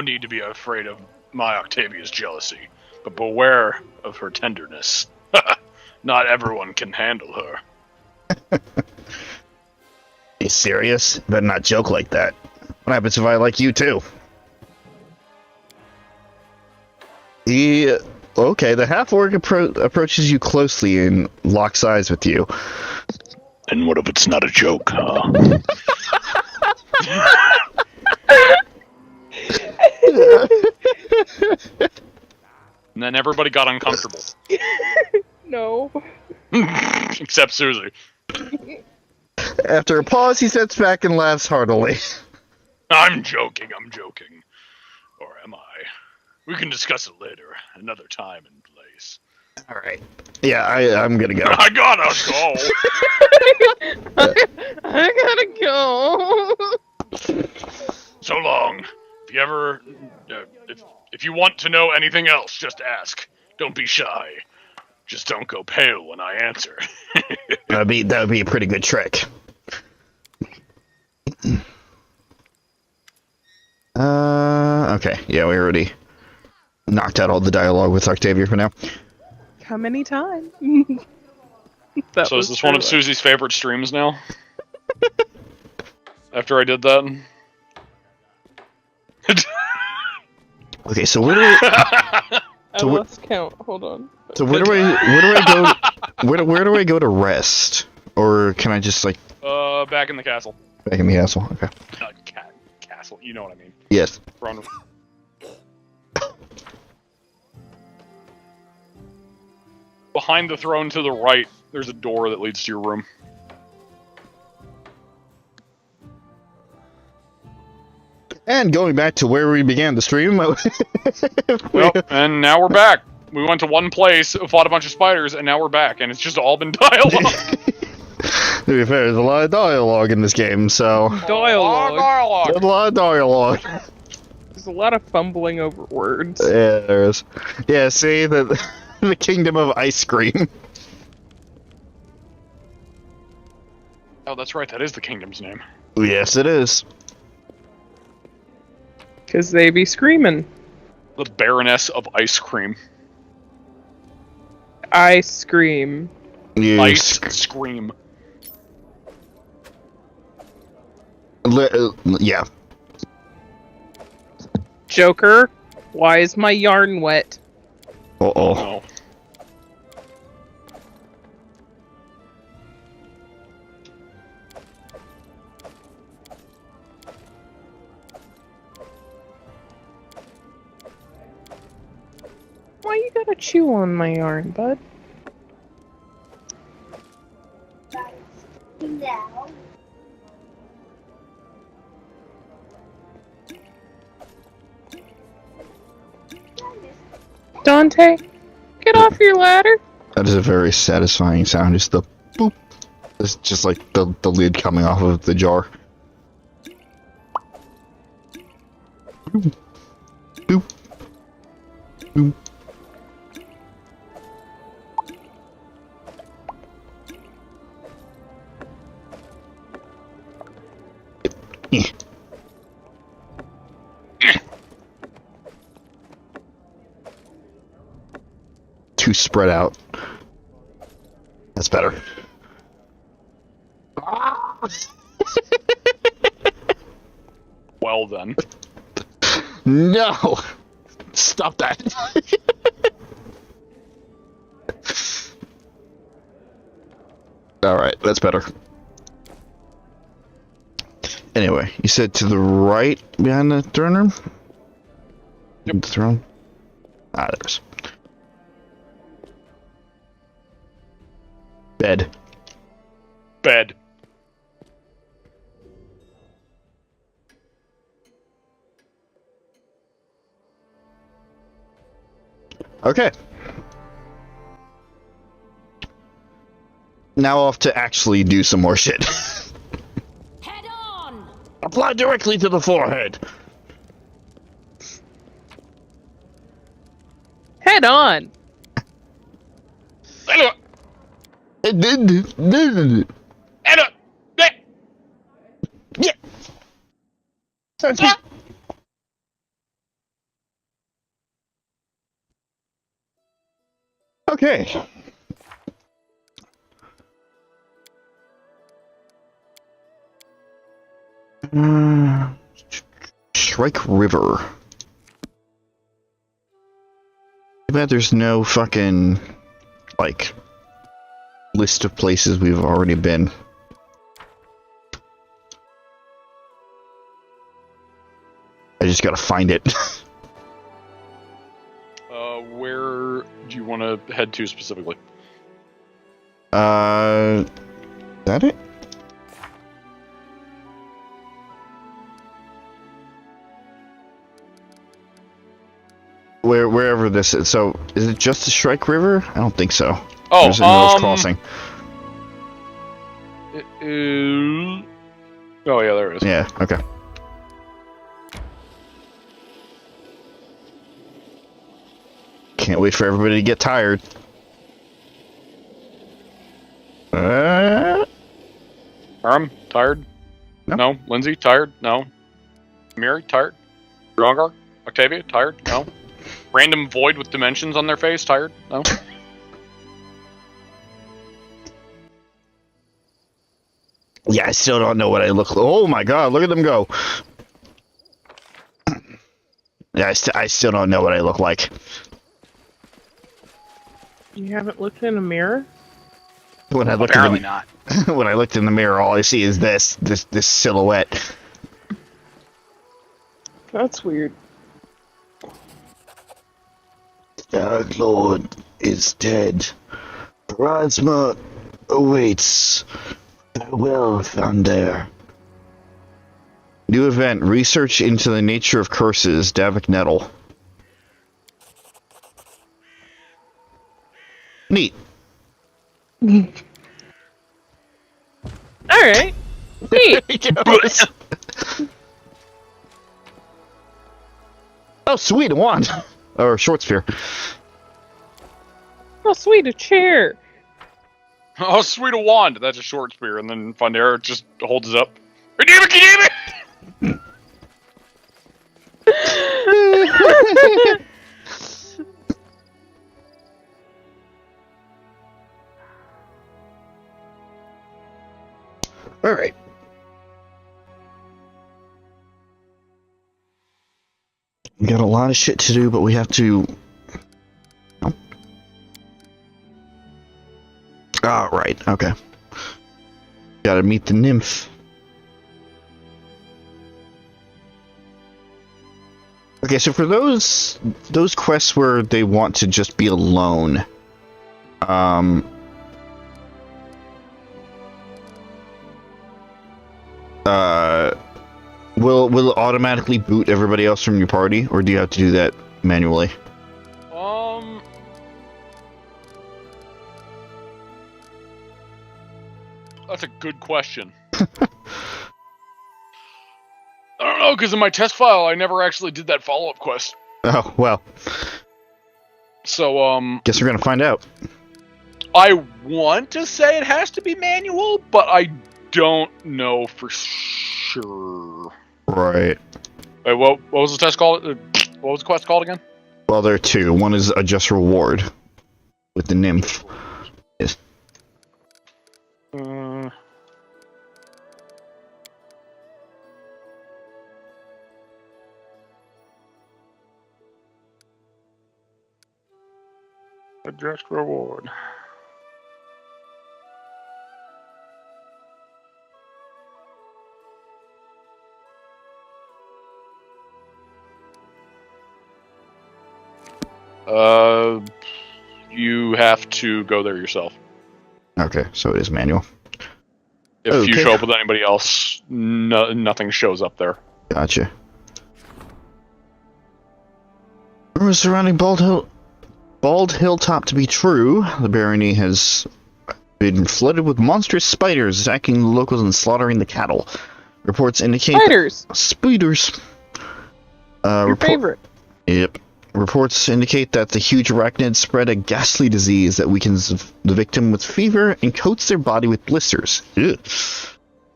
Speaker 9: need to be afraid of my Octavia's jealousy, but beware of her tenderness. Not everyone can handle her.
Speaker 1: You serious? Better not joke like that. What happens if I like you too? Okay, the half-orc approaches you closely and locks eyes with you.
Speaker 9: And what if it's not a joke, huh?
Speaker 2: And then everybody got uncomfortable.
Speaker 3: No.
Speaker 2: Except Suzie.
Speaker 1: After a pause, he sits back and laughs heartily.
Speaker 9: I'm joking. Or am I? We can discuss it later, another time and place.
Speaker 1: Alright. Yeah, I'm gonna go.
Speaker 9: I gotta go!
Speaker 3: I gotta go.
Speaker 9: So long. If you ever... if you want to know anything else, just ask. Don't be shy. Just don't go pale when I answer.
Speaker 1: That would be a pretty good trick. Okay. Yeah, we already knocked out all the dialogue with Octavia for now.
Speaker 3: Come anytime.
Speaker 2: So is this one of Susie's favorite streams now? After I did that?
Speaker 1: Okay, so where do we...
Speaker 3: I lost count. Hold on.
Speaker 1: So where do I go? Where do I go to rest? Or can I just like
Speaker 2: Back in the castle.
Speaker 1: back in the castle? Okay.
Speaker 2: Castle, you know what I mean.
Speaker 1: Yes.
Speaker 2: Throne. Behind the throne to the right, there's a door that leads to your room.
Speaker 1: And going back to where we began the stream.
Speaker 2: Yep, and now we're back. We went to one place, fought a bunch of spiders, and now we're back, and it's just all been dialogue.
Speaker 1: To be fair, there's a lot of dialogue in this game, so...
Speaker 3: Dialogue.
Speaker 1: There's a lot of dialogue.
Speaker 3: There's a lot of fumbling over words.
Speaker 1: Yeah, there is. Yeah, see, the kingdom of ice cream.
Speaker 2: Oh, that's right, that is the kingdom's name.
Speaker 1: Yes, it is.
Speaker 3: Because they be screaming.
Speaker 2: The Baroness of Ice Cream.
Speaker 3: Ice cream.
Speaker 2: Ice Scream.
Speaker 1: Yeah.
Speaker 3: Joker, why is my yarn wet?
Speaker 1: Uh-oh.
Speaker 2: Oh.
Speaker 3: Why you gotta chew on my yarn, bud? Dante, get off your ladder.
Speaker 1: That is a very satisfying sound, just the boop. It's just like the lid coming off of the jar. Boop. Boop. Boop. Too spread out. That's better.
Speaker 2: Well then.
Speaker 1: No! Stop that. Alright, that's better. Anyway, you said to the right behind the throne room?
Speaker 2: Yep.
Speaker 1: The throne? Ah, there it is. Bed.
Speaker 2: Bed.
Speaker 1: Okay. Now off to actually do some more shit.
Speaker 5: Head on!
Speaker 1: Apply directly to the forehead.
Speaker 3: Head on!
Speaker 2: Hello. Hello.
Speaker 1: Yeah. Sounds
Speaker 2: Yeah.
Speaker 1: Okay. Shrike River. Too bad there's no fucking, like, list of places we've already been. I just gotta find it.
Speaker 2: Where do you want to head to specifically?
Speaker 1: Is that it? Wherever this is. So, is it just the Shrike River? I don't think so.
Speaker 2: Oh,
Speaker 1: there's a Mills Crossing.
Speaker 2: It is... Oh yeah, there it is.
Speaker 1: Yeah, okay. Can't wait for everybody to get tired.
Speaker 2: Aram, tired?
Speaker 1: No.
Speaker 2: No. Lindsay, tired? No. Miri, tired? Drongar? Octavia, tired? No. Random void with dimensions on their face, tired? No.
Speaker 1: Yeah, I still don't know what I look like. Oh my god, look at them go. Yeah, I still don't know what I look like.
Speaker 3: You haven't looked in a mirror?
Speaker 1: When I looked
Speaker 2: Apparently
Speaker 1: in the,
Speaker 2: not.
Speaker 1: when I looked in the mirror, all I see is this silhouette.
Speaker 3: That's weird.
Speaker 1: Dark Lord is dead. Plasma awaits. Farewell, Thunder. New event: research into the nature of curses. Davik Nettle. Neat.
Speaker 3: Alright. Neat.
Speaker 1: Oh, sweet, a wand. Or short spear.
Speaker 3: Oh, sweet, a chair.
Speaker 2: Oh, sweet a wand. That's a short spear, and then Fandera just holds it up. Redeem it, redeem it!
Speaker 1: Alright. We got a lot of shit to do, but we have to... Oh. Oh, right, okay. Gotta meet the nymph. Okay, so for those quests where they want to just be alone, will it automatically boot everybody else from your party, or do you have to do that manually?
Speaker 2: That's a good question. I don't know, because in my test file, I never actually did that follow-up quest.
Speaker 1: Oh, well.
Speaker 2: So,
Speaker 1: guess we're gonna find out.
Speaker 2: I want to say it has to be manual, but I don't know for sure.
Speaker 1: Right.
Speaker 2: Wait, what was the test called? What was the quest called again?
Speaker 1: Well, there are two. One is a just reward with the nymph. Yes.
Speaker 2: just reward. You have to go there yourself.
Speaker 1: Okay, so it is manual.
Speaker 2: If you show up with anybody else, nothing shows up there.
Speaker 1: Gotcha. Rumors surrounding Bald Hilltop to be true. The barony has been flooded with monstrous spiders attacking the locals and slaughtering the cattle. Reports indicate spiders.
Speaker 3: Your favorite.
Speaker 1: Yep. Reports indicate that the huge arachnid spread a ghastly disease that weakens the victim with fever and coats their body with blisters. Ugh.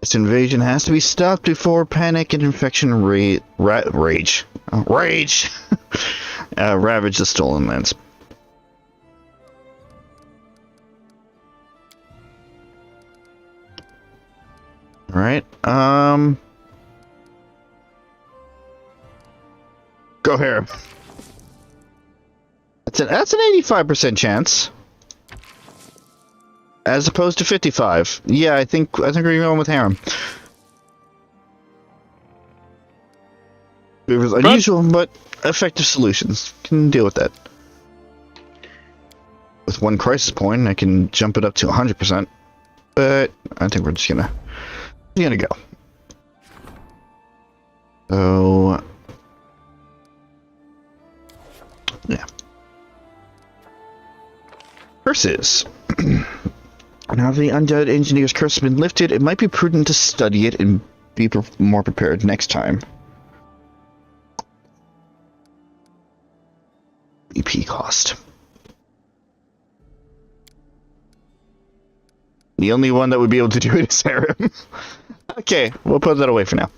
Speaker 1: This invasion has to be stopped before panic and infection ravage ravage the stolen lands. Alright, go here. That's an 85% chance. As opposed to 55. Yeah, I think we're going with harem. It was unusual, but effective solutions. Can deal with that. With one crisis point, I can jump it up to 100%. But I think we're just gonna go. So yeah. Curses. Now the undead engineer's curse has been lifted, it might be prudent to study it and be more prepared next time. EP cost. The only one that would be able to do it is harem. Okay, we'll put that away for now.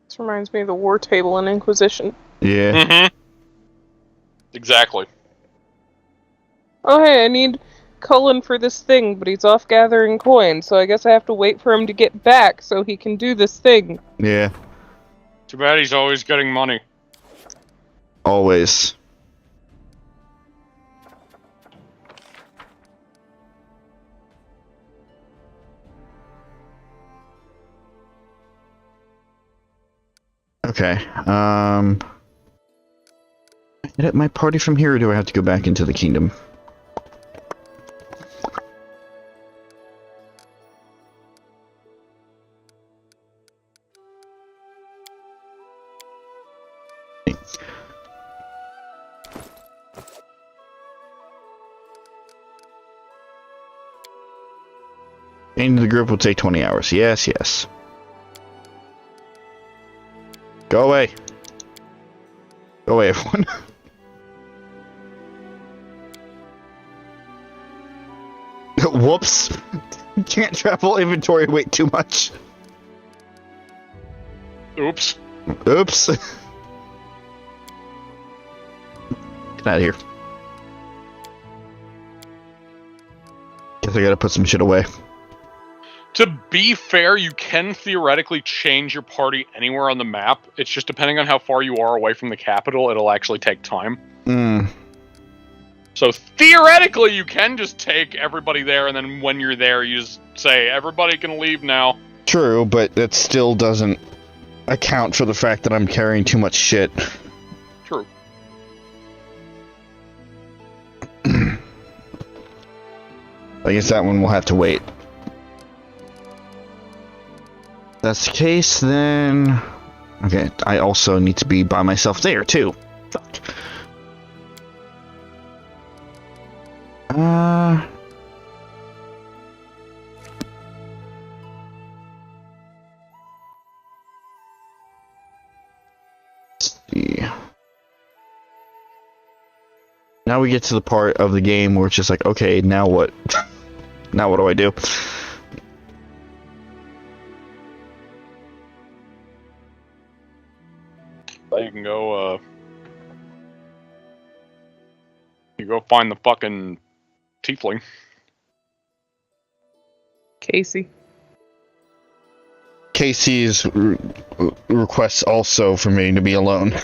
Speaker 3: This reminds me of the war table in Inquisition.
Speaker 1: Yeah.
Speaker 2: Mm-hmm. Exactly.
Speaker 3: Oh hey, I need Cullen for this thing, but he's off gathering coins, so I guess I have to wait for him to get back so he can do this thing.
Speaker 1: Yeah.
Speaker 2: Too bad he's always getting money.
Speaker 1: Always. Okay, edit my party from here, or do I have to go back into the kingdom? Into the group will take 20 hours. Yes, yes. Go away. Go away, everyone. Whoops. Can't travel inventory weight too much.
Speaker 2: Oops.
Speaker 1: Oops. Get out of here. Guess I gotta put some shit away.
Speaker 2: To be fair, you can theoretically change your party anywhere on the map. It's just depending on how far you are away from the capital, it'll actually take time. So theoretically, you can just take everybody there, and then when you're there, you just say, everybody can leave now.
Speaker 1: True, but that still doesn't account for the fact that I'm carrying too much shit.
Speaker 2: True.
Speaker 1: I guess that one will have to wait. If that's the case, then... Okay, I also need to be by myself there, too. Fuck. Let's see. Now we get to the part of the game where it's just like, okay, now what? Now what do I do?
Speaker 2: You can go, you go find the fucking Tiefling.
Speaker 3: Casey.
Speaker 1: Casey's requests also for me to be alone.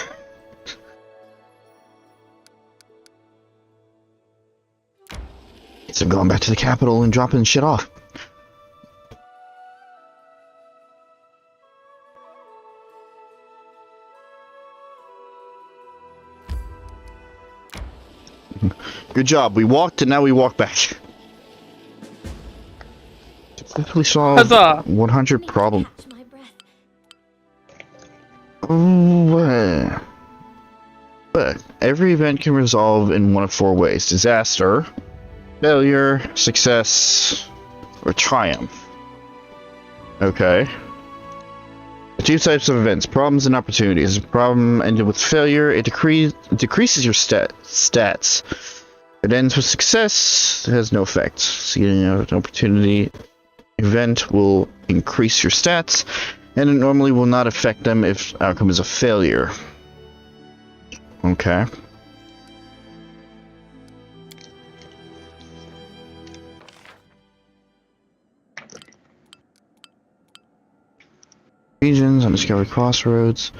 Speaker 1: So I'm going back to the capital and dropping shit off. Good job. We walked and now we walk back. Successfully solved
Speaker 3: Huzzah!
Speaker 1: 100 problem.
Speaker 7: Catch my breath.
Speaker 1: But every event can resolve in one of 4 ways: disaster, failure, success, or triumph. Okay. 2 types of events: problems and opportunities. A problem ended with failure, it decreases your stats. It ends with success, it has no effect. Seeing an opportunity event will increase your stats, and it normally will not affect them if outcome is a failure. Okay. Regions, undiscovered crossroads.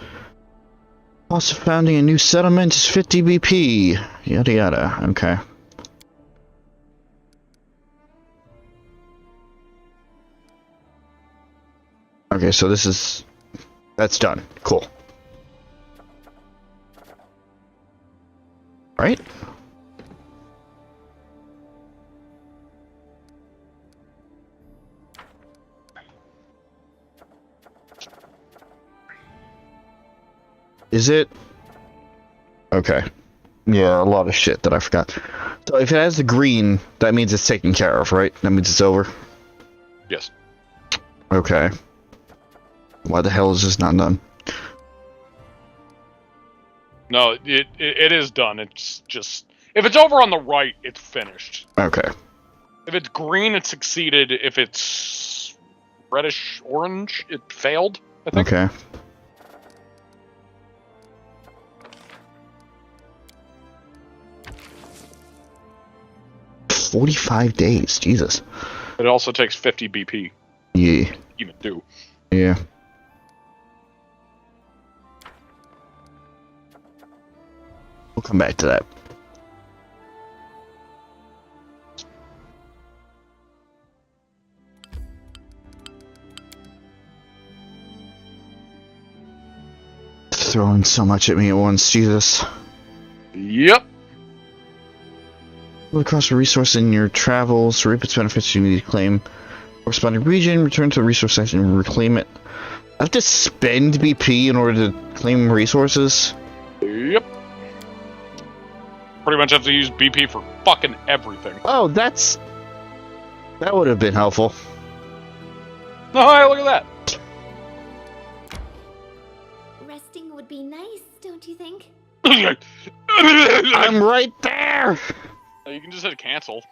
Speaker 1: Cost of founding a new settlement is 50 BP. Yada yada. Okay. Okay, so that's done. Cool. Right? Is it? Okay. Yeah, a lot of shit that I forgot. So if it has the green, that means it's taken care of, right? That means it's over?
Speaker 2: Yes.
Speaker 1: Okay. Why the hell is this not done?
Speaker 2: No, it is done. It's just... If it's over on the right, it's finished.
Speaker 1: Okay.
Speaker 2: If it's green, it succeeded. If it's reddish-orange, it failed, I think.
Speaker 1: Okay. $45 days, Jesus.
Speaker 2: It also takes 50 BP.
Speaker 1: Yeah.
Speaker 2: Even do.
Speaker 1: Yeah. We'll come back to that. Throwing so much at me at once, Jesus.
Speaker 2: Yep.
Speaker 1: Will cost a resource in your travels. To reap its benefits, you need to claim corresponding region, return to the resource section and reclaim it. I have to spend BP in order to claim resources?
Speaker 2: Yep. Pretty much have to use BP for fucking everything.
Speaker 1: Oh, that would have been helpful.
Speaker 2: Oh, hey, look at that.
Speaker 7: Resting would be nice, don't you think?
Speaker 1: I'm right there!
Speaker 2: You can just hit cancel.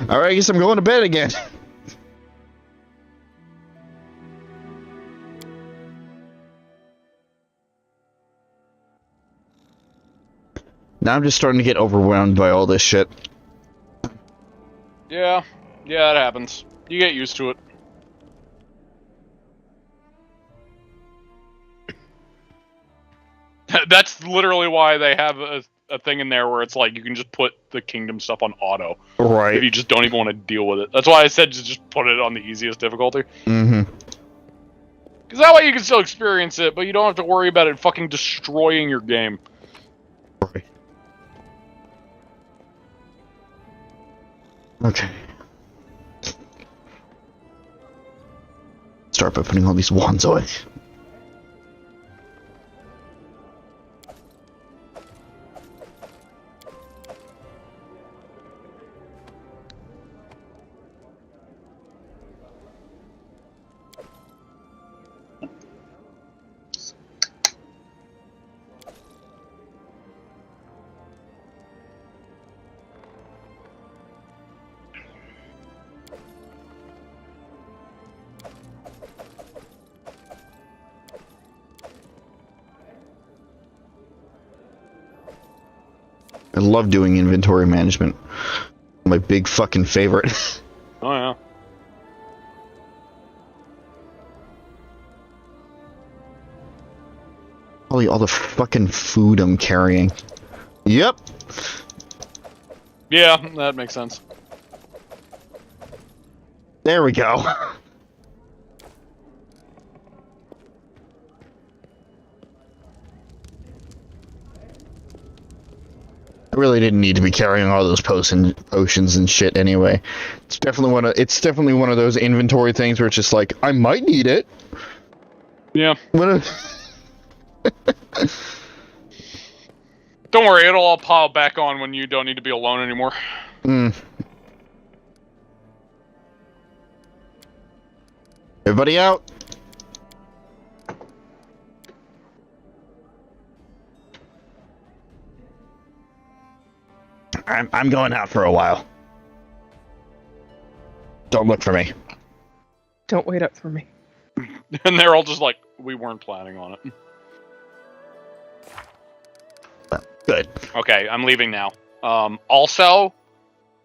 Speaker 1: Alright, I guess I'm going to bed again. Now I'm just starting to get overwhelmed by all this shit.
Speaker 2: Yeah, it happens. You get used to it. That's literally why they have a thing in there where it's like you can just put the kingdom stuff on auto.
Speaker 1: Right.
Speaker 2: If you just don't even want to deal with it. That's why I said just put it on the easiest difficulty.
Speaker 1: Mm-hmm.
Speaker 2: Because that way you can still experience it, but you don't have to worry about it fucking destroying your game.
Speaker 1: Right. Okay. Start by putting all these wands away. I love doing inventory management. My big fucking favorite.
Speaker 2: Oh yeah.
Speaker 1: Probably all the fucking food I'm carrying. Yep.
Speaker 2: Yeah, that makes sense.
Speaker 1: There we go. I really didn't need to be carrying all those potions and shit anyway. It's definitely one of those inventory things where it's just like, I might need it.
Speaker 2: Yeah.
Speaker 1: What
Speaker 2: Don't worry, it'll all pile back on when you don't need to be alone anymore.
Speaker 1: Everybody out. I'm going out for a while. Don't look for me.
Speaker 3: Don't wait up for me.
Speaker 2: And they're all just like, we weren't planning on it.
Speaker 1: Good.
Speaker 2: Okay, I'm leaving now. Also,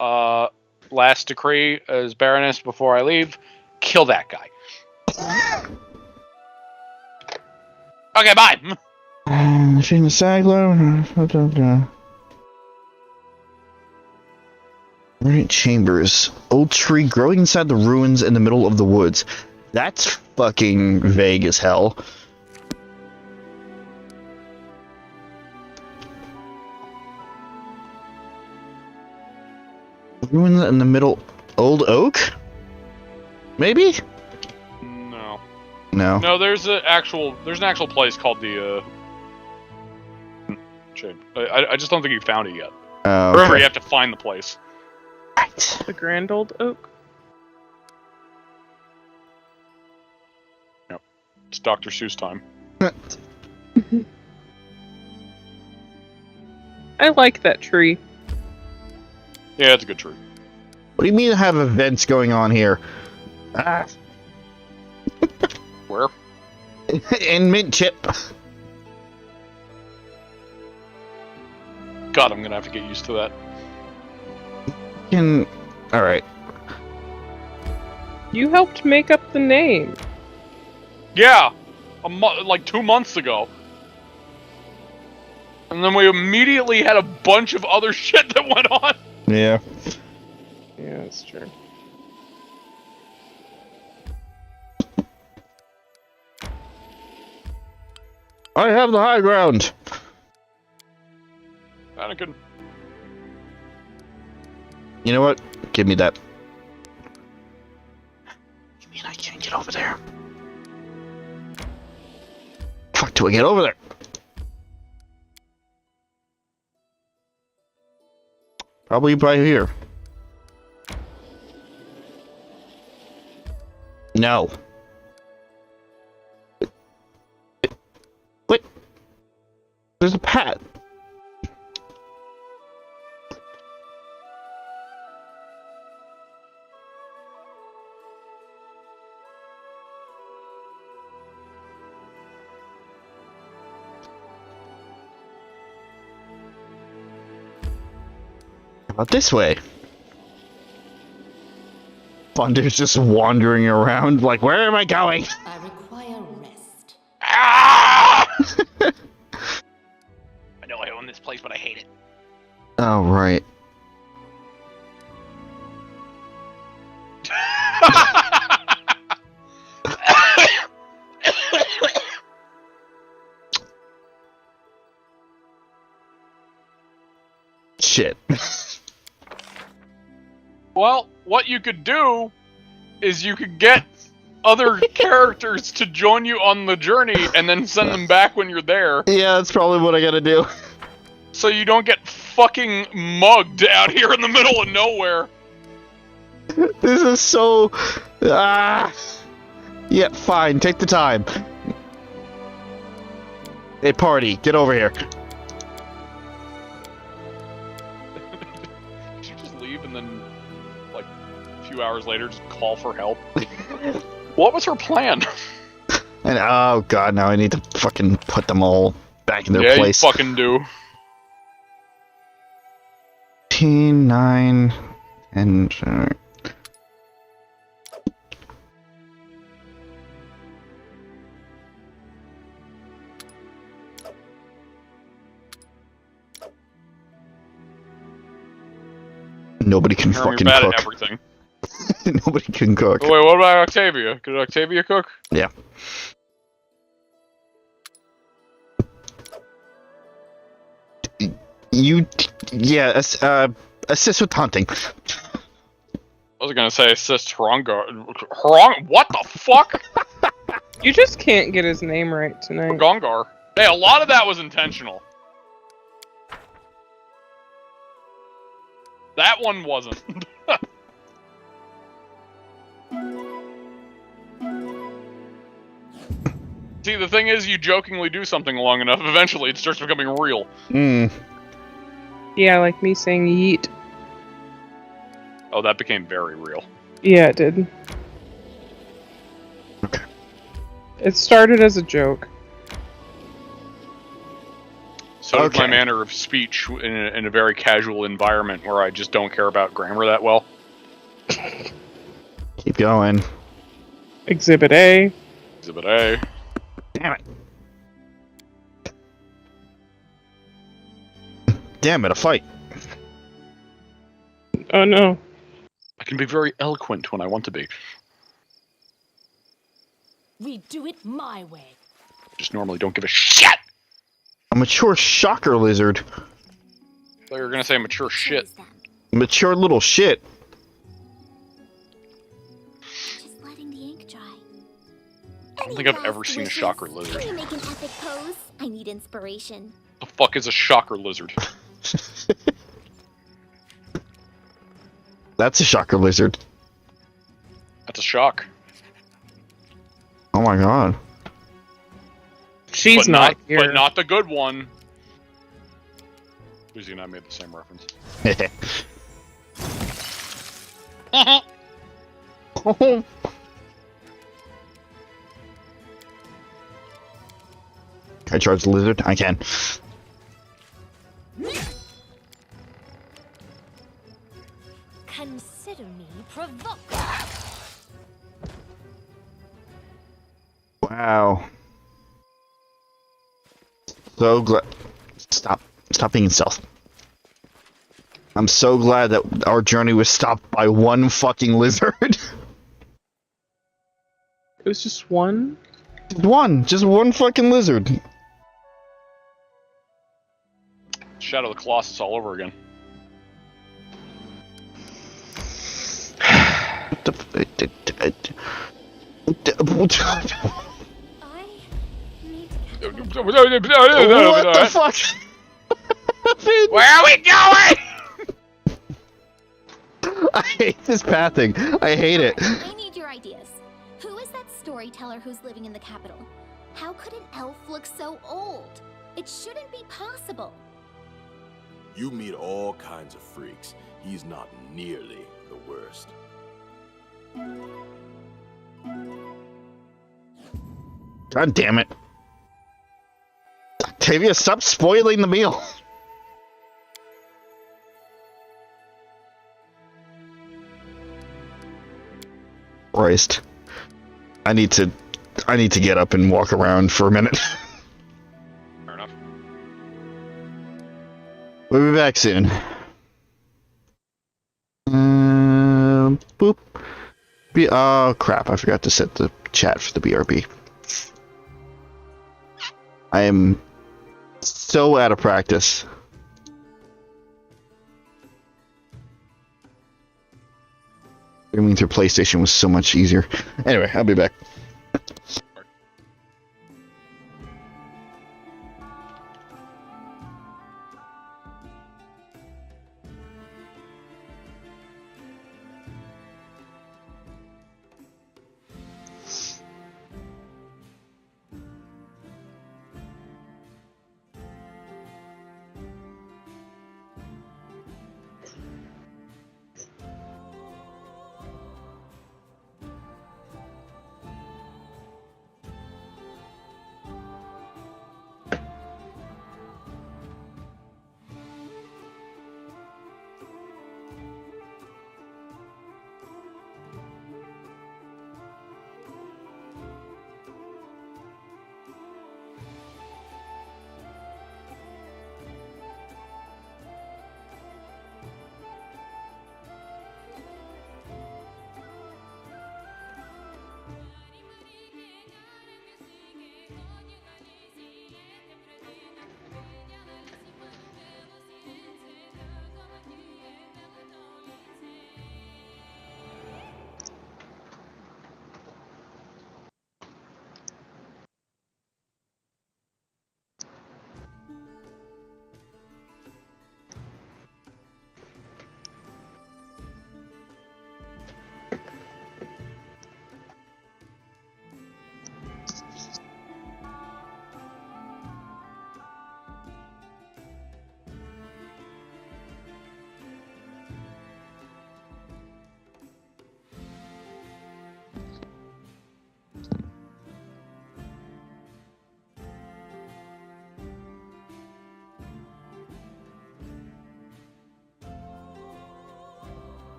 Speaker 2: last decree as Baroness before I leave, kill that guy. Okay, bye!
Speaker 1: Machine the Saglo. Right chambers. Old tree growing inside the ruins in the middle of the woods. That's fucking vague as hell. Ruins in the middle. Old oak? Maybe?
Speaker 2: No.
Speaker 1: No.
Speaker 2: No, there's an actual place called the chamber. I just don't think you found it yet.
Speaker 1: Oh,
Speaker 2: Remember,
Speaker 1: okay.
Speaker 2: you have to find the place.
Speaker 1: Right.
Speaker 3: The Grand Old Oak?
Speaker 2: Yep. It's Dr. Seuss time.
Speaker 3: I like that tree.
Speaker 2: Yeah, it's a good tree.
Speaker 1: What do you mean have events going on here? Ah.
Speaker 2: Where?
Speaker 1: In Mint Chip.
Speaker 2: God, I'm gonna have to get used to that.
Speaker 1: Alright.
Speaker 3: You helped make up the name.
Speaker 2: Yeah! Like 2 months ago. And then we immediately had a bunch of other shit that went on.
Speaker 1: Yeah.
Speaker 3: Yeah, that's true.
Speaker 1: I have the high ground.
Speaker 2: Anakin.
Speaker 1: You know what? Give me that. You mean I can't get over there? Fuck, do I get over there? Probably by here. No. Wait. There's a path. How about this way? Thunder's just wandering around like, where am I going?
Speaker 4: I require rest.
Speaker 2: Ah! I know I own this place, but I hate it.
Speaker 1: Oh, right. Shit.
Speaker 2: Well, what you could do is you could get other characters to join you on the journey and then send them back when you're there.
Speaker 1: Yeah, that's probably what I gotta do.
Speaker 2: So you don't get fucking mugged out here in the middle of nowhere.
Speaker 1: This is so... Ah! Yeah, fine, take the time. Hey, party, get over here.
Speaker 2: Did you just leave and then, like, a few hours later just call for help? What was her plan?
Speaker 1: And oh god, now I need to fucking put them all back in their
Speaker 2: yeah,
Speaker 1: place.
Speaker 2: you fucking do.
Speaker 1: 13, 9, and... Nobody can
Speaker 2: You're
Speaker 1: fucking
Speaker 2: bad
Speaker 1: cook.
Speaker 2: at everything.
Speaker 1: Nobody can cook.
Speaker 2: Oh, wait, what about Octavia? Could Octavia cook?
Speaker 1: Yeah. Yeah, assist with hunting.
Speaker 2: I was gonna say assist Hrongar. What the fuck?
Speaker 3: You just can't get his name right tonight.
Speaker 2: Gongar. Hey, a lot of that was intentional. That one wasn't. See, the thing is, you jokingly do something long enough, eventually it starts becoming real.
Speaker 3: Yeah, like me saying yeet.
Speaker 2: Oh, that became very real.
Speaker 3: Yeah, it did.
Speaker 1: Okay.
Speaker 3: It started as a joke.
Speaker 2: So did my manner of speech in a very casual environment where I just don't care about grammar that well.
Speaker 1: Keep going.
Speaker 3: Exhibit A.
Speaker 2: Exhibit A.
Speaker 1: Damn it. Damn it, a fight.
Speaker 3: Oh no.
Speaker 2: I can be very eloquent when I want to be.
Speaker 5: We do it my way.
Speaker 2: Just normally don't give a shit!
Speaker 1: A mature shocker lizard.
Speaker 2: I thought you were gonna say mature shit.
Speaker 1: Mature little shit.
Speaker 7: Just letting the ink dry.
Speaker 2: I don't think I've ever seen a shocker lizard.
Speaker 7: Can you make an epic pose? I need inspiration.
Speaker 2: The fuck is a shocker lizard?
Speaker 1: That's a shocker lizard.
Speaker 2: That's a shock.
Speaker 1: Oh my god.
Speaker 3: She's not here.
Speaker 2: But not the good one. Suzie and I made the same reference.
Speaker 1: Can I charge the lizard? I can.
Speaker 5: Consider me provoked.
Speaker 1: Wow. So glad. Stop being in stealth. I'm so glad that our journey was stopped by one fucking lizard.
Speaker 3: It was just one?
Speaker 1: Just one fucking lizard.
Speaker 2: Shadow of the Colossus all over again.
Speaker 1: What the fuck?
Speaker 2: Where are we going?
Speaker 1: I hate this pathing. I hate it.
Speaker 7: I need your ideas. Who is that storyteller who's living in the capital? How could an elf look so old? It shouldn't be possible.
Speaker 10: You meet all kinds of freaks. He's not nearly the worst.
Speaker 1: God damn it. Octavia, stop spoiling the meal. Christ. I need to get up and walk around for a minute.
Speaker 2: Fair enough.
Speaker 1: We'll be back soon. Boop. Oh crap, I forgot to set the chat for the BRB. I am so out of practice. Streaming through PlayStation was so much easier. Anyway, I'll be back.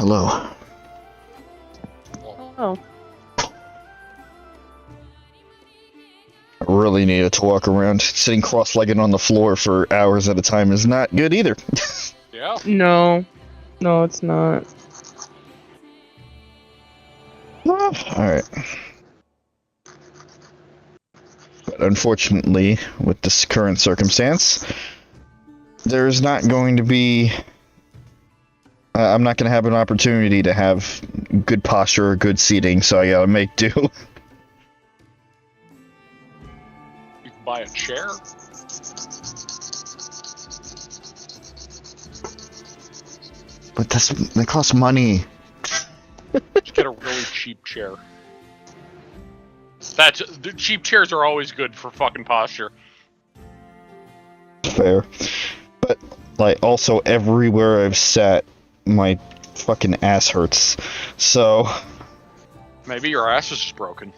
Speaker 1: Hello.
Speaker 3: Oh.
Speaker 1: I really needed to walk around. Sitting cross-legged on the floor for hours at a time is not good either.
Speaker 2: Yeah.
Speaker 3: No. No, it's not.
Speaker 1: Alright. But unfortunately, with this current circumstance, there's not going to be... I'm not going to have an opportunity to have good posture or good seating, so I gotta make do.
Speaker 2: You can buy a chair.
Speaker 1: But that costs money.
Speaker 2: Just get a really cheap chair. The cheap chairs are always good for fucking posture.
Speaker 1: Fair. But, like, also everywhere I've sat, my fucking ass hurts. So...
Speaker 2: Maybe your ass is just broken.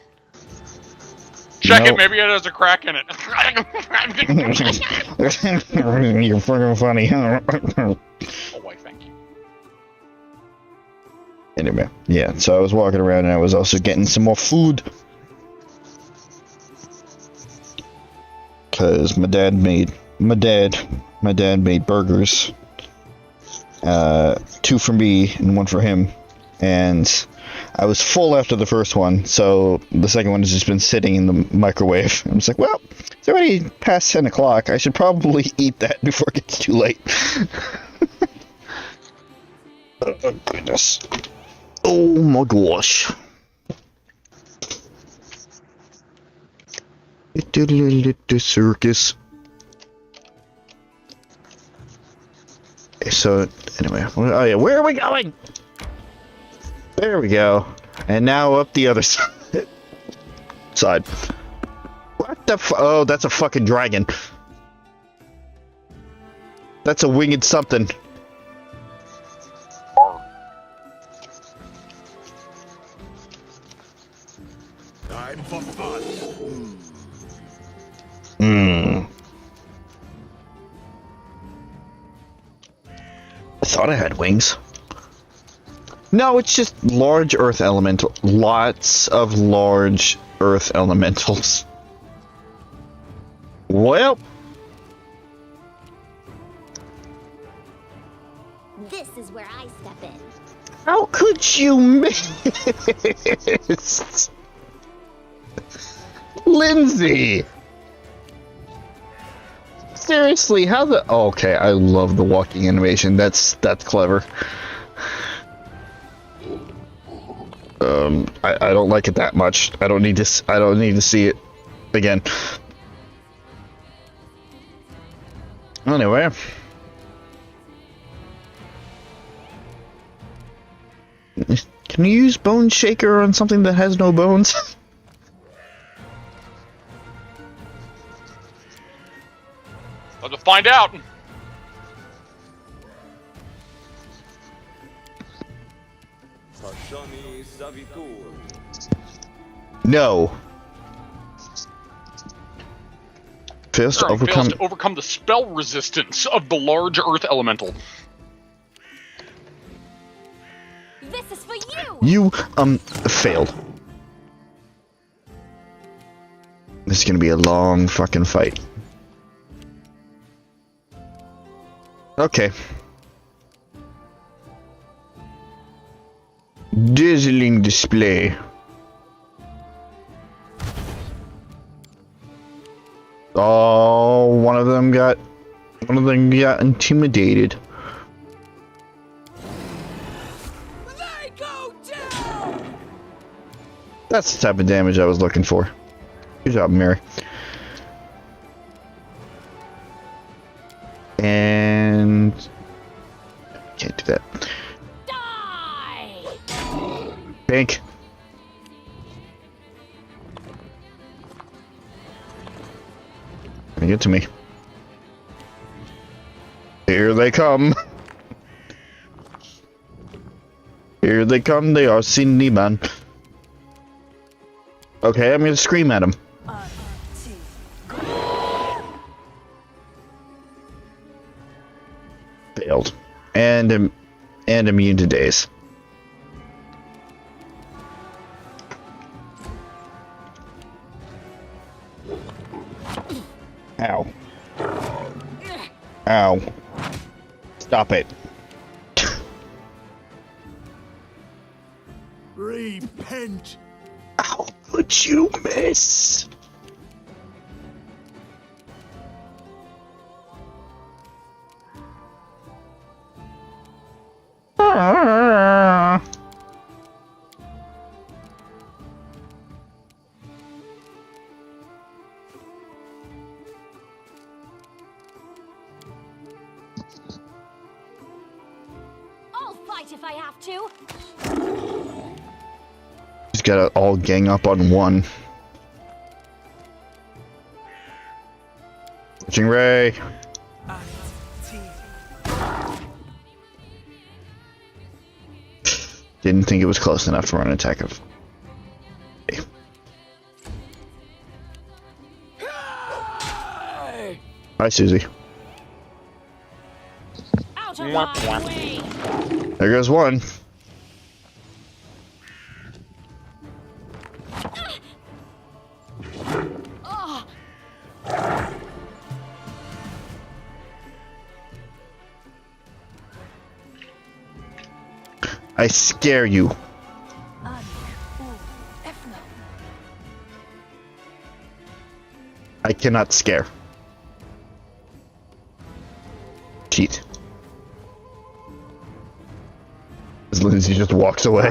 Speaker 2: Check
Speaker 1: Nope.
Speaker 2: it, maybe it has a crack in it.
Speaker 1: You're fucking funny.
Speaker 2: Oh, why, thank you.
Speaker 1: Anyway, yeah, so I was walking around and I was also getting some more food. Cause my dad made burgers. 2 for me and 1 for him. And I was full after the first one, so the second one has just been sitting in the microwave. I was like, well, it's already past 10 o'clock. I should probably eat that before it gets too late. Oh, goodness. Oh my gosh. The circus. So, anyway. Oh yeah, where are we going? There we go. And now up the other side. What the oh, that's a fucking dragon. That's a winged something.
Speaker 10: Time for fun.
Speaker 1: I thought I had wings. No, it's just large earth elemental. Lots of large earth elementals. Well.
Speaker 7: This is where I step in.
Speaker 1: How could you miss? Lindsay! Seriously, how the... Oh, okay, I love the walking animation. That's clever. I don't like it that much. I don't need to see it again. Anyway. Can you use Bone Shaker on something that has no bones?
Speaker 2: Let's find out.
Speaker 1: No. Fails to
Speaker 2: overcome the spell resistance of the large earth elemental.
Speaker 7: This is for you.
Speaker 1: You failed. This is gonna be a long fucking fight. Okay. Dazzling display. Oh, one of them got intimidated.
Speaker 5: They go down.
Speaker 1: That's the type of damage I was looking for. Good job, Mary. And can't do that.
Speaker 5: Die.
Speaker 1: Pink. Bring it to me. Here they come. Here they come. They are Cindy Man. Okay, I'm gonna scream at him. Failed. And immune to daze. Ow. Ow. Stop it.
Speaker 10: Repent.
Speaker 1: How could you miss?
Speaker 5: I'll fight if I have to.
Speaker 1: Just gotta all gang up on one. Switching Ray. Didn't think it was close enough to run an attack of. Hi, Suzie.
Speaker 5: Out of my way.
Speaker 1: There goes one. I scare you. I cannot scare. Cheat. As Lindsay just walks away.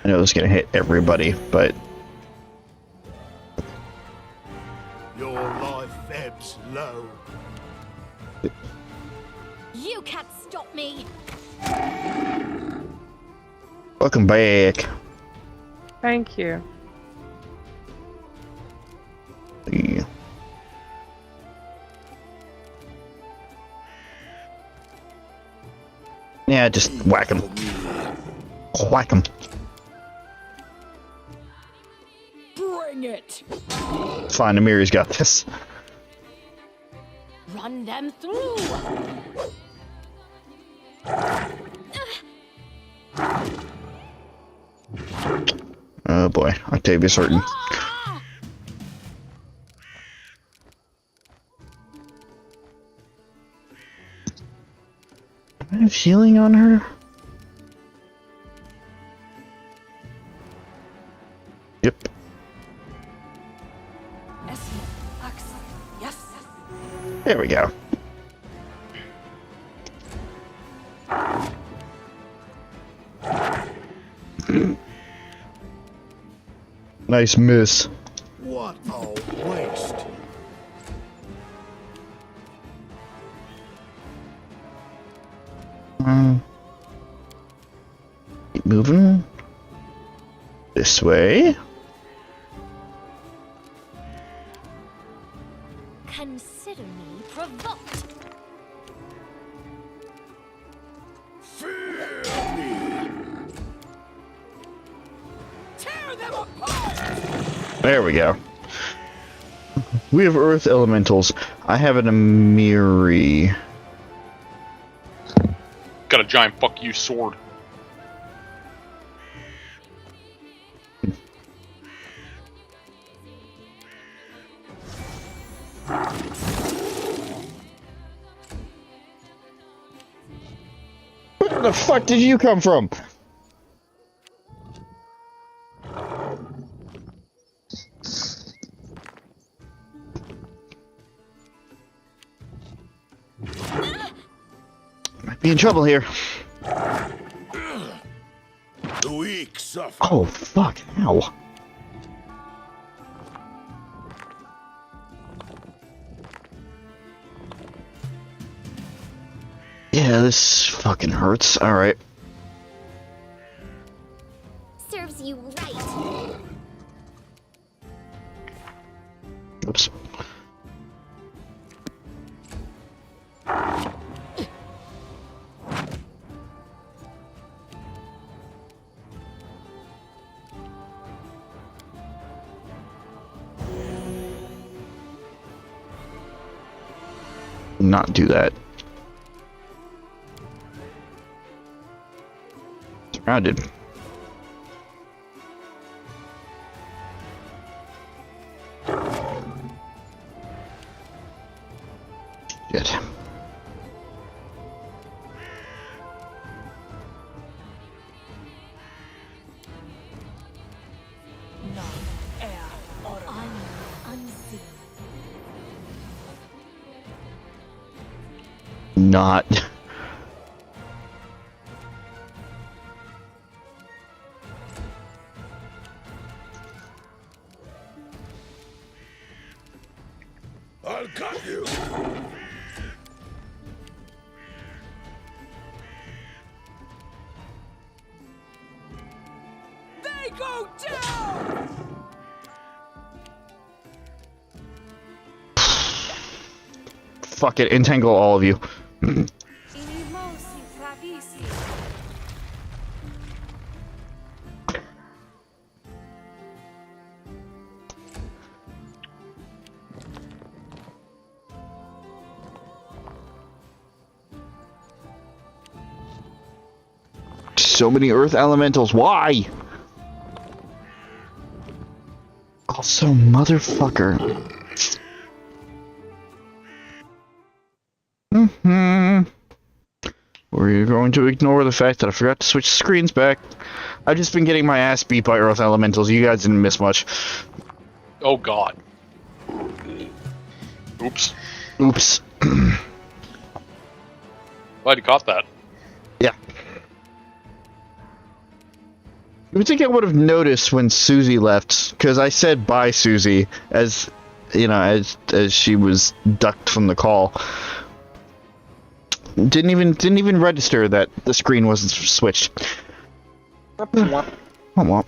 Speaker 1: I know this is gonna hit everybody, but
Speaker 10: Your life ebbs low.
Speaker 7: You can't stop me.
Speaker 1: welcome back.
Speaker 3: Thank you.
Speaker 1: Yeah. Yeah, just whack him. Whack him.
Speaker 5: Bring it.
Speaker 1: It's fine, Amiri's got this.
Speaker 5: Run them through.
Speaker 1: Oh boy, Octavia's hurting. Do I have healing on her? Yep.
Speaker 5: Yes.
Speaker 1: There we go. Nice miss.
Speaker 10: What a waste.
Speaker 1: Keep moving. This way.
Speaker 7: Consider me provoked.
Speaker 10: Fear me.
Speaker 5: Tear them apart.
Speaker 1: There we go. We have earth elementals. I have an Amiri.
Speaker 2: Got a giant fuck you sword.
Speaker 1: Where the fuck did you come from? Might be in trouble here.
Speaker 10: The weak suffer.
Speaker 1: Oh fuck! Ow! Yeah, this fucking hurts. All right.
Speaker 7: Serves you right.
Speaker 1: Oops. Not do that. Grounded. Good. Not.
Speaker 8: I'll cut you.
Speaker 5: They go down!
Speaker 1: Fuck it, entangle all of you. So many earth elementals, why? Also, motherfucker. We're going to ignore the fact that I forgot to switch screens back. I've just been getting my ass beat by earth elementals. You guys didn't miss much.
Speaker 2: Oh god. Oops.
Speaker 1: Oops.
Speaker 2: Glad you caught that.
Speaker 1: Yeah. You would think I would have noticed when Suzie left, because I said bye, Suzie, as you know, as she was ducked from the call. Didn't even register that the screen wasn't switched. Oh well.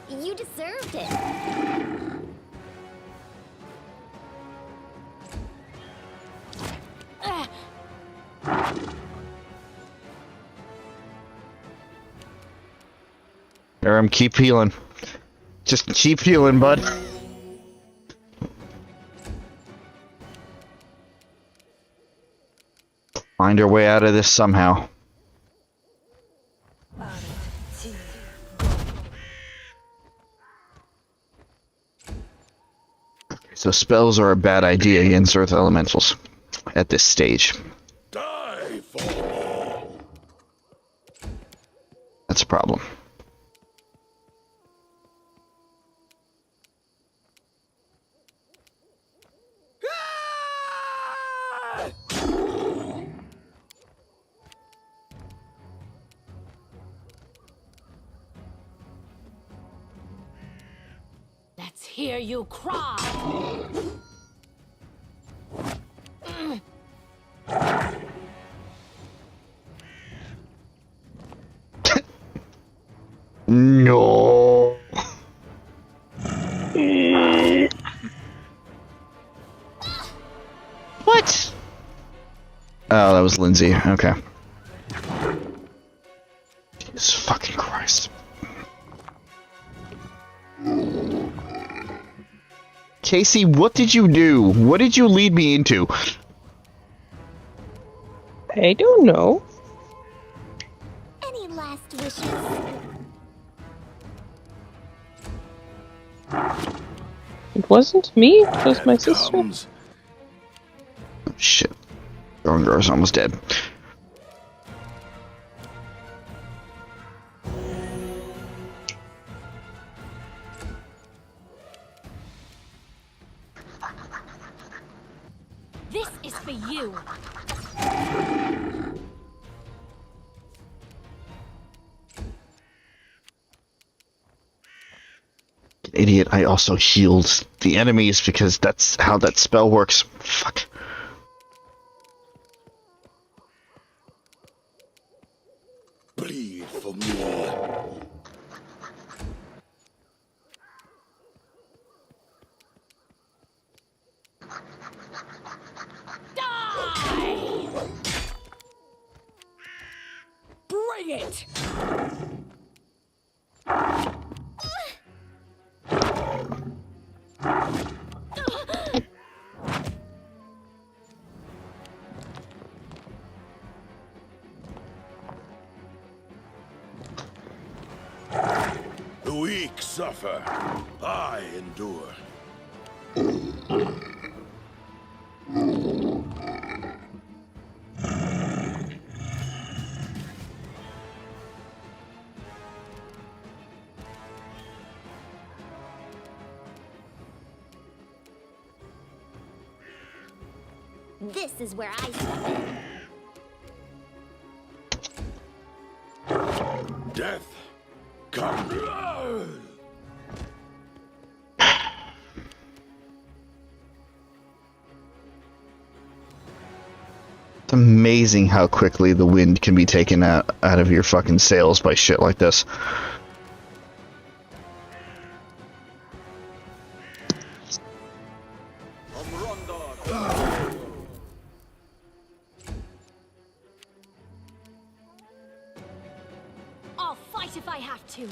Speaker 7: You deserved it.
Speaker 1: Aram, keep healing. Just keep healing, bud. Find our way out of this somehow. So spells are a bad idea against earth elementals at this stage.
Speaker 8: Die for.
Speaker 1: That's a problem.
Speaker 5: Let's hear you cry.
Speaker 1: No. What? Oh, that was Lindsay. Okay. Jesus fucking Christ. Casey, what did you do? What did you lead me into?
Speaker 3: I don't know.
Speaker 7: Any last wishes?
Speaker 3: It wasn't me, it was my sister.
Speaker 8: Comes.
Speaker 1: Oh, shit. Gorangar's almost dead.
Speaker 5: This is for you.
Speaker 1: Idiot, I also healed the enemies because that's how that spell works. Fuck.
Speaker 8: Bleed for me.
Speaker 5: Die! Bring it!
Speaker 10: The weak suffer. I endure.
Speaker 7: This is where I step in.
Speaker 10: Death, come.
Speaker 1: It's amazing how quickly the wind can be taken out of your fucking sails by shit like this.
Speaker 5: I'll fight if I have to.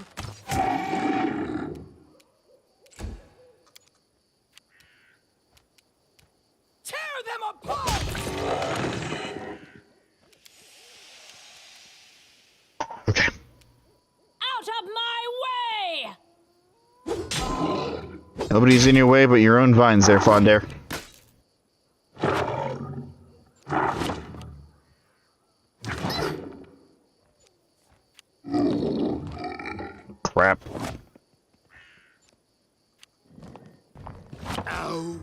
Speaker 8: Tear them apart!
Speaker 1: Okay.
Speaker 5: Out of my way!
Speaker 1: Nobody's in your way but your own vines there, Fondare. Crap.
Speaker 10: Ow.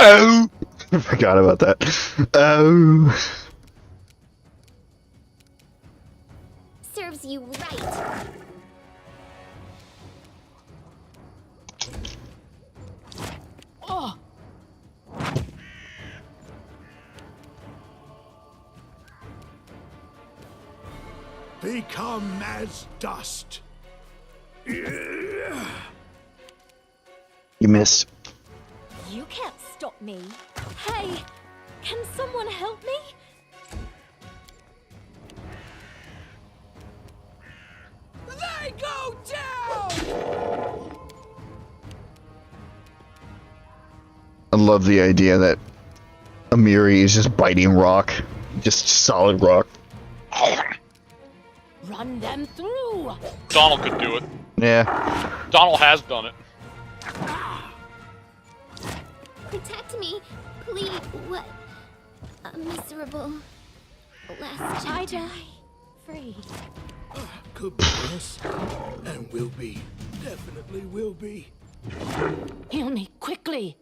Speaker 1: Oh! I forgot about that. Oh!
Speaker 7: Serves you right.
Speaker 5: Oh,
Speaker 8: Become as dust.
Speaker 1: You missed.
Speaker 5: you can't stop me. Hey, can someone help me?
Speaker 8: They go down!
Speaker 1: I love the idea that Amiri is just biting rock. Just solid rock.
Speaker 5: Run them through!
Speaker 2: Donald could do it.
Speaker 1: Yeah.
Speaker 2: Donald has done it.
Speaker 7: Protect me, please. What? A miserable last
Speaker 5: I
Speaker 7: chapter.
Speaker 5: die free.
Speaker 8: Could be worse. And will be. Definitely will be.
Speaker 5: Heal me quickly.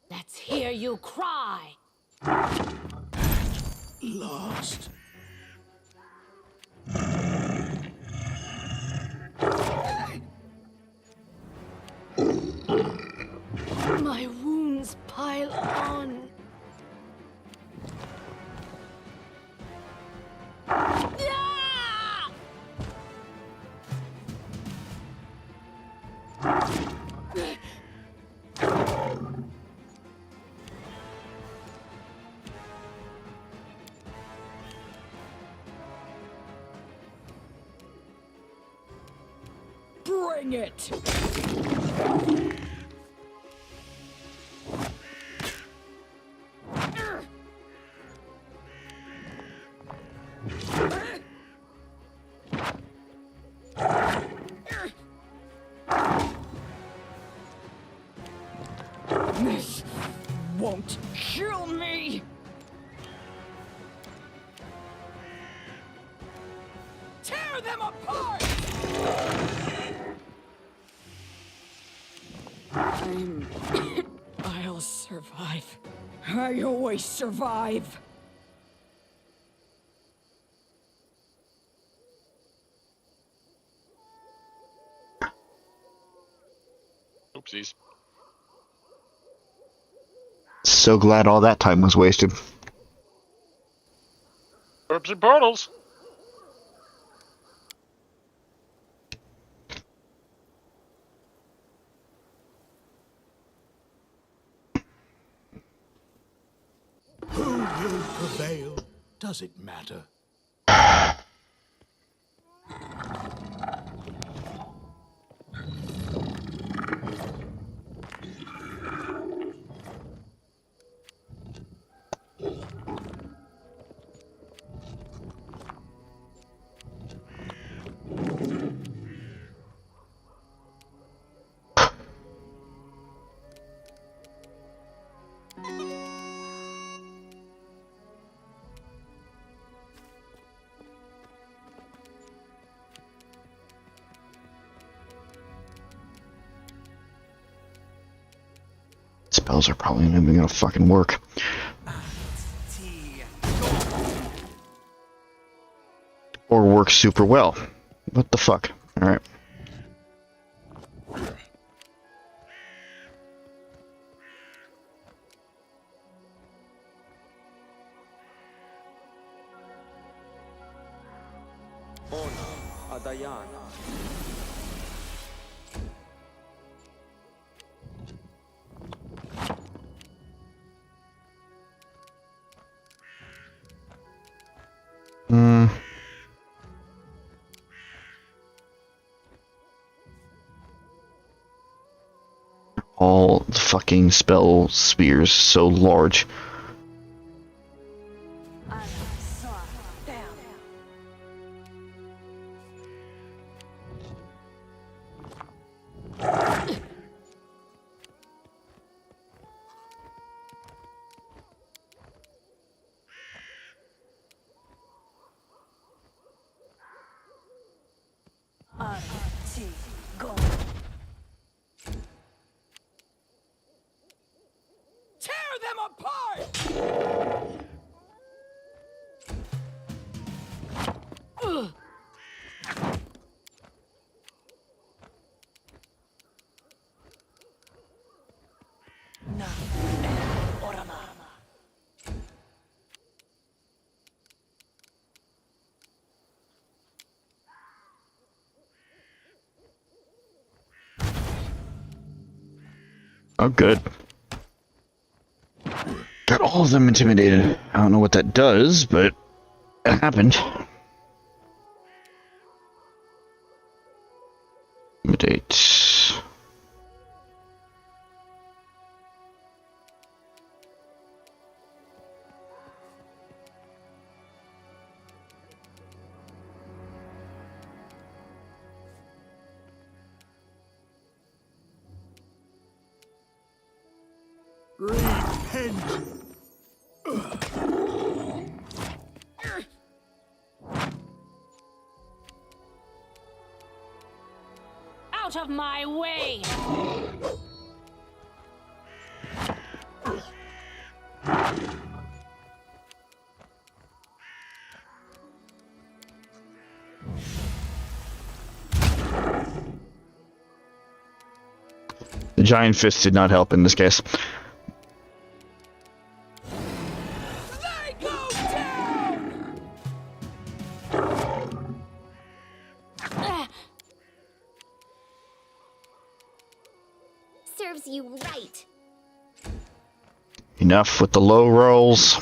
Speaker 5: Let's hear you cry.
Speaker 8: Lost.
Speaker 5: My wounds pile on. Ah!
Speaker 8: Bring it! This won't kill me! Tear them apart! I'll survive. I always survive.
Speaker 2: Oopsies.
Speaker 1: So glad all that time was wasted.
Speaker 2: Oopsie portals.
Speaker 8: Does it matter?
Speaker 1: Spells are probably not even gonna fucking work. Or work super well. What the fuck? Alright. All the fucking spell spheres so large. Oh, good. Got all of them intimidated. I don't know what that does, but it happened. Intimidate.
Speaker 5: Out of my way!
Speaker 1: The giant fist did not help in this case.
Speaker 7: Serves you right.
Speaker 1: Enough with the low rolls.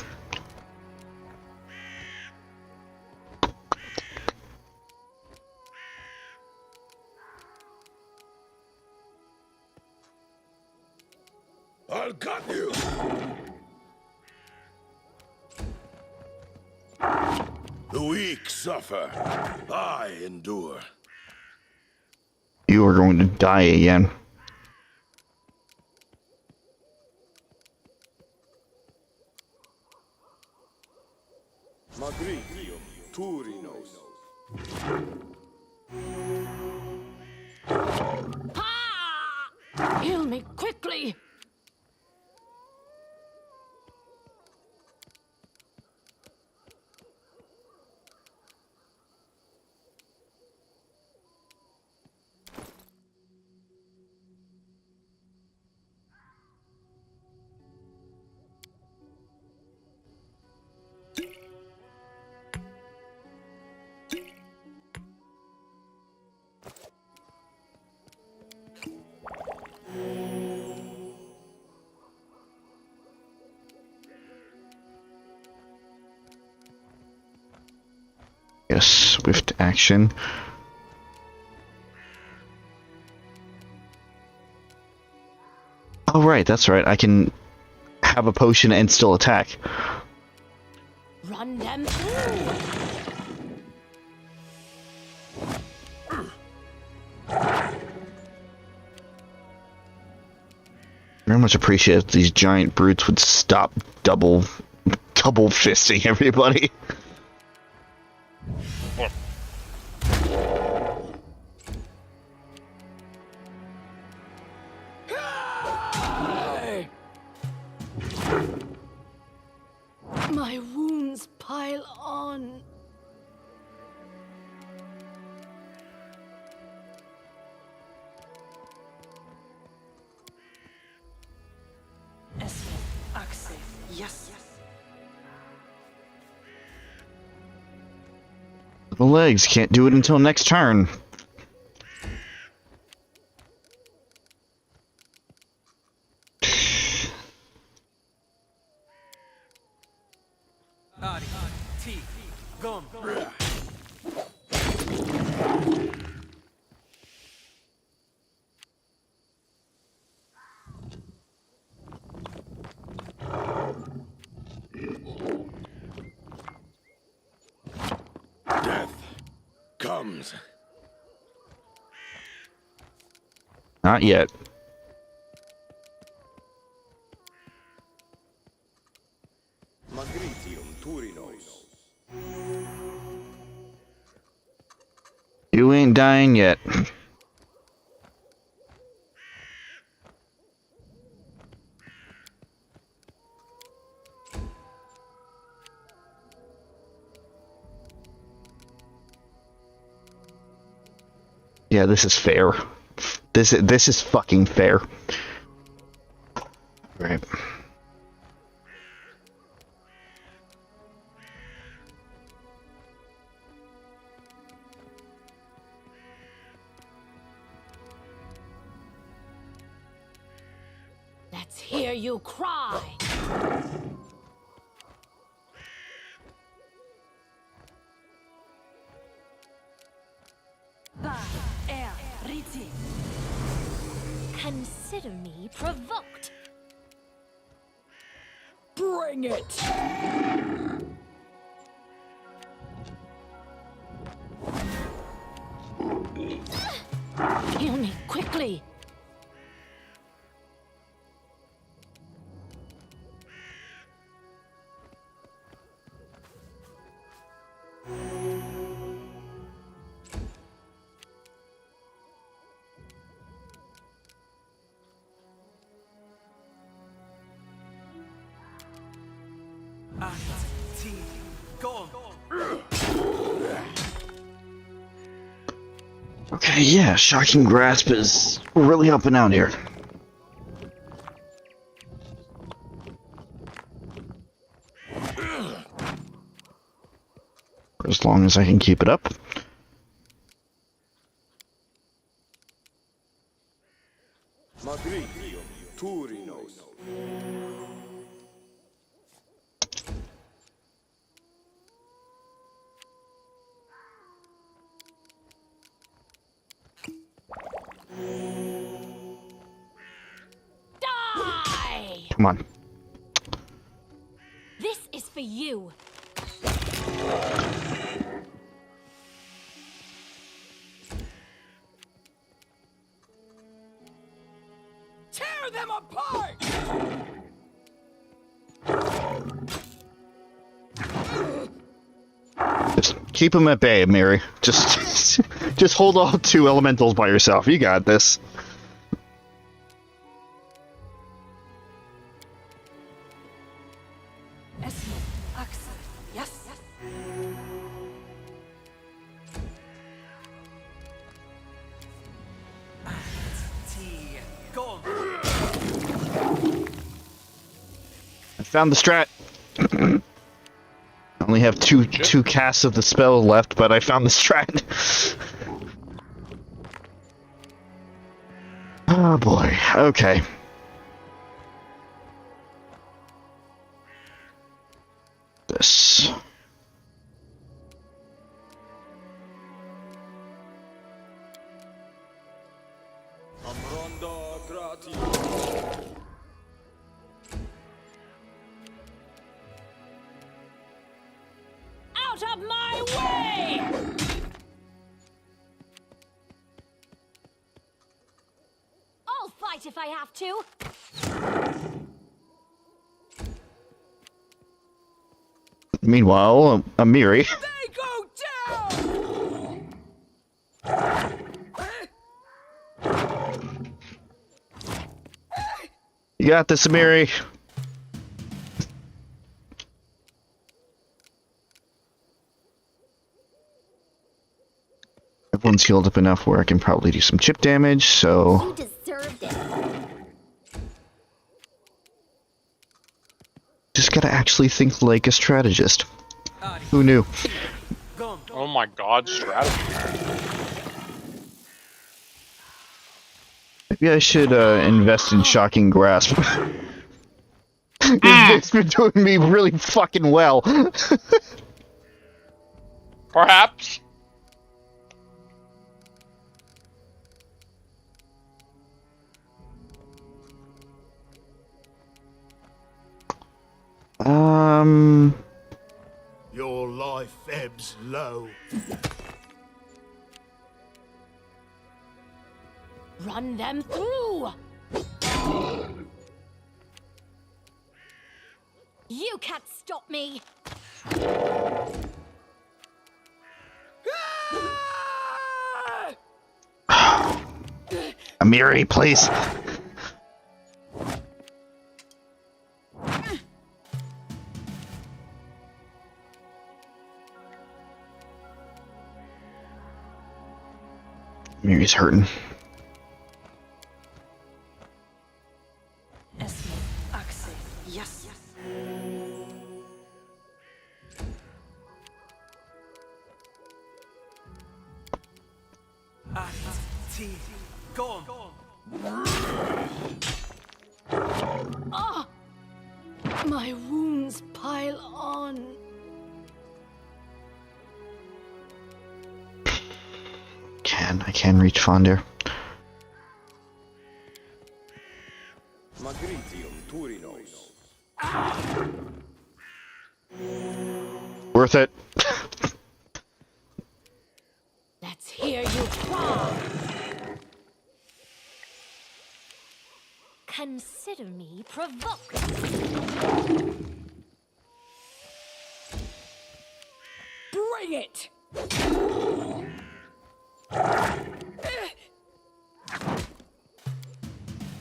Speaker 8: I'll cut you! The weak suffer. I endure.
Speaker 1: You are going to die again.
Speaker 10: Magrigium Turinos.
Speaker 5: Ha! Heal me quickly!
Speaker 1: Yes, swift action. Oh, right, that's right. I can have a potion and still attack.
Speaker 5: Run them through.
Speaker 1: Very much appreciate if these giant brutes would stop double fisting everybody.
Speaker 5: My wounds pile on.
Speaker 11: Yes.
Speaker 1: The legs can't do it until next turn.
Speaker 10: Death comes.
Speaker 1: Not yet. You ain't dying yet. Yeah, this is fair. This is fucking fair. Right.
Speaker 5: Let's hear you cry. Consider me provoked.
Speaker 11: Bring it!
Speaker 5: Heal me quickly.
Speaker 1: Okay, yeah, Shocking Grasp is really helping out here. For as long as I can keep it up.
Speaker 5: Die!
Speaker 1: Come on.
Speaker 5: This is for you.
Speaker 11: Tear them apart!
Speaker 1: Just keep them at bay, Mary. Just hold all two elementals by yourself. You got this.
Speaker 11: Yes.
Speaker 1: I found the strat. I only have two casts of the spell left, but I found the strat. Oh boy. Okay. This.
Speaker 11: Out of my way!
Speaker 5: I'll fight if I have to.
Speaker 1: Meanwhile, Amiri.
Speaker 11: They go down!
Speaker 1: You got this, Amiri. Everyone's healed up enough where I can probably do some chip damage, so...
Speaker 5: You deserved it.
Speaker 1: Just gotta actually think like a strategist. Who knew?
Speaker 2: Oh my god, strategy.
Speaker 1: Maybe I should invest in Shocking Grasp. It's been doing me really fucking well.
Speaker 2: Perhaps.
Speaker 8: Your life ebbs low.
Speaker 5: Run them through! You can't stop me!
Speaker 1: Amiri, please. Amiri's hurting.
Speaker 11: Yes.
Speaker 4: Ah! My wounds pile on.
Speaker 1: I can reach Fonder. Worth it.
Speaker 4: Let's hear you cry.
Speaker 5: Consider me provoked.
Speaker 11: Bring it!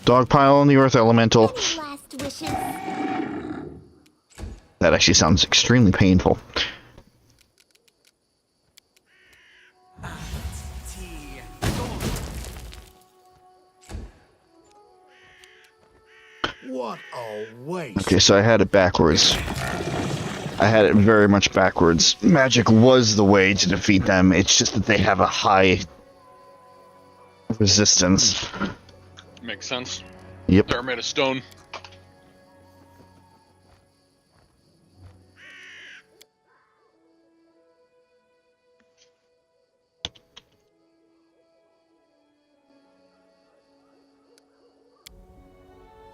Speaker 1: Dogpile on the Earth Elemental.
Speaker 5: Last wishes.
Speaker 1: That actually sounds extremely painful.
Speaker 8: What a waste.
Speaker 1: Okay, so I had it backwards. I had it very much backwards. Magic was the way to defeat them. It's just that they have a high resistance.
Speaker 2: Makes sense.
Speaker 1: Yep.
Speaker 2: They're made of stone.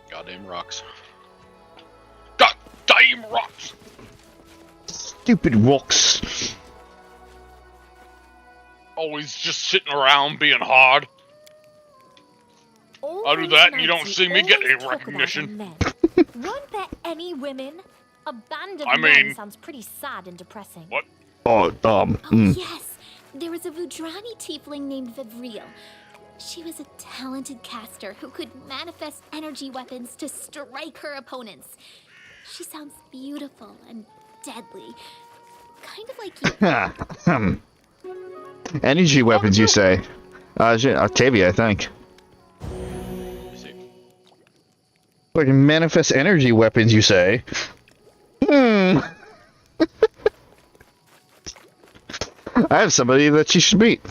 Speaker 2: Goddamn rocks. Goddamn rocks!
Speaker 1: Stupid rocks.
Speaker 2: Always just sitting around being hard. I'll do that and you don't see me get any recognition.
Speaker 5: Weren't there any women? A band of
Speaker 2: I
Speaker 5: men
Speaker 2: mean-
Speaker 5: sounds pretty sad and depressing.
Speaker 2: What?
Speaker 1: Oh,
Speaker 5: Yes, there was a Vudrani tiefling named Vivriel. She was a talented caster who could manifest energy weapons to strike her opponents. She sounds beautiful and deadly. Kind of like you.
Speaker 1: Energy weapons, you say? Octavia, I think. Like manifest energy weapons, you say? I have somebody that she should meet.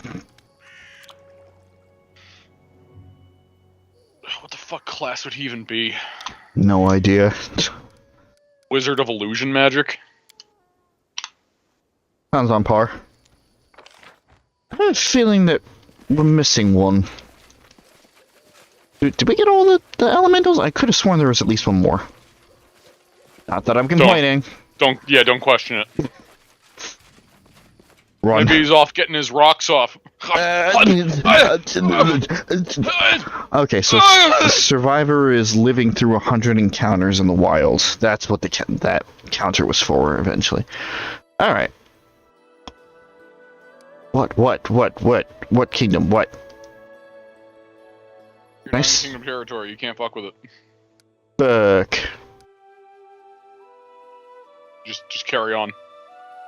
Speaker 2: What the fuck class would he even be?
Speaker 1: No idea.
Speaker 2: Wizard of Illusion Magic?
Speaker 1: Sounds on par. I have a feeling that we're missing one. Did we get all the elementals? I could have sworn there was at least one more. Not that I'm complaining.
Speaker 2: Don't question it.
Speaker 1: Run.
Speaker 2: Maybe he's off getting his rocks off.
Speaker 1: Okay, so Survivor is living through 100 encounters in the wild. That's what that counter was for eventually. All right. What kingdom? What?
Speaker 2: You're not in kingdom territory. You can't fuck with it.
Speaker 1: Fuck.
Speaker 2: Just carry on.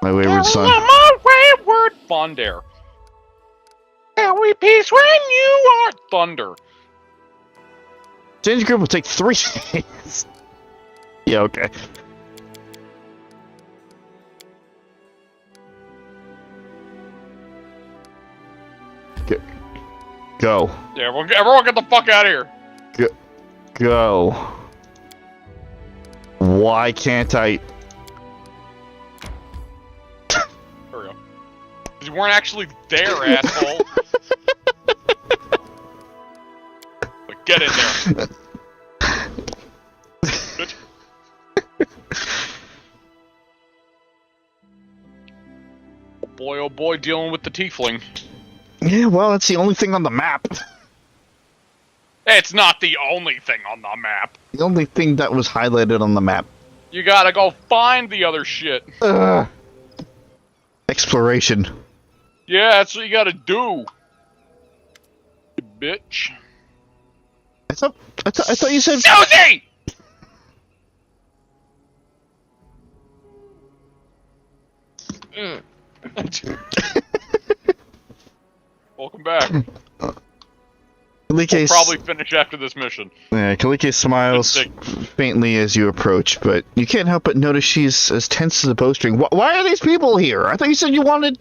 Speaker 1: My wayward son.
Speaker 2: My wayward Thunder. Can we peace when you are thunder?
Speaker 1: Change group will take 3 days. Yeah, okay. Go.
Speaker 2: Yeah, everyone get the fuck out of here.
Speaker 1: Go. Why can't I?
Speaker 2: There we go. You weren't actually there, asshole. But get in there. Good. Boy, oh boy, dealing with the tiefling.
Speaker 1: Yeah, well, that's the only thing on the map.
Speaker 2: It's not the only thing on the map.
Speaker 1: The only thing that was highlighted on the map.
Speaker 2: You gotta go find the other shit.
Speaker 1: Exploration.
Speaker 2: Yeah, that's what you gotta do. You bitch.
Speaker 1: I thought you said
Speaker 2: Suzie! Welcome back.
Speaker 1: Kalike
Speaker 2: We'll probably finish after this mission.
Speaker 1: Yeah, Kalike smiles faintly as you approach, but you can't help but notice she's as tense as a bowstring. Why are these people here? I thought you said you wanted...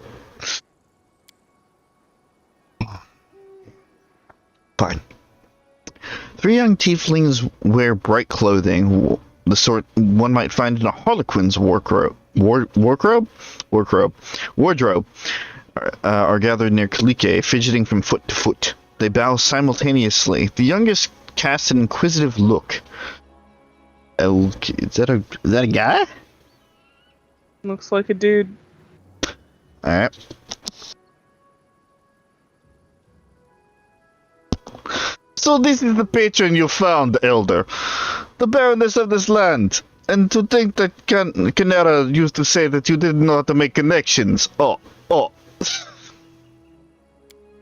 Speaker 1: Fine. 3 young tieflings wear bright clothing, the sort one might find in a harlequin's wardrobe, are gathered near Kalike, fidgeting from foot to foot. They bow simultaneously. The youngest casts an inquisitive look. Is that a guy?
Speaker 3: Looks like a dude.
Speaker 1: Alright. So this is the patron you found, Elder. The Baroness of this land. And to think that Canera used to say that you didn't know how to make connections. Oh.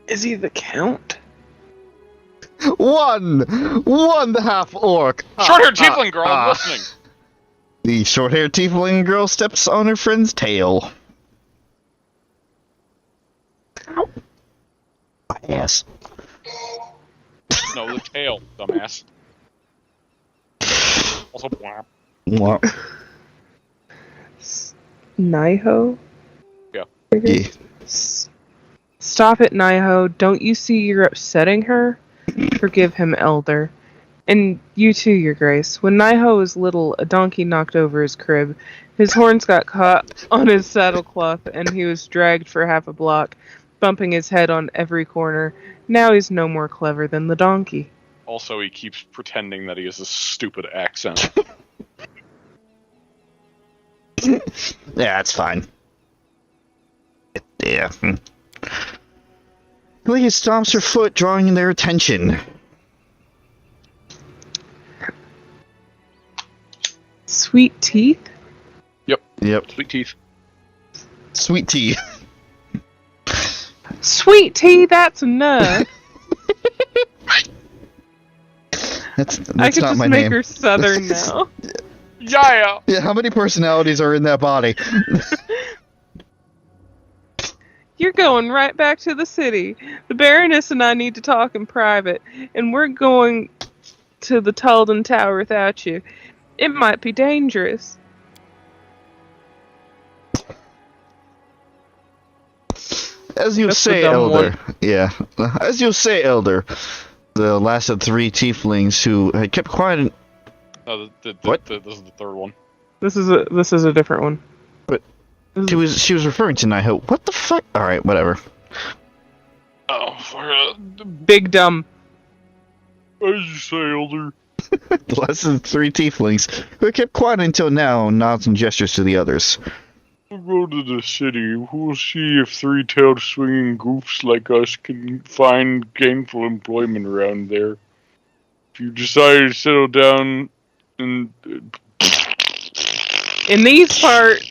Speaker 3: Is he the Count?
Speaker 1: One half-orc.
Speaker 2: Short-haired tiefling girl, I'm listening.
Speaker 1: The short-haired tiefling girl steps on her friend's tail. Ow. My ass.
Speaker 2: No, the tail, dumbass. Also, blah.
Speaker 1: What?
Speaker 3: Naiho?
Speaker 2: Yeah.
Speaker 3: Stop it, Naiho. Don't you see you're upsetting her? Forgive him, Elder. And you too, Your Grace. When Naiho was little, a donkey knocked over his crib. His horns got caught on his saddlecloth, and he was dragged for half a block, bumping his head on every corner. Now he's no more clever than the donkey.
Speaker 2: Also, he keeps pretending that he has a stupid accent.
Speaker 1: Yeah, that's fine. Yeah. He stomps her foot, drawing their attention.
Speaker 3: Sweet teeth?
Speaker 2: Yep. Sweet teeth.
Speaker 1: Sweet tea.
Speaker 3: Sweet tea, that's enough.
Speaker 1: That's
Speaker 3: I could
Speaker 1: not
Speaker 3: just
Speaker 1: my
Speaker 3: make
Speaker 1: name.
Speaker 3: her southern now.
Speaker 2: Yeah.
Speaker 1: Yeah, how many personalities are in that body?
Speaker 3: You're going right back to the city. The Baroness and I need to talk in private, and we're going to the Talden Tower without you. It might be dangerous.
Speaker 1: As you say, Elder. Yeah. As you say, Elder. The last of 3 tieflings who had kept quiet.
Speaker 2: What? This is the third one.
Speaker 3: This is a different one.
Speaker 1: But she was referring to Naiho. What the fuck? All right, whatever.
Speaker 2: Oh,
Speaker 3: Big dumb.
Speaker 9: As you say, Elder.
Speaker 1: Less than 3 tieflings, who kept quiet until now, nods and gestures to the others.
Speaker 9: We'll go to the city. We'll see if 3-tailed swinging goofs like us can find gainful employment around there. If you decide to settle down in
Speaker 3: these parts.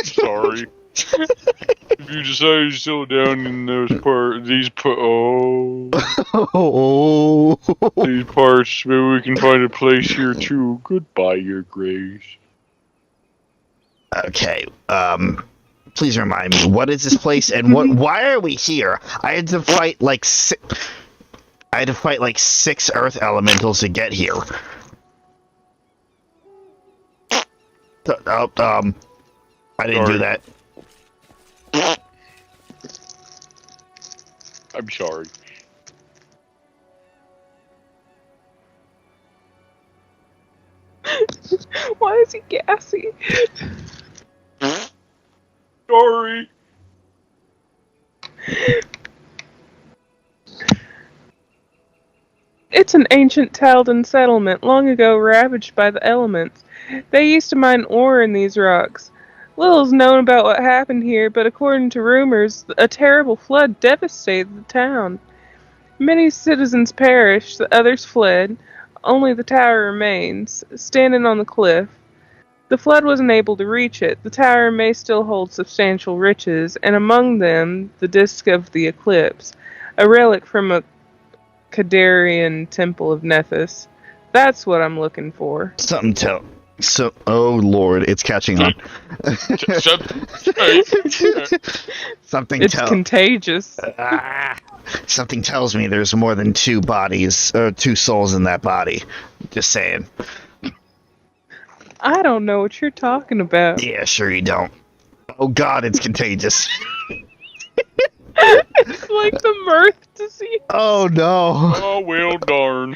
Speaker 9: Sorry. If you decide to settle down in these parts, maybe we can find a place here too. Goodbye, Your Grace.
Speaker 1: Okay, please remind me, what is this place and why are we here? I had to fight like 6 earth elementals to get here. I didn't do that.
Speaker 9: I'm sorry.
Speaker 3: Why is he gassy?
Speaker 9: Sorry.
Speaker 3: It's an ancient Taldan settlement, long ago ravaged by the elements. They used to mine ore in these rocks. Little is known about what happened here, but according to rumors, a terrible flood devastated the town. Many citizens perished, the others fled. Only the tower remains, standing on the cliff. The flood wasn't able to reach it. The tower may still hold substantial riches, and among them, the Disk of the Eclipse, a relic from a Kadarian temple of Nethys. That's what I'm looking for.
Speaker 1: Oh lord, it's catching on.
Speaker 3: It's contagious.
Speaker 1: Something tells me there's more than 2 bodies, or 2 souls in that body. Just saying.
Speaker 3: I don't know what you're talking about.
Speaker 1: Yeah, sure you don't. Oh god, it's contagious.
Speaker 3: It's like the mirth disease.
Speaker 1: Oh no.
Speaker 9: Oh well, darn.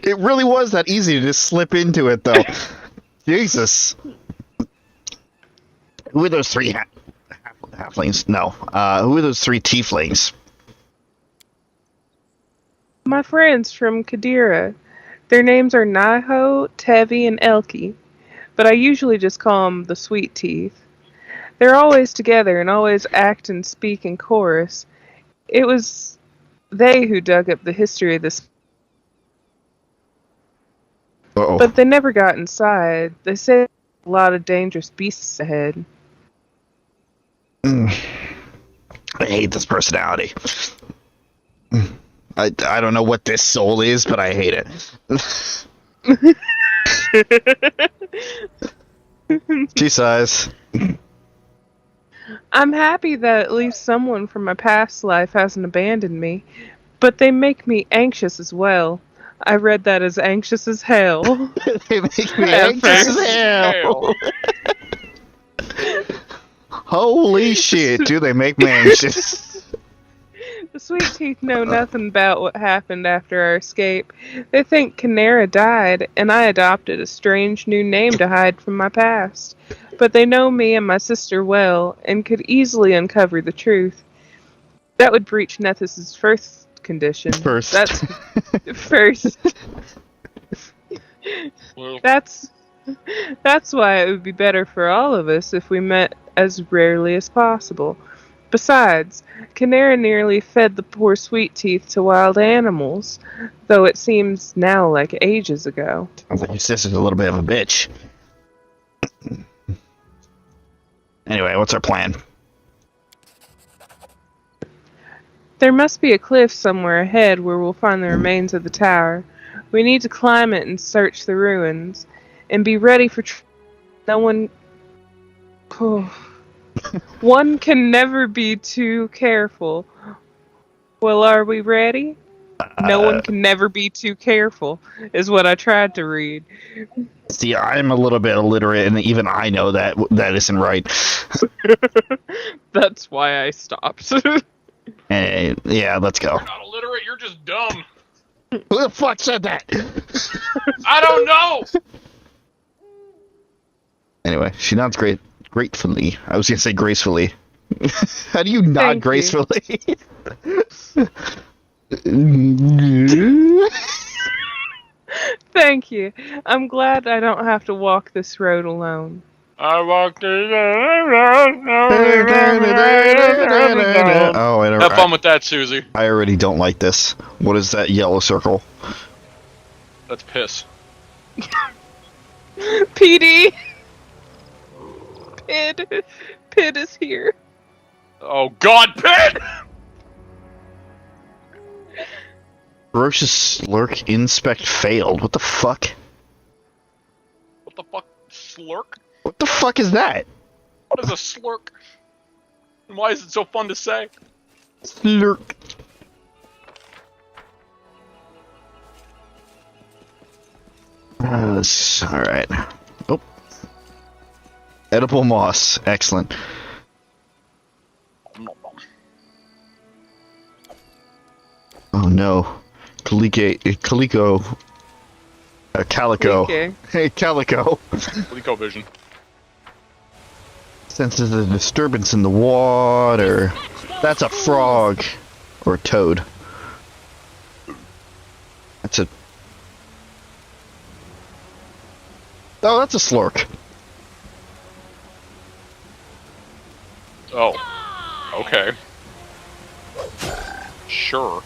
Speaker 1: It really was that easy to just slip into it, though. Jesus. Who are those 3 halflings? No. Who are those 3 tieflings?
Speaker 3: My friends from Kadira. Their names are Niho, Tevi, and Elki, but I usually just call them the Sweet Teeth. They're always together and always act and speak in chorus. It was they who dug up the history of this.
Speaker 1: Uh-oh.
Speaker 3: But they never got inside. They said a lot of dangerous beasts ahead.
Speaker 1: I hate this personality. I don't know what this soul is, but I hate it. She sighs.
Speaker 3: I'm happy that at least someone from my past life hasn't abandoned me, but they make me anxious as well. I read that as anxious as hell.
Speaker 1: They make me anxious as hell. Holy shit, do they make me anxious.
Speaker 3: The Sweet Teeth know nothing about what happened after our escape. They think Canera died, and I adopted a strange new name to hide from my past. But they know me and my sister well, and could easily uncover the truth. That would breach Nethys' first condition. That's first.
Speaker 9: Well,
Speaker 3: That's why it would be better for all of us if we met as rarely as possible. Besides, Canera nearly fed the poor Sweet Teeth to wild animals, though it seems now like ages ago.
Speaker 1: Sounds like your sister's a little bit of a bitch. Anyway, what's our plan?
Speaker 3: There must be a cliff somewhere ahead where we'll find the remains of the tower. We need to climb it and search the ruins, and be ready for no one... One can never be too careful. Well, are we ready? No one can never be too careful, is what I tried to read.
Speaker 1: See, I'm a little bit illiterate, and even I know that isn't right.
Speaker 3: That's why I stopped.
Speaker 1: Hey, yeah, let's go.
Speaker 9: you're not illiterate, you're just dumb.
Speaker 1: Who the fuck said that?
Speaker 9: I don't know!
Speaker 1: Anyway, she nods gratefully. I was gonna say gracefully. How do you nod
Speaker 3: Thank you.
Speaker 1: gracefully?
Speaker 3: Thank you. I'm glad I don't have to walk this road alone.
Speaker 9: I walked the
Speaker 1: Oh,
Speaker 2: Have fun with that, Suzie.
Speaker 1: I already don't like this. What is that yellow circle?
Speaker 2: That's piss.
Speaker 3: PD! Pid is here.
Speaker 2: Oh God, Pit!
Speaker 1: Ferocious Slurk Inspect failed. What the fuck?
Speaker 2: What the fuck? Slurk?
Speaker 1: What the fuck is that?
Speaker 2: What is a slurk? And why is it so fun to say?
Speaker 1: Slurk. Alright. Oh. Edible moss. Excellent. Oh no. Calico. Calico.
Speaker 3: Okay.
Speaker 1: Hey, Calico.
Speaker 2: ColecoVision.
Speaker 1: Senses a disturbance in the water. That's a frog. Or a toad. That's a... Oh, that's a slurk.
Speaker 2: Oh. Okay. Sure.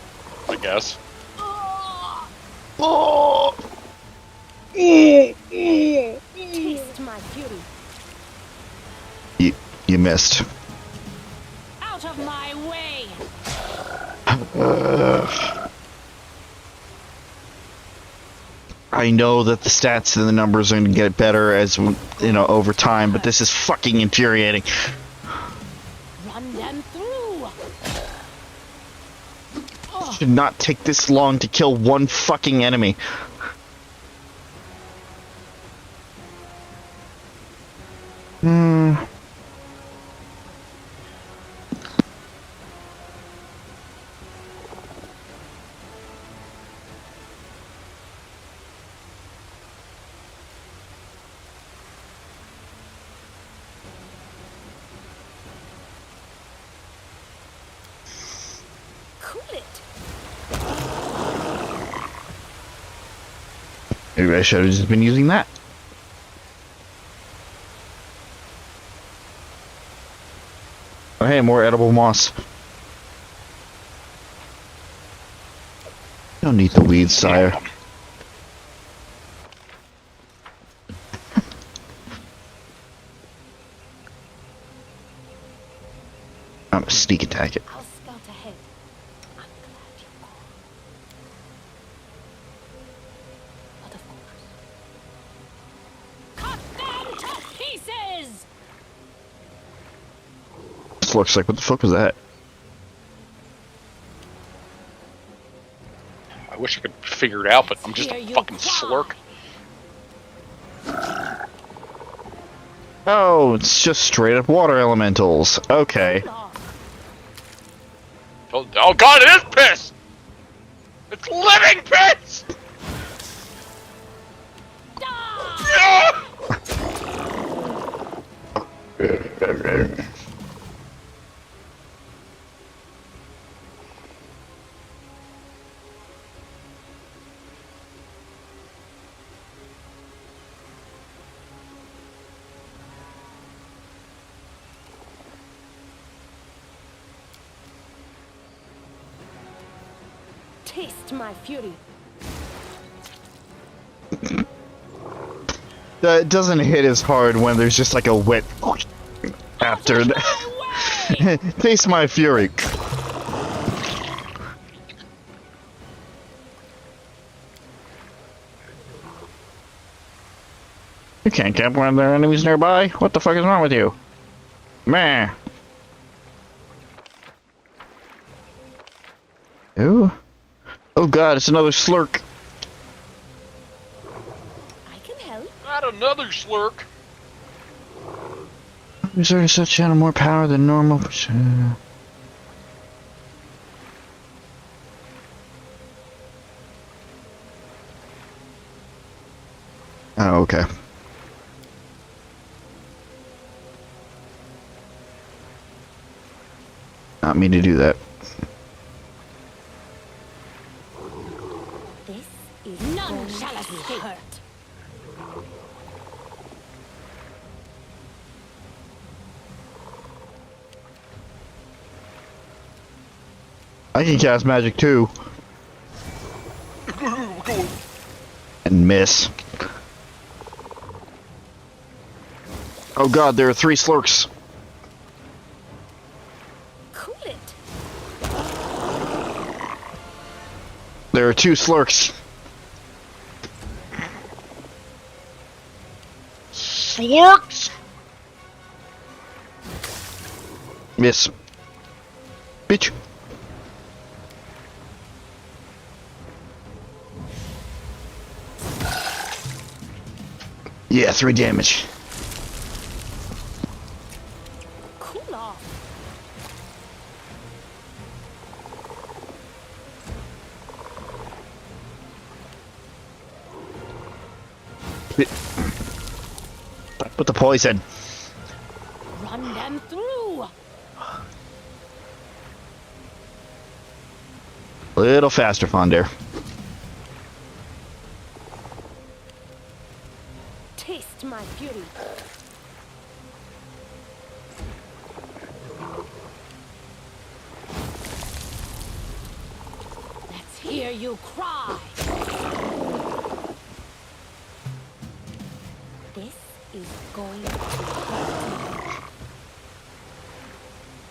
Speaker 2: I guess.
Speaker 1: Oh!
Speaker 11: Taste my fury.
Speaker 1: You missed.
Speaker 11: Out of my way.
Speaker 1: I know that the stats and the numbers are going to get better as over time, but this is fucking infuriating.
Speaker 11: Run them through.
Speaker 1: Should not take this long to kill one fucking enemy.
Speaker 11: Cool it.
Speaker 1: Maybe I should have just been using that. Oh, hey, more edible moss. Don't need the weeds, sire. I'm gonna sneak attack it.
Speaker 11: I'll scout ahead. I'm glad you called. But of course. Cut them to pieces!
Speaker 1: This looks like, what the fuck was that?
Speaker 2: I wish I could figure it out, but I'm just a fucking slurk.
Speaker 1: Oh, it's just straight up water elementals. Okay.
Speaker 2: Oh God, it is piss! It's living piss!
Speaker 11: Taste my fury.
Speaker 1: It doesn't hit as hard when there's just like a wet after that. Taste my fury. You can't camp when there are enemies nearby? What the fuck is wrong with you? Meh. Ooh. Oh god, it's another slurk.
Speaker 11: I can help.
Speaker 2: Not another slurk.
Speaker 1: Reserve such channel more power than normal. Oh, okay. not mean to do that.
Speaker 11: This is none shall escape. Hurt.
Speaker 1: I can cast magic too. And miss. Oh god, there are 3 slurks.
Speaker 11: Cool it.
Speaker 1: There are 2 slurks. Slurks! Miss. Bitch. Yeah, 3 damage.
Speaker 11: Cool off.
Speaker 1: Put the poison.
Speaker 11: Run them through.
Speaker 1: A little faster, Fonder.
Speaker 11: Taste my fury. Let's hear you cry. This is going to hurt.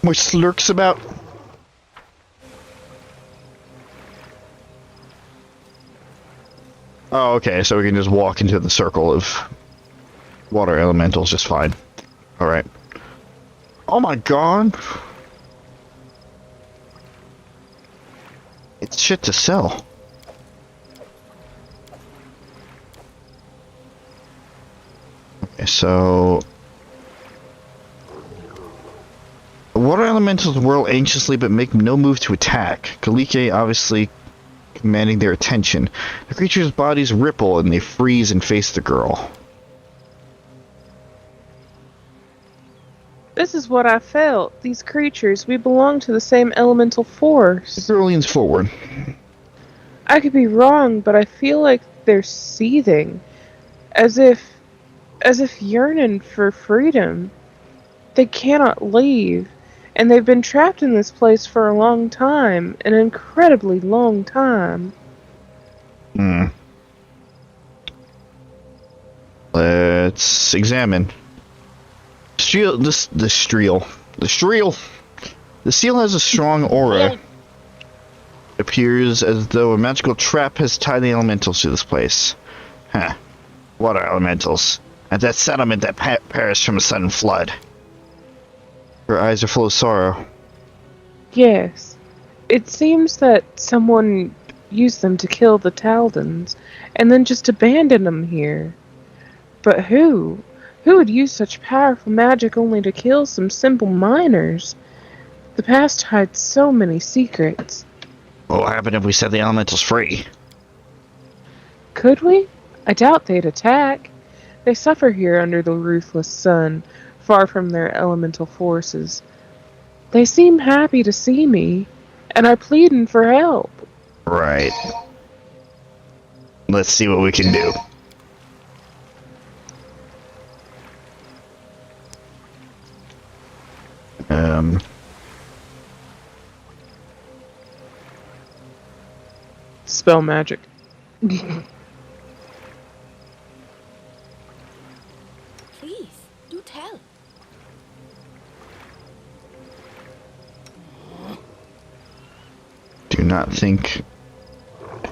Speaker 1: More slurks about. Oh, okay, so we can just walk into the circle of water elementals just fine. Alright. Oh my god! It's shit to sell. Okay, so... The water elementals whirl anxiously but make no move to attack. Kalike obviously commanding their attention. The creatures' bodies ripple and they freeze and face the girl.
Speaker 3: This is what I felt. These creatures, we belong to the same elemental force.
Speaker 1: The girl leans forward.
Speaker 3: I could be wrong, but I feel like they're seething. As if yearning for freedom. They cannot leave. And they've been trapped in this place for a long time. An incredibly long time.
Speaker 1: Let's examine. The seal has a strong aura. It appears as though a magical trap has tied the elementals to this place. Huh. Water elementals. At that settlement that perished from a sudden flood. Her eyes are full of sorrow.
Speaker 3: Yes. It seems that someone used them to kill the Taldans, and then just abandoned them here. But who? Who would use such powerful magic only to kill some simple miners? The past hides so many secrets.
Speaker 1: What will happen if we set the elementals free?
Speaker 3: Could we? I doubt they'd attack. They suffer here under the ruthless sun, far from their elemental forces. They seem happy to see me, and are pleading for help.
Speaker 1: Right. Let's see what we can do.
Speaker 3: Spell magic.
Speaker 11: Please, do tell.
Speaker 1: Do not think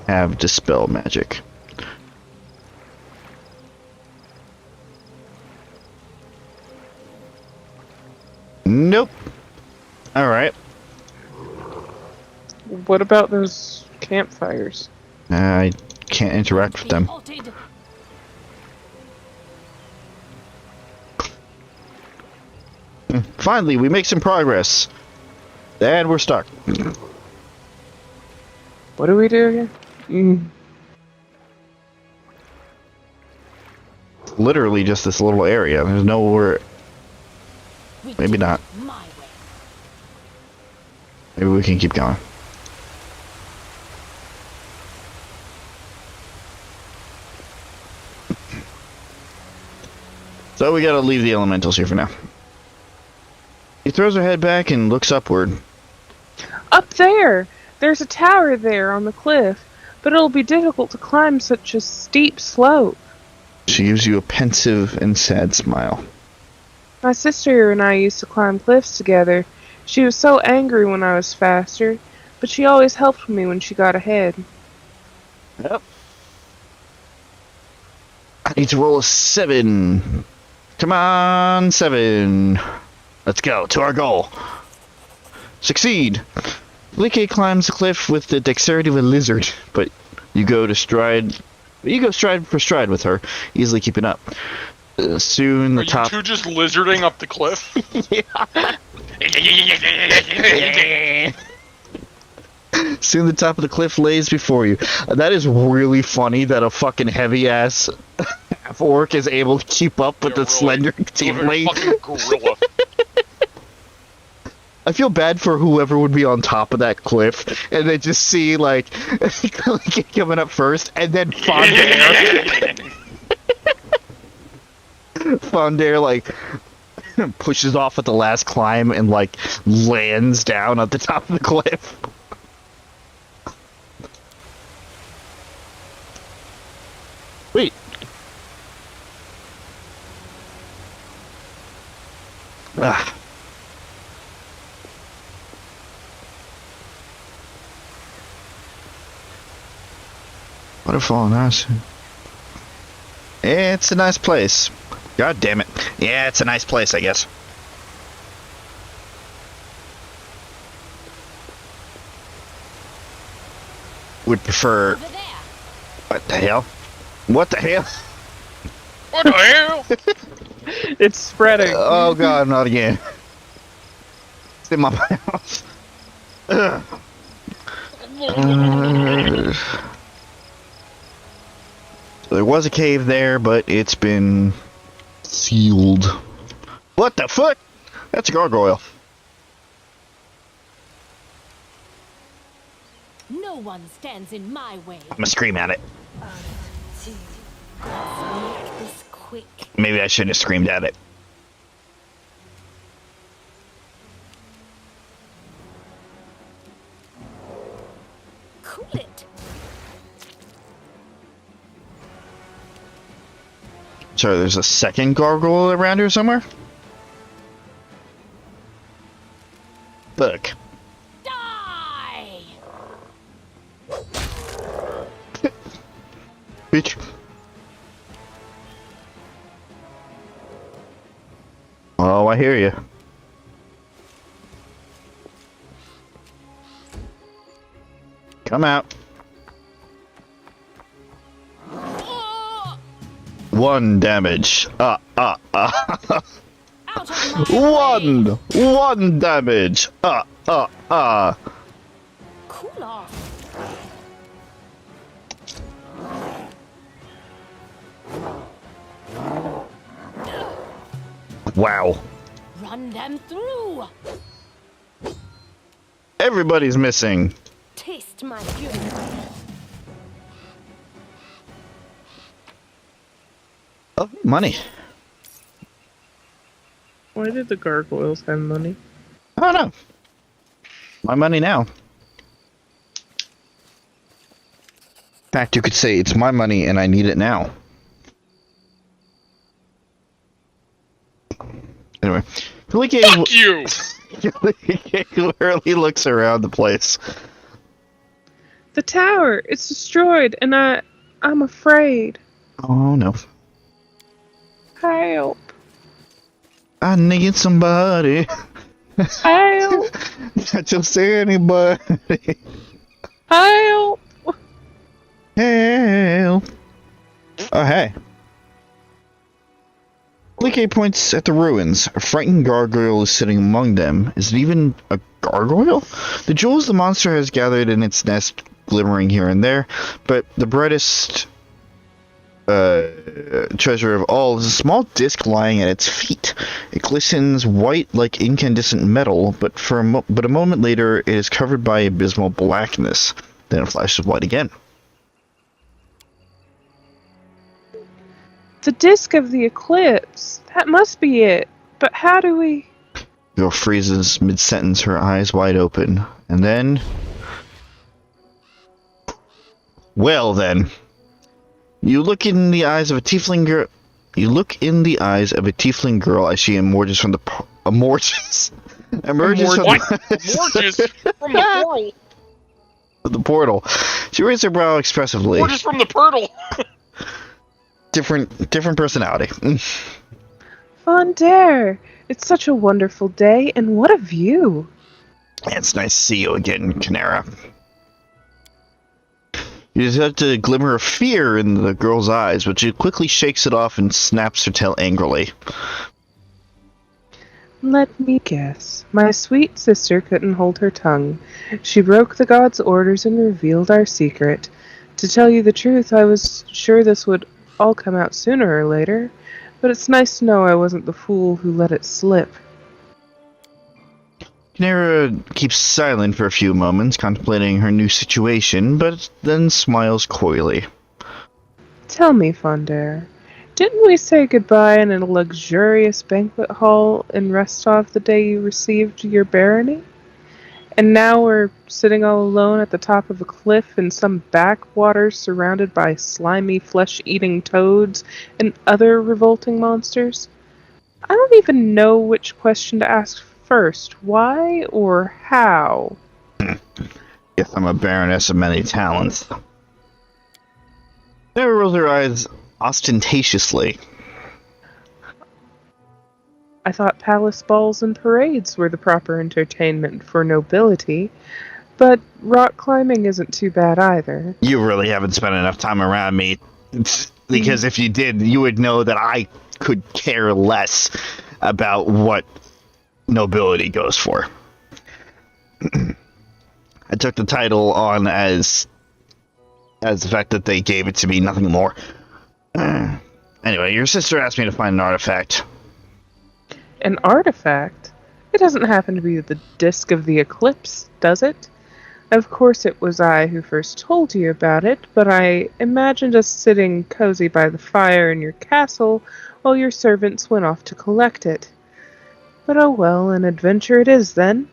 Speaker 1: I have dispel magic. Nope. Alright.
Speaker 3: What about those campfires?
Speaker 1: I can't interact with them. Finally, we make some progress. And we're stuck.
Speaker 3: What do we do again?
Speaker 1: Literally just this little area. There's nowhere... Maybe not. Maybe we can keep going. So we gotta leave the elementals here for now. He throws her head back and looks upward.
Speaker 3: Up there! There's a tower there on the cliff, but it'll be difficult to climb such a steep slope.
Speaker 1: She gives you a pensive and sad smile.
Speaker 3: My sister and I used to climb cliffs together. She was so angry when I was faster, but she always helped me when she got ahead.
Speaker 1: Yep. I need to roll a 7. Come on, 7. Let's go to our goal. Succeed. Levi climbs the cliff with the dexterity of a lizard, but you go stride for stride with her, easily keeping up. Soon the top.
Speaker 2: Are you two just lizarding up the cliff?
Speaker 1: Soon the top of the cliff lays before you. That is really funny that a fucking heavy ass Half-Ork is able to keep up with the slender Tiefling.
Speaker 2: Fucking gorilla.
Speaker 1: I feel bad for whoever would be on top of that cliff, and they just see, like, coming up first, and then Pathfinder, like, pushes off at the last climb and, like, lands down at the top of the cliff. Wait. Ah. Waterfall on us. It's a nice place. God damn it. Yeah, it's a nice place, I guess. Would prefer... What the hell? What the hell?
Speaker 2: What the hell?
Speaker 3: It's spreading.
Speaker 1: Oh god, not again. It's in my mouth. There was a cave there, but it's been sealed. What the fuck? That's a gargoyle.
Speaker 11: No one stands in my way.
Speaker 1: I'm gonna scream at it.
Speaker 11: Let's make this quick.
Speaker 1: Maybe I shouldn't have screamed at it.
Speaker 11: Cool it.
Speaker 1: So there's a second gargoyle around here somewhere? Look.
Speaker 11: Die!
Speaker 1: Bitch. Oh, I hear you. Come out. 1 damage.
Speaker 11: Out of my way.
Speaker 1: 1 damage.
Speaker 11: Cool off.
Speaker 1: Wow.
Speaker 11: Run them through.
Speaker 1: Everybody's missing.
Speaker 11: Taste my fury.
Speaker 1: Oh, money.
Speaker 3: Why did the gargoyles have money?
Speaker 1: I don't know. My money now. In fact, you could say it's my money and I need it now. Anyway,
Speaker 2: Fuck you!
Speaker 1: Curly looks around the place.
Speaker 3: The tower! It's destroyed, and I'm afraid.
Speaker 1: Oh no.
Speaker 3: Help!
Speaker 1: I need somebody.
Speaker 3: Help!
Speaker 1: Not just anybody.
Speaker 3: Help!
Speaker 1: Help. Oh, hey. Levi points at the ruins. A frightened gargoyle is sitting among them. Is it even a gargoyle? The jewels the monster has gathered in its nest glimmering here and there, but the brightest treasure of all is a small disc lying at its feet. It glistens white like incandescent metal, but a moment later it is covered by abysmal blackness. Then it flashes white again.
Speaker 3: The disk of the eclipse. That must be it. But how do we...
Speaker 1: The girl freezes mid-sentence, her eyes wide open. And then... Well then... You look in the eyes of a tiefling girl. You look in the eyes of a tiefling girl as she emerges from the emerges from the portal. She raised her brow expressively.
Speaker 2: Emerges from the portal.
Speaker 1: Different personality.
Speaker 3: Fonder, it's such a wonderful day, and what a view.
Speaker 1: It's nice to see you again, Canara. You detect a glimmer of fear in the girl's eyes, but she quickly shakes it off and snaps her tail angrily.
Speaker 3: Let me guess. My sweet sister couldn't hold her tongue. She broke the god's orders and revealed our secret. To tell you the truth, I was sure this would all come out sooner or later, but it's nice to know I wasn't the fool who let it slip.
Speaker 1: Canara keeps silent for a few moments, contemplating her new situation, but then smiles coyly.
Speaker 3: Tell me, Fonder, didn't we say goodbye in a luxurious banquet hall in Restov the day you received your barony? And now we're sitting all alone at the top of a cliff in some backwater surrounded by slimy flesh-eating toads and other revolting monsters? I don't even know which question to ask first, why or how?
Speaker 1: Guess I'm a baroness of many talents. Sarah rolls her eyes ostentatiously.
Speaker 3: I thought palace balls and parades were the proper entertainment for nobility, but rock climbing isn't too bad either.
Speaker 1: You really haven't spent enough time around me, because if you did, you would know that I could care less about what nobility goes for. I took the title on as the fact that they gave it to me, nothing more. Anyway, your sister asked me to find an artifact.
Speaker 3: An artifact? It doesn't happen to be the disk of the eclipse, does it? Of course it was I who first told you about it, but I imagined us sitting cozy by the fire in your castle while your servants went off to collect it. But oh well, an adventure it is then.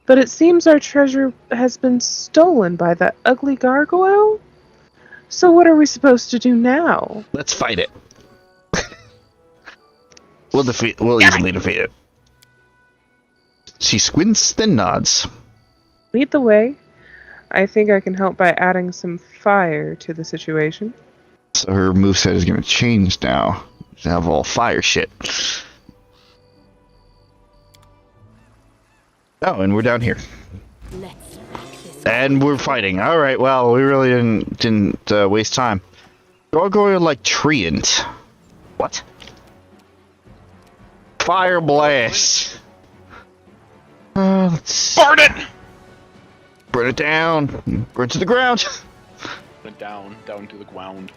Speaker 3: But it seems our treasure has been stolen by that ugly gargoyle? So what are we supposed to do now?
Speaker 1: Let's fight it. We'll easily defeat it. She squints, then nods.
Speaker 3: Lead the way. I think I can help by adding some fire to the situation.
Speaker 1: So her moveset is going to change now. To have all fire shit. Oh, and we're down here. And we're fighting. Alright, well, we really didn't waste time. Gargoyle like treant. What? Fire blast. Let's
Speaker 2: burn it!
Speaker 1: Burn it down. Burn to the ground.
Speaker 2: Burn it down to the ground.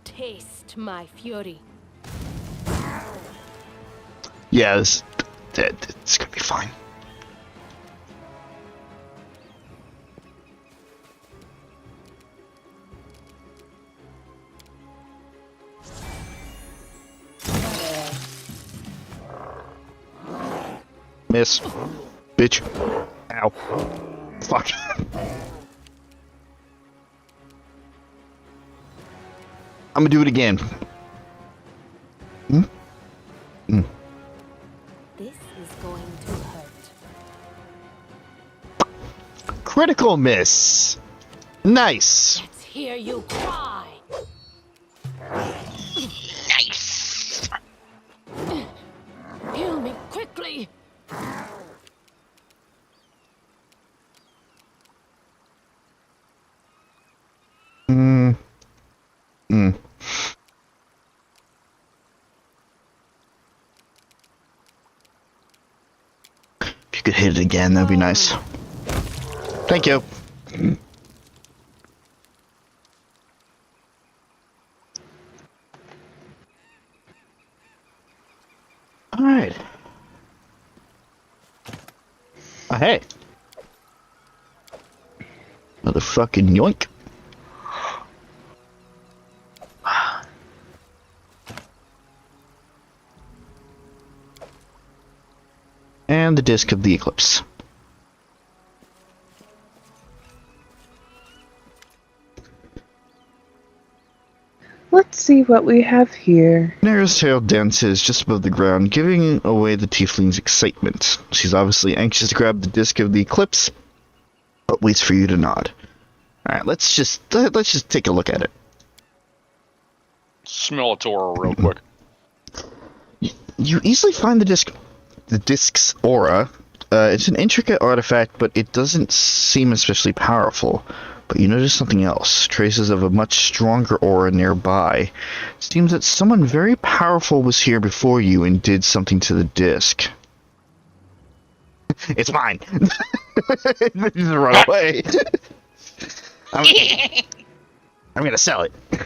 Speaker 11: Taste my fury.
Speaker 1: Yeah, it's gonna be fine. Miss. Bitch. Ow. Fuck. I'm gonna do it again.
Speaker 11: This is going to hurt.
Speaker 1: Critical miss. Nice.
Speaker 11: Let's hear you cry.
Speaker 1: Nice.
Speaker 11: Heal me quickly.
Speaker 1: If you could hit it again, that'd be nice. Thank you. Oh, hey. Motherfucking yoink. And the disc of the eclipse.
Speaker 3: Let's see what we have here.
Speaker 1: Nara's tail dances just above the ground, giving away the tiefling's excitement. She's obviously anxious to grab the disc of the eclipse, but waits for you to nod. Alright, let's just take a look at it.
Speaker 2: Smell its aura real quick.
Speaker 1: You easily find the disc's aura. It's an intricate artifact, but it doesn't seem especially powerful. But you notice something else. Traces of a much stronger aura nearby. It seems that someone very powerful was here before you and did something to the disc. It's mine! Just run away. I'm gonna sell it.
Speaker 12: You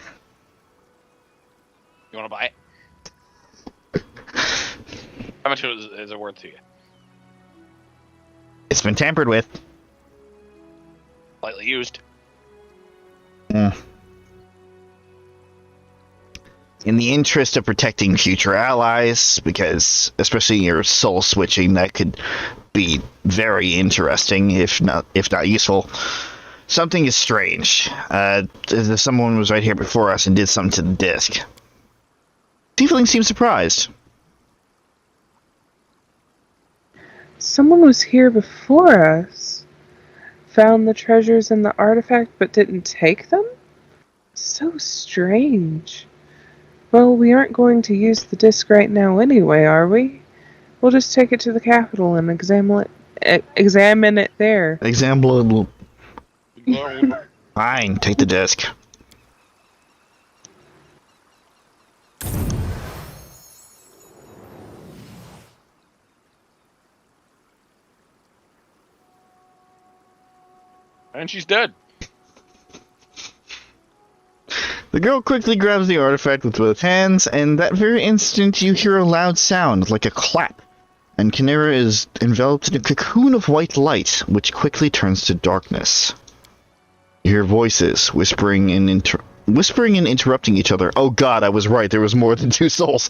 Speaker 12: wanna buy it? How much is it worth to you?
Speaker 1: It's been tampered with.
Speaker 12: Slightly used.
Speaker 1: In the interest of protecting future allies, because especially your soul switching, that could be very interesting, if not useful. Something is strange. As if someone was right here before us and did something to the disc. Tiefling seems surprised.
Speaker 3: Someone was here before us. Found the treasures in the artifact but didn't take them? So strange. Well, we aren't going to use the disc right now anyway, are we? We'll just take it to the capital and examine it there.
Speaker 1: Example. Fine, take the disc.
Speaker 2: And she's dead.
Speaker 1: The girl quickly grabs the artifact with both hands, and that very instant you hear a loud sound, like a clap. And Kinera is enveloped in a cocoon of white light, which quickly turns to darkness. You hear voices whispering and interrupting each other. Oh god, I was right, there was more than two souls.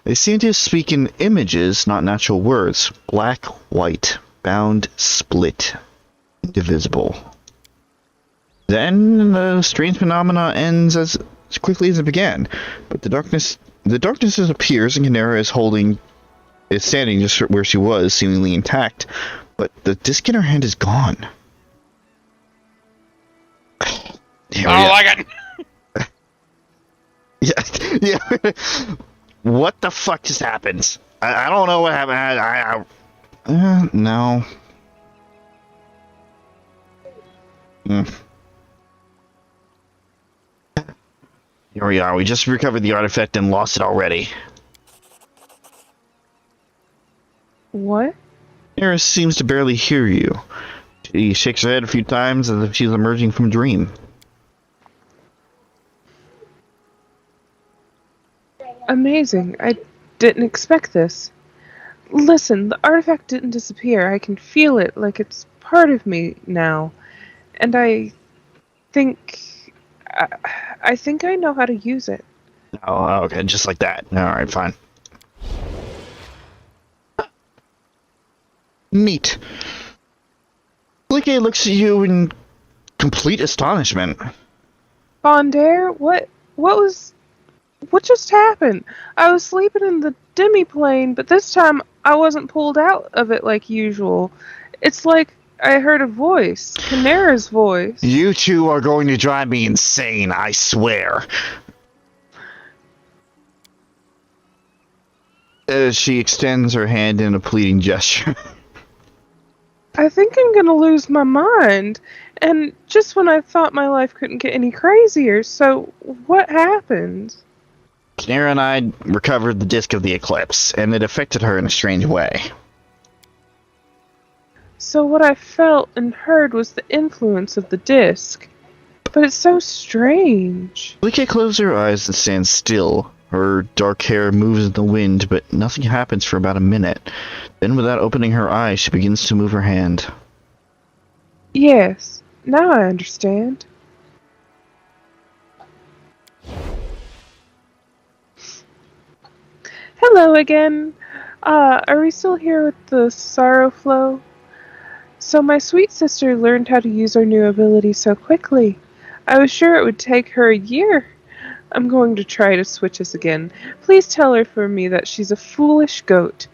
Speaker 1: They seem to speak in images, not natural words. Black, white, bound, split, indivisible. Then the strange phenomena ends as quickly as it began, but the darkness disappears, and Kinera is standing just where she was, seemingly intact, but the disc in her hand is gone.
Speaker 12: I don't like it.
Speaker 1: Yeah. What the fuck just happened? I don't know what happened. No. Here we are. We just recovered the artifact and lost it already.
Speaker 3: What?
Speaker 1: Eris seems to barely hear you. She shakes her head a few times as if she's emerging from a dream.
Speaker 3: Amazing. I didn't expect this. Listen, the artifact didn't disappear. I can feel it like it's part of me now. And I think I know how to use it.
Speaker 1: Oh, okay, just like that. Alright, fine. Neat. Levi looks at you in complete astonishment.
Speaker 3: Bondare, what just happened? I was sleeping in the demi-plane, but this time I wasn't pulled out of it like usual. It's like I heard a voice. Kinera's voice.
Speaker 1: You two are going to drive me insane, I swear. She extends her hand in a pleading gesture.
Speaker 3: I think I'm gonna lose my mind. And just when I thought my life couldn't get any crazier, so what happened?
Speaker 1: Kinera and I recovered the disc of the eclipse, and it affected her in a strange way.
Speaker 3: So what I felt and heard was the influence of the disc. But it's so strange.
Speaker 1: Levi closes her eyes and stands still, Her dark hair moves in the wind, but nothing happens for about a minute. Then, without opening her eyes, she begins to move her hand.
Speaker 3: Yes, now I understand. Hello again. Are we still here with the sorrow flow? So my sweet sister learned how to use our new ability so quickly. I was sure it would take her a year. I'm going to try to switch us again. Please tell her for me that she's a foolish goat.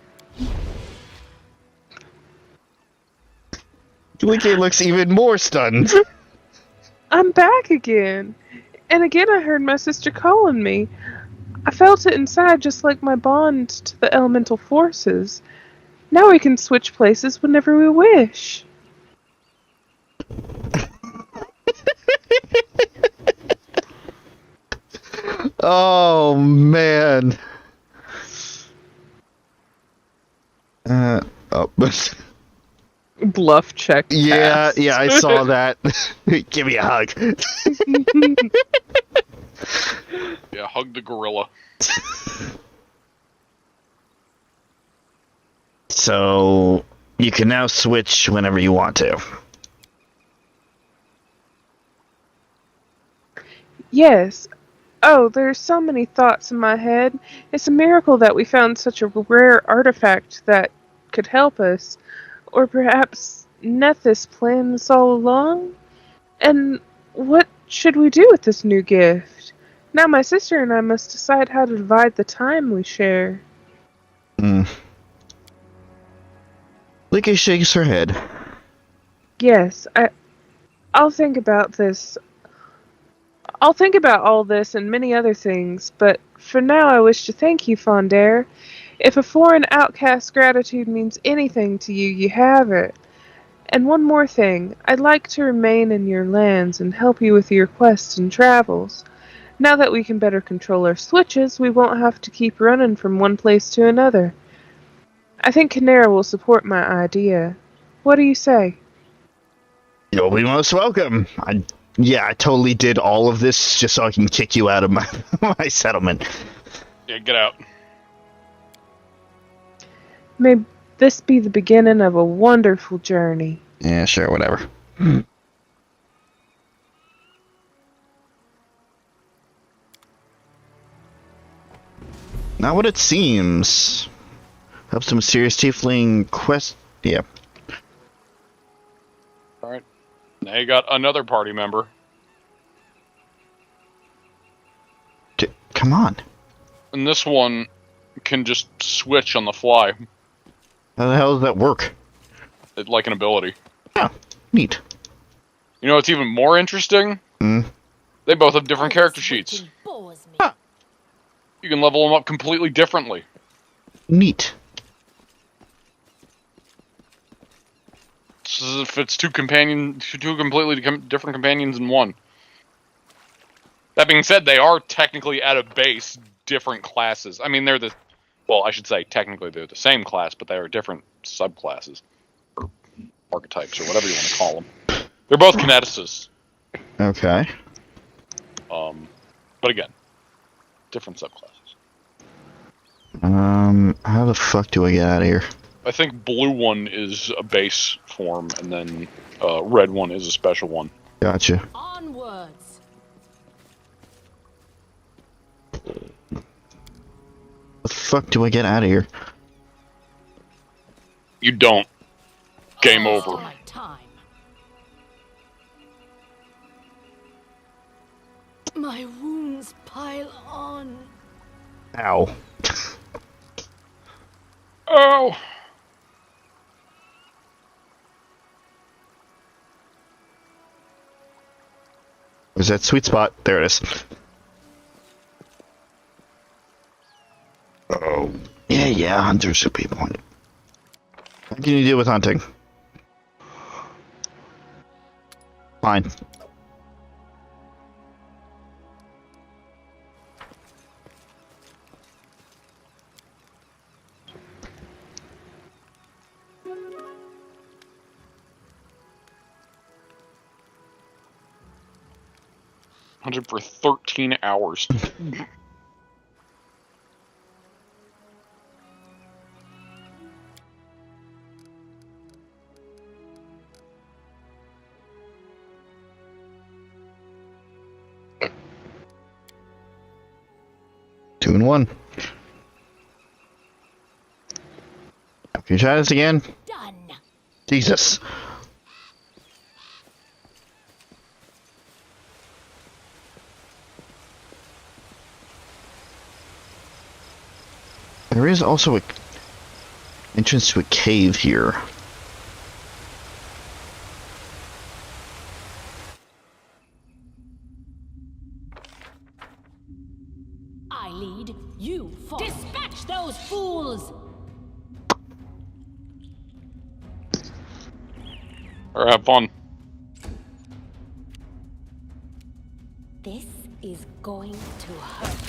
Speaker 1: Julie looks even more stunned.
Speaker 3: I'm back again. And again I heard my sister calling me. I felt it inside just like my bond to the elemental forces. Now we can switch places whenever we wish.
Speaker 1: Oh, man. Oh.
Speaker 3: Bluff check.
Speaker 1: Yeah,
Speaker 3: passed.
Speaker 1: yeah, I saw that. Give me a hug.
Speaker 2: Yeah, hug the gorilla.
Speaker 1: So, you can now switch whenever you want to.
Speaker 3: Yes. Oh, there's so many thoughts in my head. It's a miracle that we found such a rare artifact that could help us. Or perhaps Nethys planned this all along? And what should we do with this new gift? Now my sister and I must decide how to divide the time we share.
Speaker 1: Licky shakes her head.
Speaker 3: Yes, I'll think about this. I'll think about all this and many other things, but for now I wish to thank you, Fondare. If a foreign outcast's gratitude means anything to you, you have it. And one more thing, I'd like to remain in your lands and help you with your quests and travels. Now that we can better control our switches, we won't have to keep running from one place to another. I think Canera will support my idea. What do you say?
Speaker 1: You'll be most welcome. I totally did all of this just so I can kick you out of my, my settlement.
Speaker 2: Yeah, get out.
Speaker 3: May this be the beginning of a wonderful journey.
Speaker 1: Yeah, sure, whatever. Not what it seems. Helps the mysterious tiefling quest. Yeah.
Speaker 2: Alright. Now you got another party member.
Speaker 1: Come on.
Speaker 2: And this one can just switch on the fly.
Speaker 1: How the hell does that work?
Speaker 2: It's like an ability.
Speaker 1: Yeah, neat.
Speaker 2: You know what's even more interesting? They both have different character sheets.
Speaker 1: Huh.
Speaker 2: You can level them up completely differently.
Speaker 1: Neat.
Speaker 2: It's as if it's two completely different companions in one. That being said, they are technically at a base different classes. I mean, I should say technically they're the same class, but they are different subclasses. Or archetypes, or whatever you want to call them. They're both kineticists.
Speaker 1: Okay.
Speaker 2: But again, different subclasses.
Speaker 1: How the fuck do I get out of here?
Speaker 2: I think blue one is a base form, and then red one is a special one.
Speaker 1: Gotcha.
Speaker 11: Onwards.
Speaker 1: How the fuck do I get out of here?
Speaker 2: You don't. Game over.
Speaker 11: My time. My wounds pile on.
Speaker 1: Ow.
Speaker 2: Oh!
Speaker 1: Where's that sweet spot? There it is. Oh. Yeah, hunters should be pointed. How can you deal with hunting? Fine.
Speaker 2: Hunted for 13 hours.
Speaker 1: 2 and 1. Can you try this again?
Speaker 7: Done.
Speaker 1: Jesus. There is also a entrance to a cave here.
Speaker 11: I lead, you follow. Dispatch those fools!
Speaker 2: Or have fun.
Speaker 11: This is going to hurt.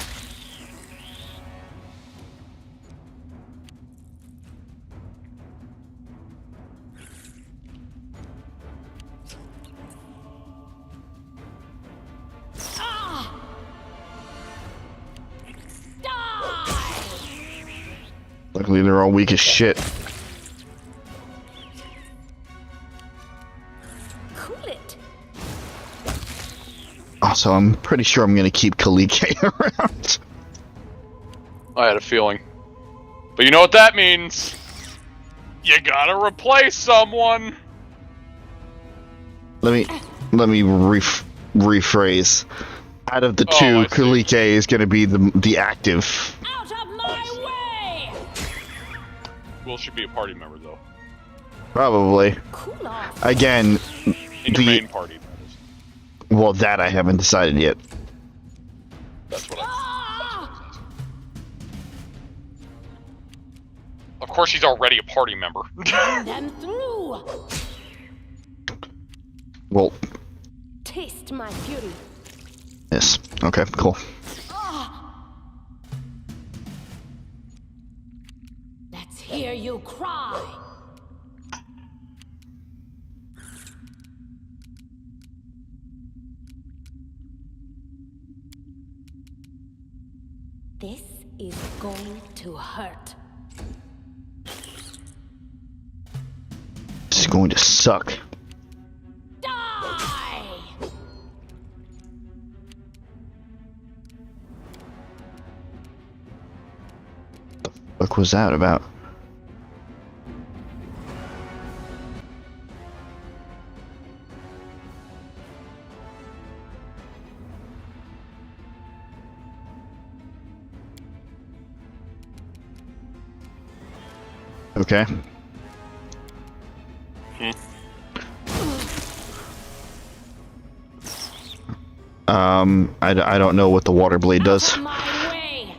Speaker 1: Luckily, they're all weak as shit.
Speaker 11: Cool it.
Speaker 1: Also, I'm pretty sure I'm gonna keep Kalike around.
Speaker 2: I had a feeling. But you know what that means? You gotta replace someone!
Speaker 1: Let me rephrase. Out of the two, Kalike is gonna be the active.
Speaker 11: Out of my way!
Speaker 2: Will she be a party member, though?
Speaker 1: Probably.
Speaker 11: Cool off.
Speaker 1: Again,
Speaker 2: In your main party, that is.
Speaker 1: well, that I haven't decided yet.
Speaker 2: That's what I... Of course she's already a party member.
Speaker 11: Run them through!
Speaker 1: Well,
Speaker 11: Taste my fury.
Speaker 1: yes. Okay, cool.
Speaker 11: Let's hear you cry. This is going to hurt.
Speaker 1: This is going to suck.
Speaker 11: Die!
Speaker 1: What was that about? Okay. I don't know what the water blade does.
Speaker 11: My way.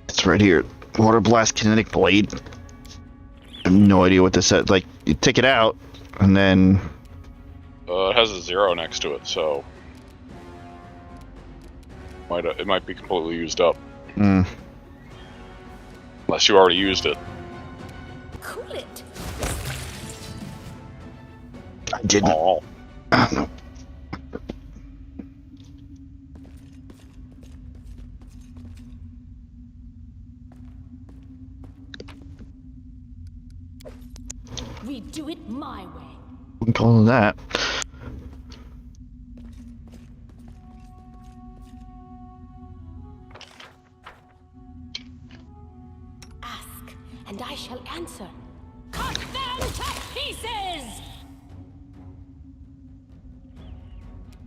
Speaker 1: It's right here. Water blast kinetic blade. I have no idea what this says. Like, you take it out, and then...
Speaker 2: It has a 0 next to it, so... it might be completely used up.
Speaker 1: Mm.
Speaker 2: Unless you already used it.
Speaker 11: Cool it.
Speaker 1: I didn't.
Speaker 2: Oh.
Speaker 1: No.
Speaker 11: We do it my way.
Speaker 1: We can call it that.
Speaker 11: Ask, and I shall answer. Cut them to pieces!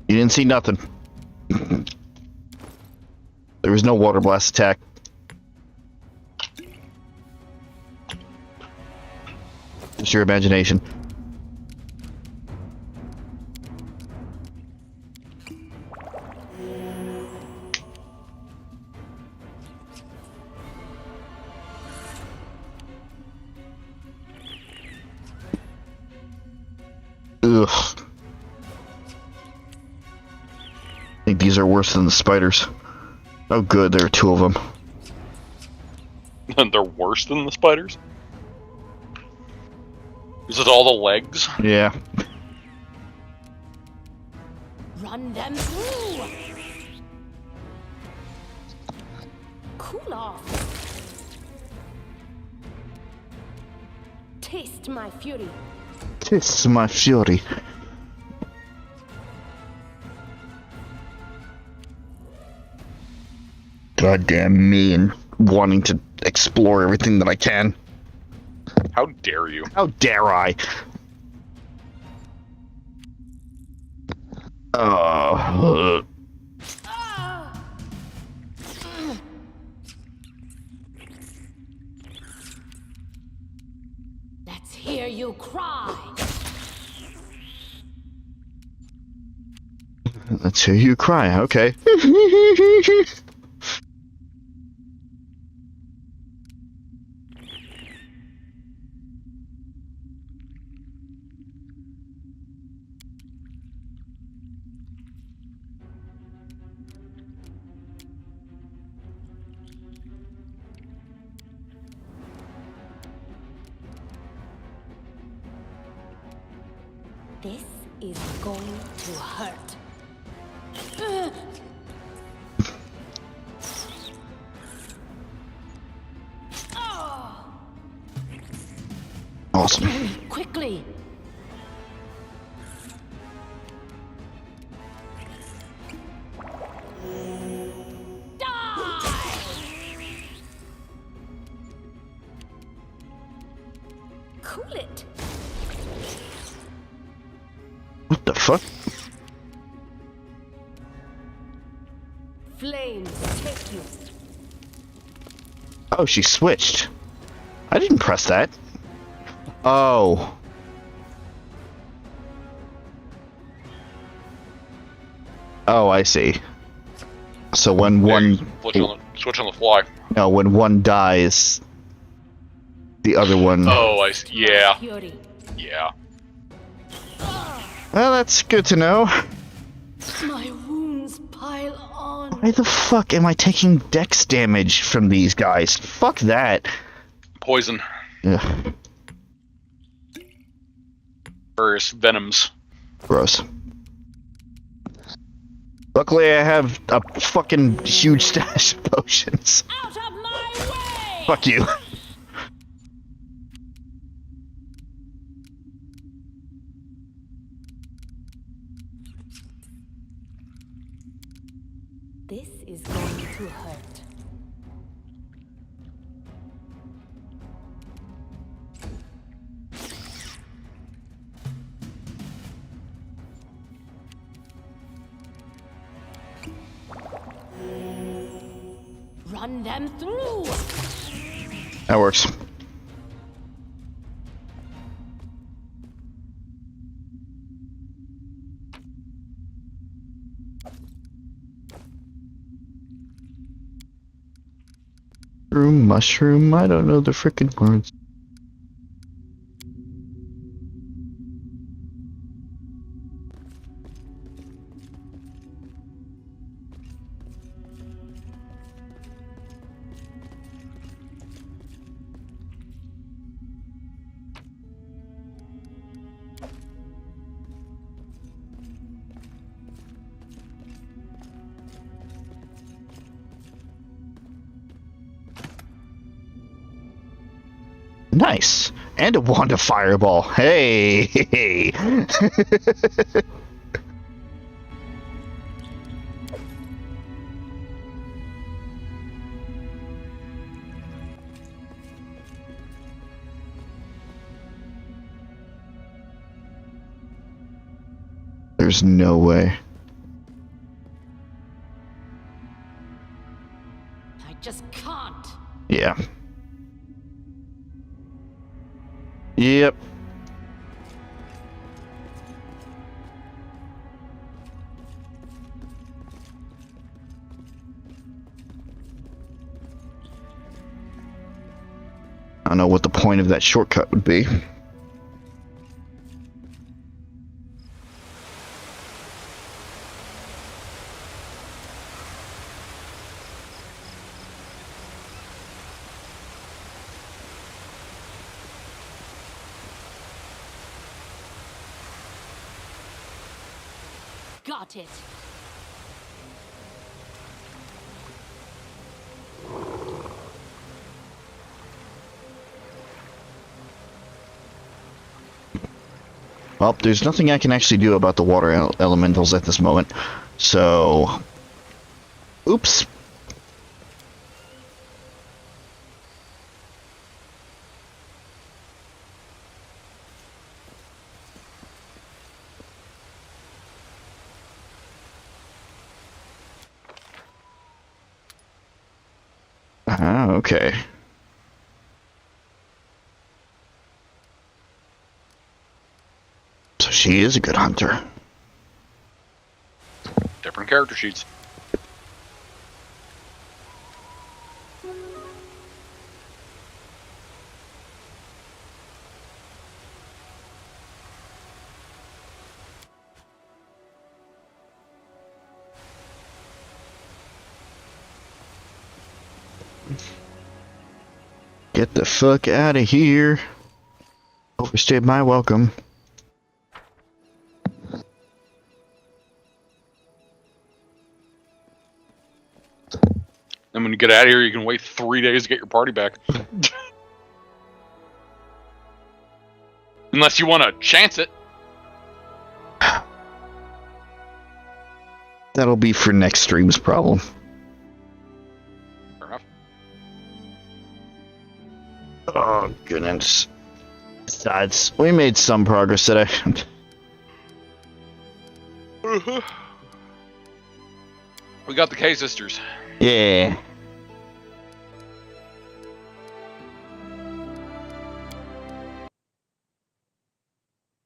Speaker 1: You didn't see nothing. There was no water blast attack. It's your imagination. Ugh. I think these are worse than the spiders. Oh good, there are 2 of them.
Speaker 2: They're worse than the spiders? Is it all the legs?
Speaker 1: Yeah.
Speaker 11: Run them through! Cool off. Taste my fury.
Speaker 1: Tis my fury. Goddamn me and wanting to explore everything that I can.
Speaker 2: How dare you?
Speaker 1: How dare I?
Speaker 11: Let's hear you cry.
Speaker 1: Let's hear you cry, okay.
Speaker 11: This is going to hurt.
Speaker 1: Awesome.
Speaker 11: Quickly.
Speaker 5: Cool it.
Speaker 1: What the fuck?
Speaker 11: Flames take you.
Speaker 1: Oh, she switched. I didn't press that. Oh. Oh, I see. So when one...
Speaker 2: Switch on the fly.
Speaker 1: No, when one dies, the other one...
Speaker 2: Oh, I see. Yeah. Yeah.
Speaker 1: Well, that's good to know.
Speaker 11: My wounds pile on.
Speaker 1: Why the fuck am I taking dex damage from these guys? Fuck that.
Speaker 2: Poison.
Speaker 1: Ugh.
Speaker 2: Various venoms.
Speaker 1: Gross. Luckily, I have a fucking huge stash of potions.
Speaker 11: Out of my way!
Speaker 1: Fuck you.
Speaker 11: This is going to hurt. Run them through!
Speaker 1: That works. Mushroom, I don't know the frickin' words. Nice. And a wand of fireball. Hey. There's no way.
Speaker 11: I just can't.
Speaker 1: Yeah. Yep. I don't know what the point of that shortcut would be.
Speaker 11: Got it.
Speaker 1: Well, there's nothing I can actually do about the water elementals at this moment. So... Oops. Ah, okay. So she is a good hunter.
Speaker 2: Different character sheets.
Speaker 1: Get the fuck out of here. Overstayed my welcome.
Speaker 2: And when you get out of here, you can wait 3 days to get your party back. Unless you want to chance it.
Speaker 1: That'll be for next stream's problem.
Speaker 2: Fair enough.
Speaker 1: Oh, goodness. Besides, we made some progress today.
Speaker 2: We got the K sisters.
Speaker 1: Yeah.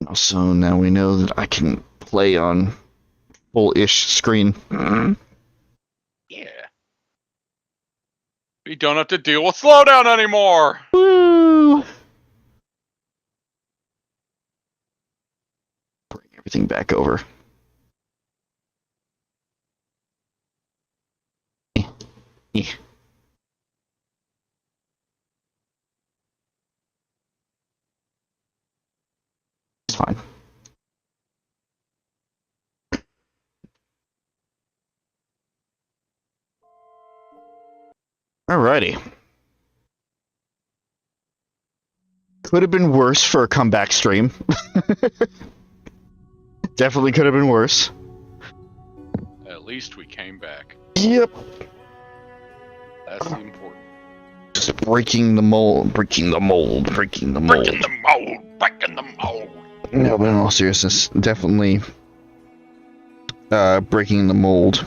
Speaker 1: Also, now we know that I can play on full-ish screen.
Speaker 2: Yeah. We don't have to deal with slowdown anymore.
Speaker 1: Woo! Bring everything back over. Yeah. It's fine. Alrighty. Could have been worse for a comeback stream. Definitely could have been worse.
Speaker 2: At least we came back.
Speaker 1: Yep.
Speaker 2: That's the important.
Speaker 1: Just breaking the mold, breaking the mold.
Speaker 9: Breaking the mold. Breaking the mold.
Speaker 1: No, but in all seriousness, definitely breaking the mold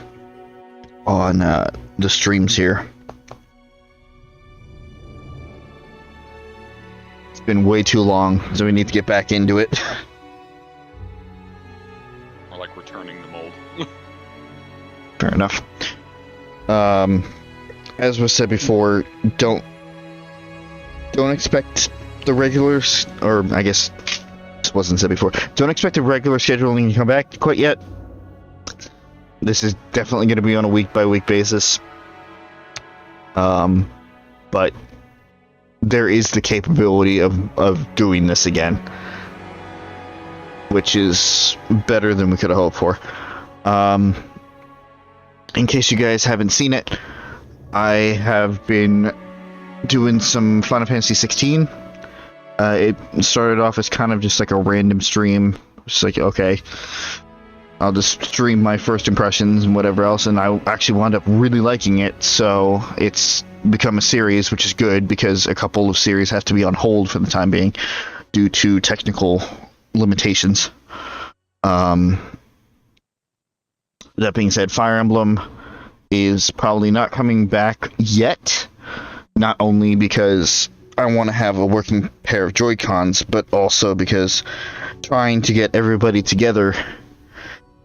Speaker 1: on the streams here. It's been way too long, so we need to get back into it.
Speaker 2: Or like returning the mold.
Speaker 1: Fair enough. As was said before, don't expect the regulars, or I guess this wasn't said before. Don't expect the regular scheduling to come back quite yet. This is definitely going to be on a week-by-week basis. But there is the capability of doing this again, which is better than we could have hoped for. In case you guys haven't seen it, I have been doing some Final Fantasy 16. It started off as kind of just like a random stream. Just like, okay, I'll just stream my first impressions and whatever else, and I actually wound up really liking it, so it's become a series, which is good, because a couple of series have to be on hold for the time being due to technical limitations. That being said, Fire Emblem is probably not coming back yet, not only because I want to have a working pair of Joy-Cons, but also because trying to get everybody together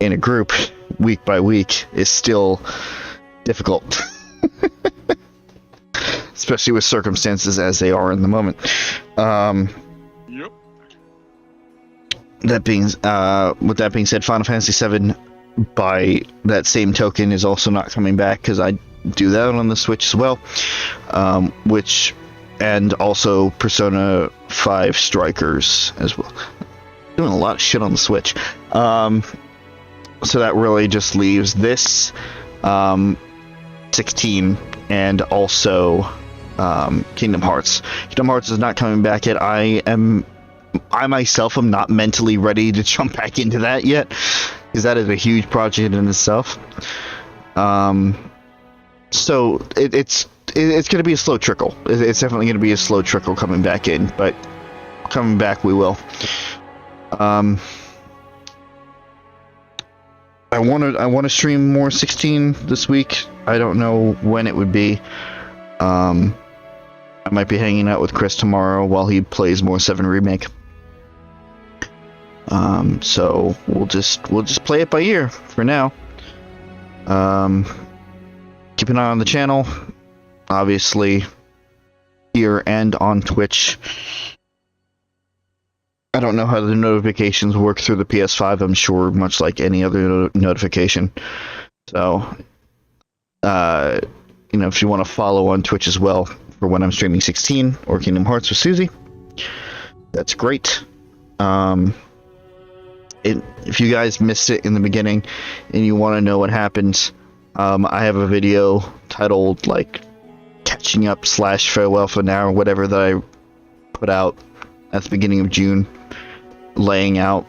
Speaker 1: in a group week by week is still difficult. Especially with circumstances as they are in the moment.
Speaker 2: Yep.
Speaker 1: With that being said, Final Fantasy VII, by that same token, is also not coming back, because I do that on the Switch as well. And also Persona 5 Strikers as well. Doing a lot of shit on the Switch. So that really just leaves this 16 and also Kingdom Hearts. Kingdom Hearts is not coming back yet. I myself am not mentally ready to jump back into that yet, because that is a huge project in itself. So it's going to be a slow trickle. It's definitely going to be a slow trickle coming back in, but coming back we will. I want to stream more 16 this week. I don't know when it would be. I might be hanging out with Chris tomorrow while he plays more 7 Remake. So we'll just play it by ear for now. Keep an eye on the channel, obviously, here and on Twitch. I don't know how the notifications work through the PS5. I'm sure much like any other notification. So, if you want to follow on Twitch as well for when I'm streaming 16 or Kingdom Hearts with Suzie, that's great. If you guys missed it in the beginning and you want to know what happens, I have a video titled like catching up / farewell for now or whatever that I put out at the beginning of June, laying out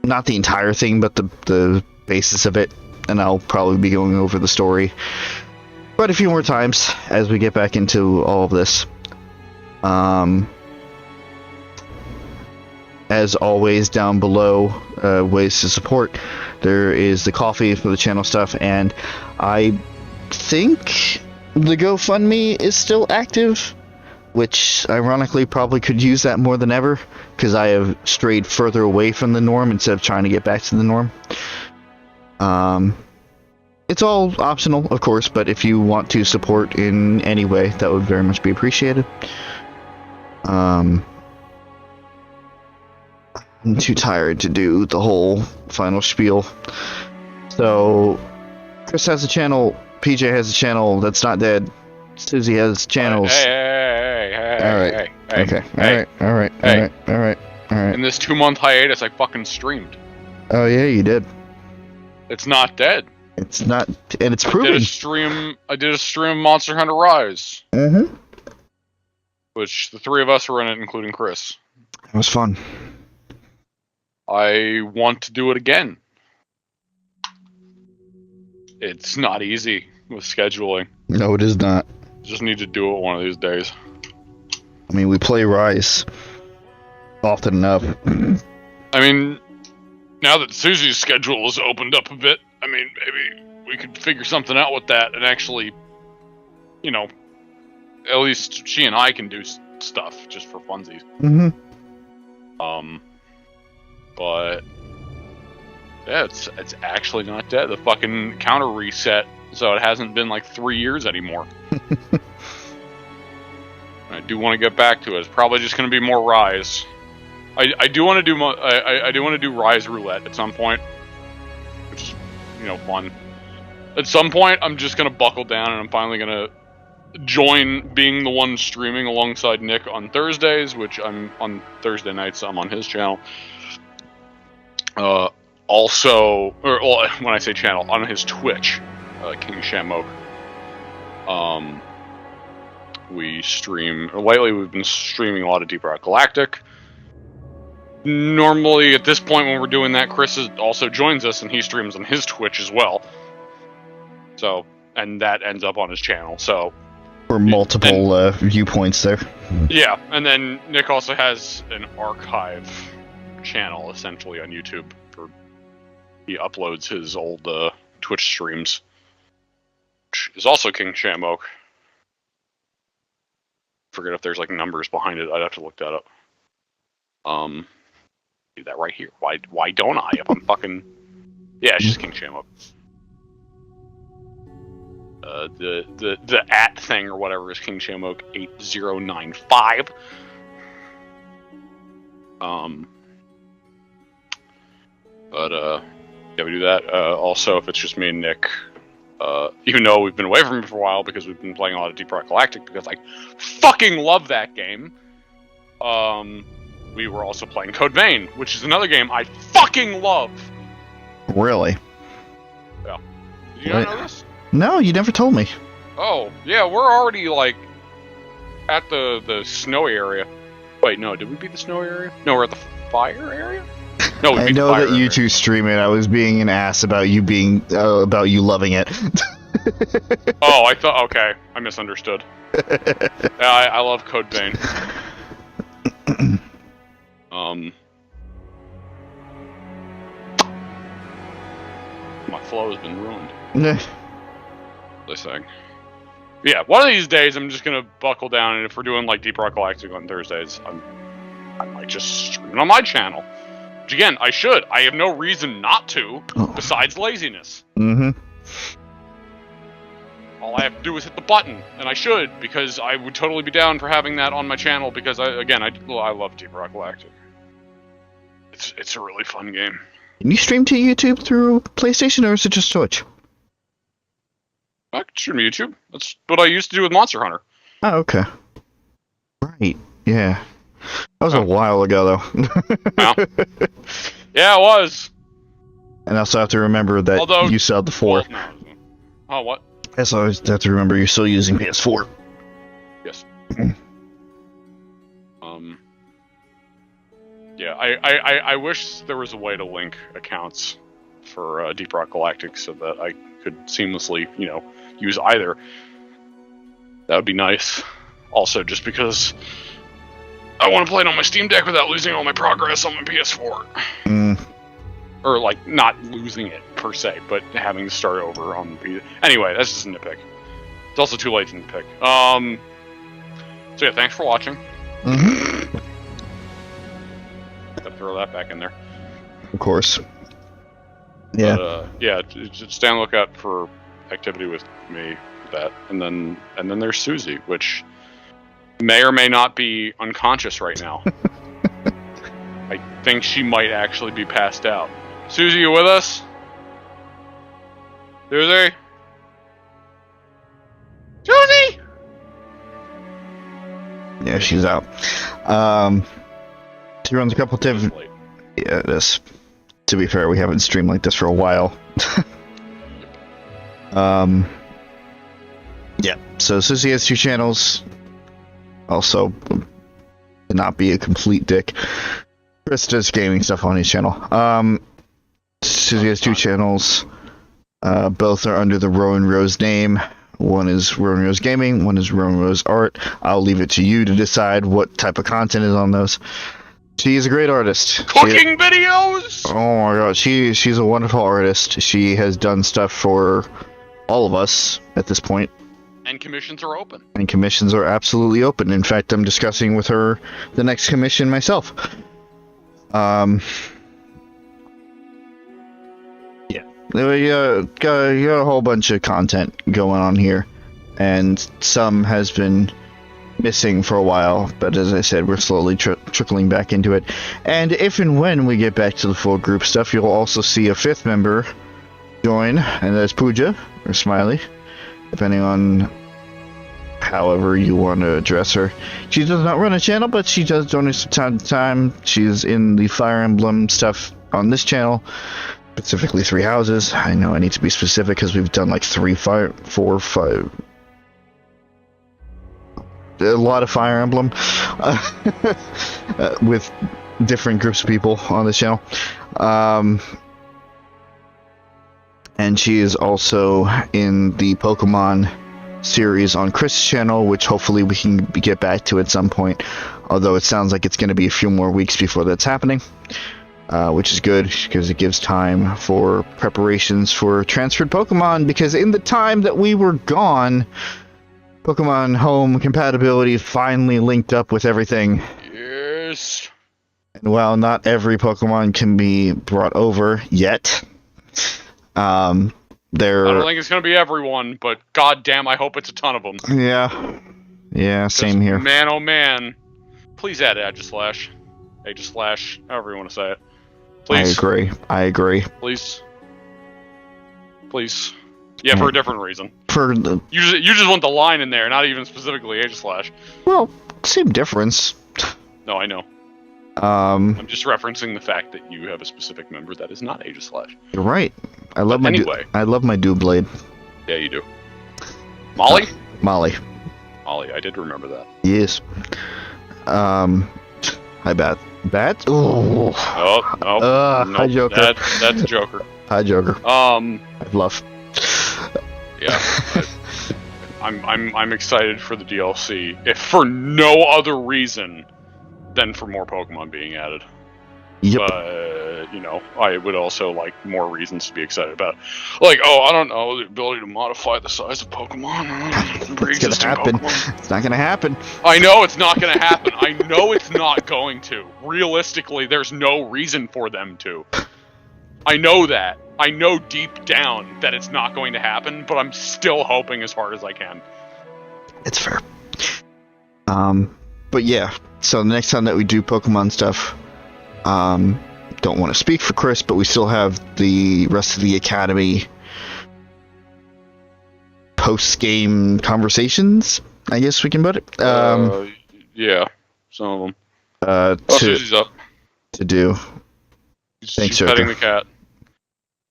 Speaker 1: not the entire thing but the basis of it, and I'll probably be going over the story quite a few more times as we get back into all of this. As always, down below, ways to support. There is the coffee for the channel stuff, and I think the GoFundMe is still active, which ironically probably could use that more than ever, because I have strayed further away from the norm instead of trying to get back to the norm. It's all optional, of course, but if you want to support in any way, that would very much be appreciated. I'm too tired to do the whole final spiel. So, Chris has a channel, PJ has a channel that's not dead, Suzie has channels.
Speaker 2: Hey.
Speaker 1: Alright. Okay. Alright.
Speaker 2: In this 2-month hiatus, I fucking streamed.
Speaker 1: Oh yeah, you did.
Speaker 2: It's not dead.
Speaker 1: It's not, and it's proven.
Speaker 2: I did a stream of Monster Hunter Rise.
Speaker 1: Mm-hmm.
Speaker 2: Which the 3 of us were in it, including Chris.
Speaker 1: It was fun.
Speaker 2: I want to do it again. It's not easy with scheduling.
Speaker 1: No, it is not.
Speaker 2: Just need to do it one of these days.
Speaker 1: I mean, we play Rise often enough.
Speaker 2: I mean, now that Susie's schedule has opened up a bit, I mean, maybe we could figure something out with that and actually, at least she and I can do stuff just for funsies.
Speaker 1: Mm-hmm.
Speaker 2: But yeah, it's actually not dead. The fucking counter reset, so it hasn't been like 3 years anymore. I do want to get back to it. It's probably just going to be more Rise. I do want to do I do want to do Rise Roulette at some point, which is fun. At some point, I'm just going to buckle down and I'm finally going to join being the one streaming alongside Nick on Thursdays, which I'm on Thursday nights. I'm on his channel. When I say channel, on his Twitch, King Shamok. We stream, lately we've been streaming a lot of Deep Rock Galactic. Normally, at this point when we're doing that, Chris also joins us and he streams on his Twitch as well. So, and that ends up on his channel, so.
Speaker 1: For multiple viewpoints there.
Speaker 2: Yeah, and then Nick also has an archive channel essentially on YouTube. He uploads his old Twitch streams, which is also King Shamok. Forget if there's like numbers behind it. I'd have to look that up. Do that right here. Why don't I? If I'm fucking, yeah, it's just King Shamok. The @ thing or whatever is King Shamok 8095. Yeah, we do that. Also, if it's just me and Nick, even though we've been away from it for a while because we've been playing a lot of Deep Rock Galactic because I fucking love that game. We were also playing Code Vein, which is another game I fucking love.
Speaker 1: Really?
Speaker 2: Yeah. Did you not know this?
Speaker 1: No, you never told me.
Speaker 2: Oh, yeah, we're already, like, at the snowy area. Wait, no, did we beat the snowy area? No, we're at the fire area? No, we
Speaker 1: I
Speaker 2: beat
Speaker 1: know
Speaker 2: the fire
Speaker 1: that you
Speaker 2: area.
Speaker 1: two stream it. I was being an ass about you being, about you loving it.
Speaker 2: Oh, I thought, okay, I misunderstood. Yeah, I love Code Vein. My flow has been ruined. This thing. Yeah, one of these days I'm just gonna buckle down, and if we're doing like Deep Rock Galactic on Thursdays, I might just stream it on my channel. Which again, I should. I have no reason not to, besides laziness.
Speaker 1: Mm-hmm.
Speaker 2: All I have to do is hit the button, and I should, because I would totally be down for having that on my channel, because I love Deep Rock Galactic. It's a really fun game.
Speaker 1: Can you stream to YouTube through PlayStation, or is it just Twitch?
Speaker 2: I can stream to YouTube. That's what I used to do with Monster Hunter.
Speaker 1: Oh, okay. Right, yeah. That was a while ago, though.
Speaker 2: Yeah. Yeah, it was.
Speaker 1: And I also have to remember that you still have the 4.
Speaker 2: Well, no. Oh, what?
Speaker 1: I also have to remember you're still using PS4.
Speaker 2: Yes. Yeah, I wish there was a way to link accounts for Deep Rock Galactic so that I could seamlessly, use either. That would be nice. Also, just because I want to play it on my Steam Deck without losing all my progress on my PS4. Or, like, not losing it, per se, but having to start over on the PS... Anyway, that's just a nitpick. It's also too late to nitpick. So yeah, thanks for watching. Gotta throw that back in there.
Speaker 1: Of course. Yeah.
Speaker 2: But, yeah, just stay on the lookout for activity with me with that. And then there's Suzie, which may or may not be unconscious right now. I think she might actually be passed out. Suzie, you with us? Suzie? Suzie!
Speaker 1: Yeah, she's out. She runs a couple different... Yeah, it is. To be fair, we haven't streamed like this for a while. Yeah, so Suzie has 2 channels. Also, to not be a complete dick, Chris does gaming stuff on his channel. Suzie has 2 channels. Both are under the Rowan Rose name. One is Rowan Rose Gaming, one is Rowan Rose Art. I'll leave it to you to decide what type of content is on those. She is a great artist.
Speaker 2: Cooking videos!
Speaker 1: Oh my god, she's a wonderful artist. She has done stuff for all of us at this point.
Speaker 2: And commissions are open.
Speaker 1: And commissions are absolutely open. In fact, I'm discussing with her the next commission myself. Yeah. You got a whole bunch of content going on here. And some has been missing for a while, but as I said, we're slowly trickling back into it. And if and when we get back to the full group stuff, you'll also see a 5th member join, and that's Pooja, or Smiley, depending on however you want to address her. She does not run a channel, but she does donate some time to time. She's in the Fire Emblem stuff on this channel, specifically 3 houses. I know I need to be specific because we've done like 4 or 5... a lot of Fire Emblem with different groups of people on this channel. And she is also in the Pokemon series on Chris' channel, which hopefully we can get back to at some point, although it sounds like it's going to be a few more weeks before that's happening, which is good because it gives time for preparations for transferred Pokemon, because in the time that we were gone, Pokemon Home compatibility finally linked up with everything.
Speaker 2: Yes.
Speaker 1: And while not every Pokemon can be brought over yet,
Speaker 2: I don't think it's gonna be everyone, but goddamn, I hope it's a ton of them.
Speaker 1: Yeah, same here.
Speaker 2: Man, oh man, please add Aegislash, however you want to say it. Please.
Speaker 1: I agree.
Speaker 2: Please. Yeah, for a different reason.
Speaker 1: You
Speaker 2: just want the line in there, not even specifically Aegislash.
Speaker 1: Well, same difference.
Speaker 2: No, I know. I'm just referencing the fact that you have a specific member that is not Aegislash.
Speaker 1: You're right. I love my Doublade.
Speaker 2: Yeah, you do. Molly?
Speaker 1: Molly,
Speaker 2: I did remember that.
Speaker 1: Yes. Hi, Bat. Ooh.
Speaker 2: Oh, no.
Speaker 1: Hi, Joker.
Speaker 2: That's Joker.
Speaker 1: Hi, Joker. I'd love.
Speaker 2: Yeah. I'm excited for the DLC, if for no other reason than for more Pokemon being added.
Speaker 1: Yep.
Speaker 2: But you know, I would also like more reasons to be excited about. Like, oh, I don't know, the ability to modify the size of Pokemon.
Speaker 1: It's gonna happen.
Speaker 2: Pokemon.
Speaker 1: It's not gonna happen.
Speaker 2: I know it's not gonna happen. I know it's not going to. Realistically, there's no reason for them to. I know that. I know deep down that it's not going to happen, but I'm still hoping as hard as I can.
Speaker 1: It's fair. But yeah, so the next time that we do Pokemon stuff, don't want to speak for Chris, but we still have the rest of the Academy post-game conversations, I guess we can put it.
Speaker 2: Yeah, some of them.
Speaker 1: Susie's
Speaker 2: up.
Speaker 1: To do.
Speaker 2: She's petting the cat.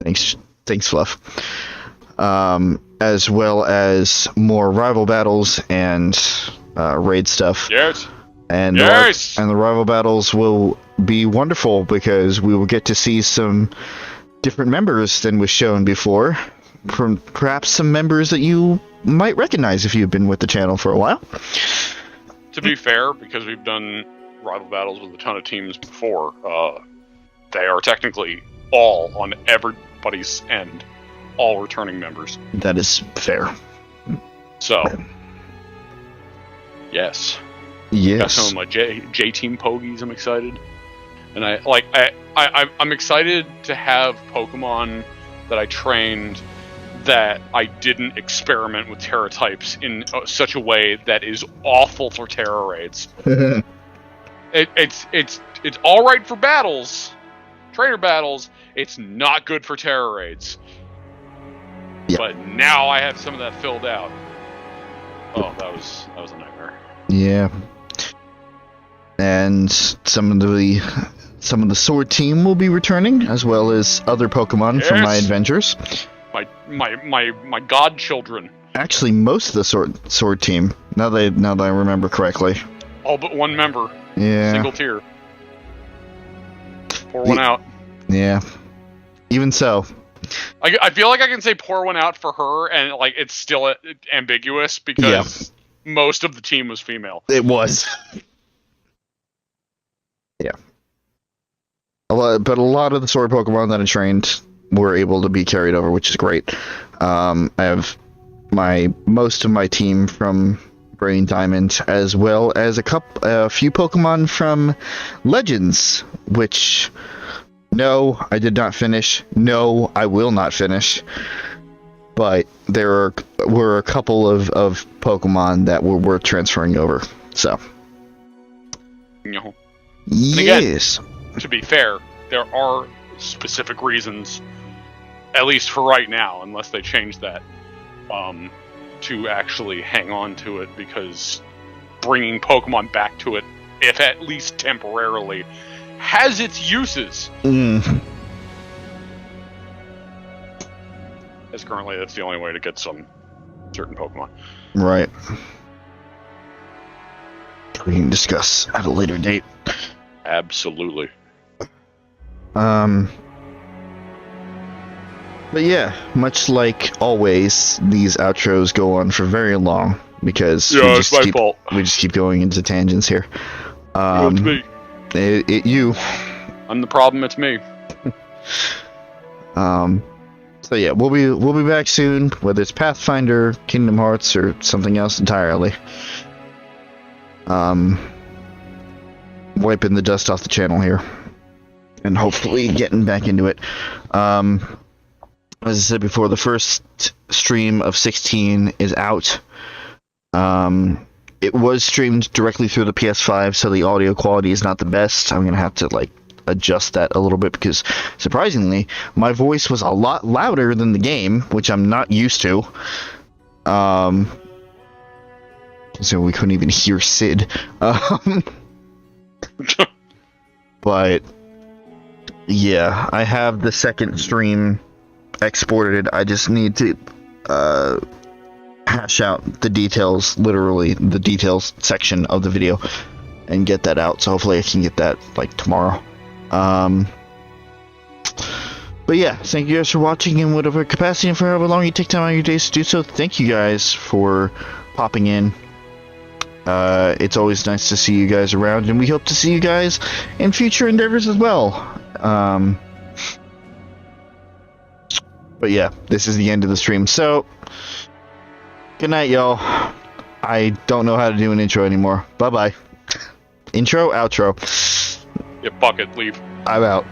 Speaker 1: Thanks, Fluff. As well as more rival battles and raid stuff.
Speaker 2: Yes.
Speaker 1: And
Speaker 2: yes.
Speaker 1: The rival battles will be wonderful because we will get to see some different members than was shown before. From perhaps some members that you might recognize if you've been with the channel for a while.
Speaker 2: To be fair, because we've done rival battles with a ton of teams before, they are technically all on everybody's end, all returning members.
Speaker 1: That is fair.
Speaker 2: So, yes.
Speaker 1: Yes.
Speaker 2: Got some of my J team pogies. I'm excited, and I'm excited to have Pokemon that I trained that I didn't experiment with Terra types in such a way that is awful for Terra raids. It's all right for battles, trainer battles. It's not good for Terra raids.
Speaker 1: Yep.
Speaker 2: But now I have some of that filled out. Oh, that was a nightmare.
Speaker 1: Yeah. And some of the sword team will be returning, as well as other Pokemon from my adventures.
Speaker 2: My godchildren.
Speaker 1: Actually, most of the sword team. Now that I remember correctly.
Speaker 2: All but one member.
Speaker 1: Yeah.
Speaker 2: Single tier. Pour one out.
Speaker 1: Yeah. Even so.
Speaker 2: I feel like I can say pour one out for her, and like it's still ambiguous because most of the team was female.
Speaker 1: It was. Yeah. But a lot of the sword Pokemon that I trained were able to be carried over, which is great. I have most of my team from Brain Diamond, as well as a few Pokemon from Legends, which no, I did not finish. No, I will not finish. But there were a couple of Pokemon that were worth transferring over. So.
Speaker 2: No.
Speaker 1: Yes.
Speaker 2: Again, to be fair, there are specific reasons, at least for right now, unless they change that, to actually hang on to it, because bringing Pokemon back to it, if at least temporarily, has its uses. As currently, that's the only way to get some certain Pokemon.
Speaker 1: Right. We can discuss at a later date.
Speaker 2: Absolutely.
Speaker 1: But yeah, much like always, these outros go on for very long because
Speaker 2: it's my fault.
Speaker 1: We just keep going into tangents here.
Speaker 2: It's me.
Speaker 1: You.
Speaker 2: I'm the problem. It's me.
Speaker 1: So yeah, we'll be back soon, whether it's Pathfinder, Kingdom Hearts, or something else entirely. Wiping the dust off the channel here, and hopefully getting back into it. As I said before, the first stream of 16 is out. It was streamed directly through the PS5, so the audio quality is not the best. I'm gonna have to adjust that a little bit because, surprisingly, my voice was a lot louder than the game, which I'm not used to. So we couldn't even hear Sid. But yeah, I have the second stream exported. I just need to hash out the details, literally the details section of the video, and get that out. So hopefully I can get that tomorrow. But yeah, thank you guys for watching in whatever capacity and for however long you take time out of your days to do so. Thank you guys for popping in. It's always nice to see you guys around, and we hope to see you guys in future endeavors as well. But yeah, this is the end of the stream. So, good night, y'all. I don't know how to do an intro anymore. Bye-bye. Intro, outro.
Speaker 2: Yeah, fuck it, leave.
Speaker 1: I'm out.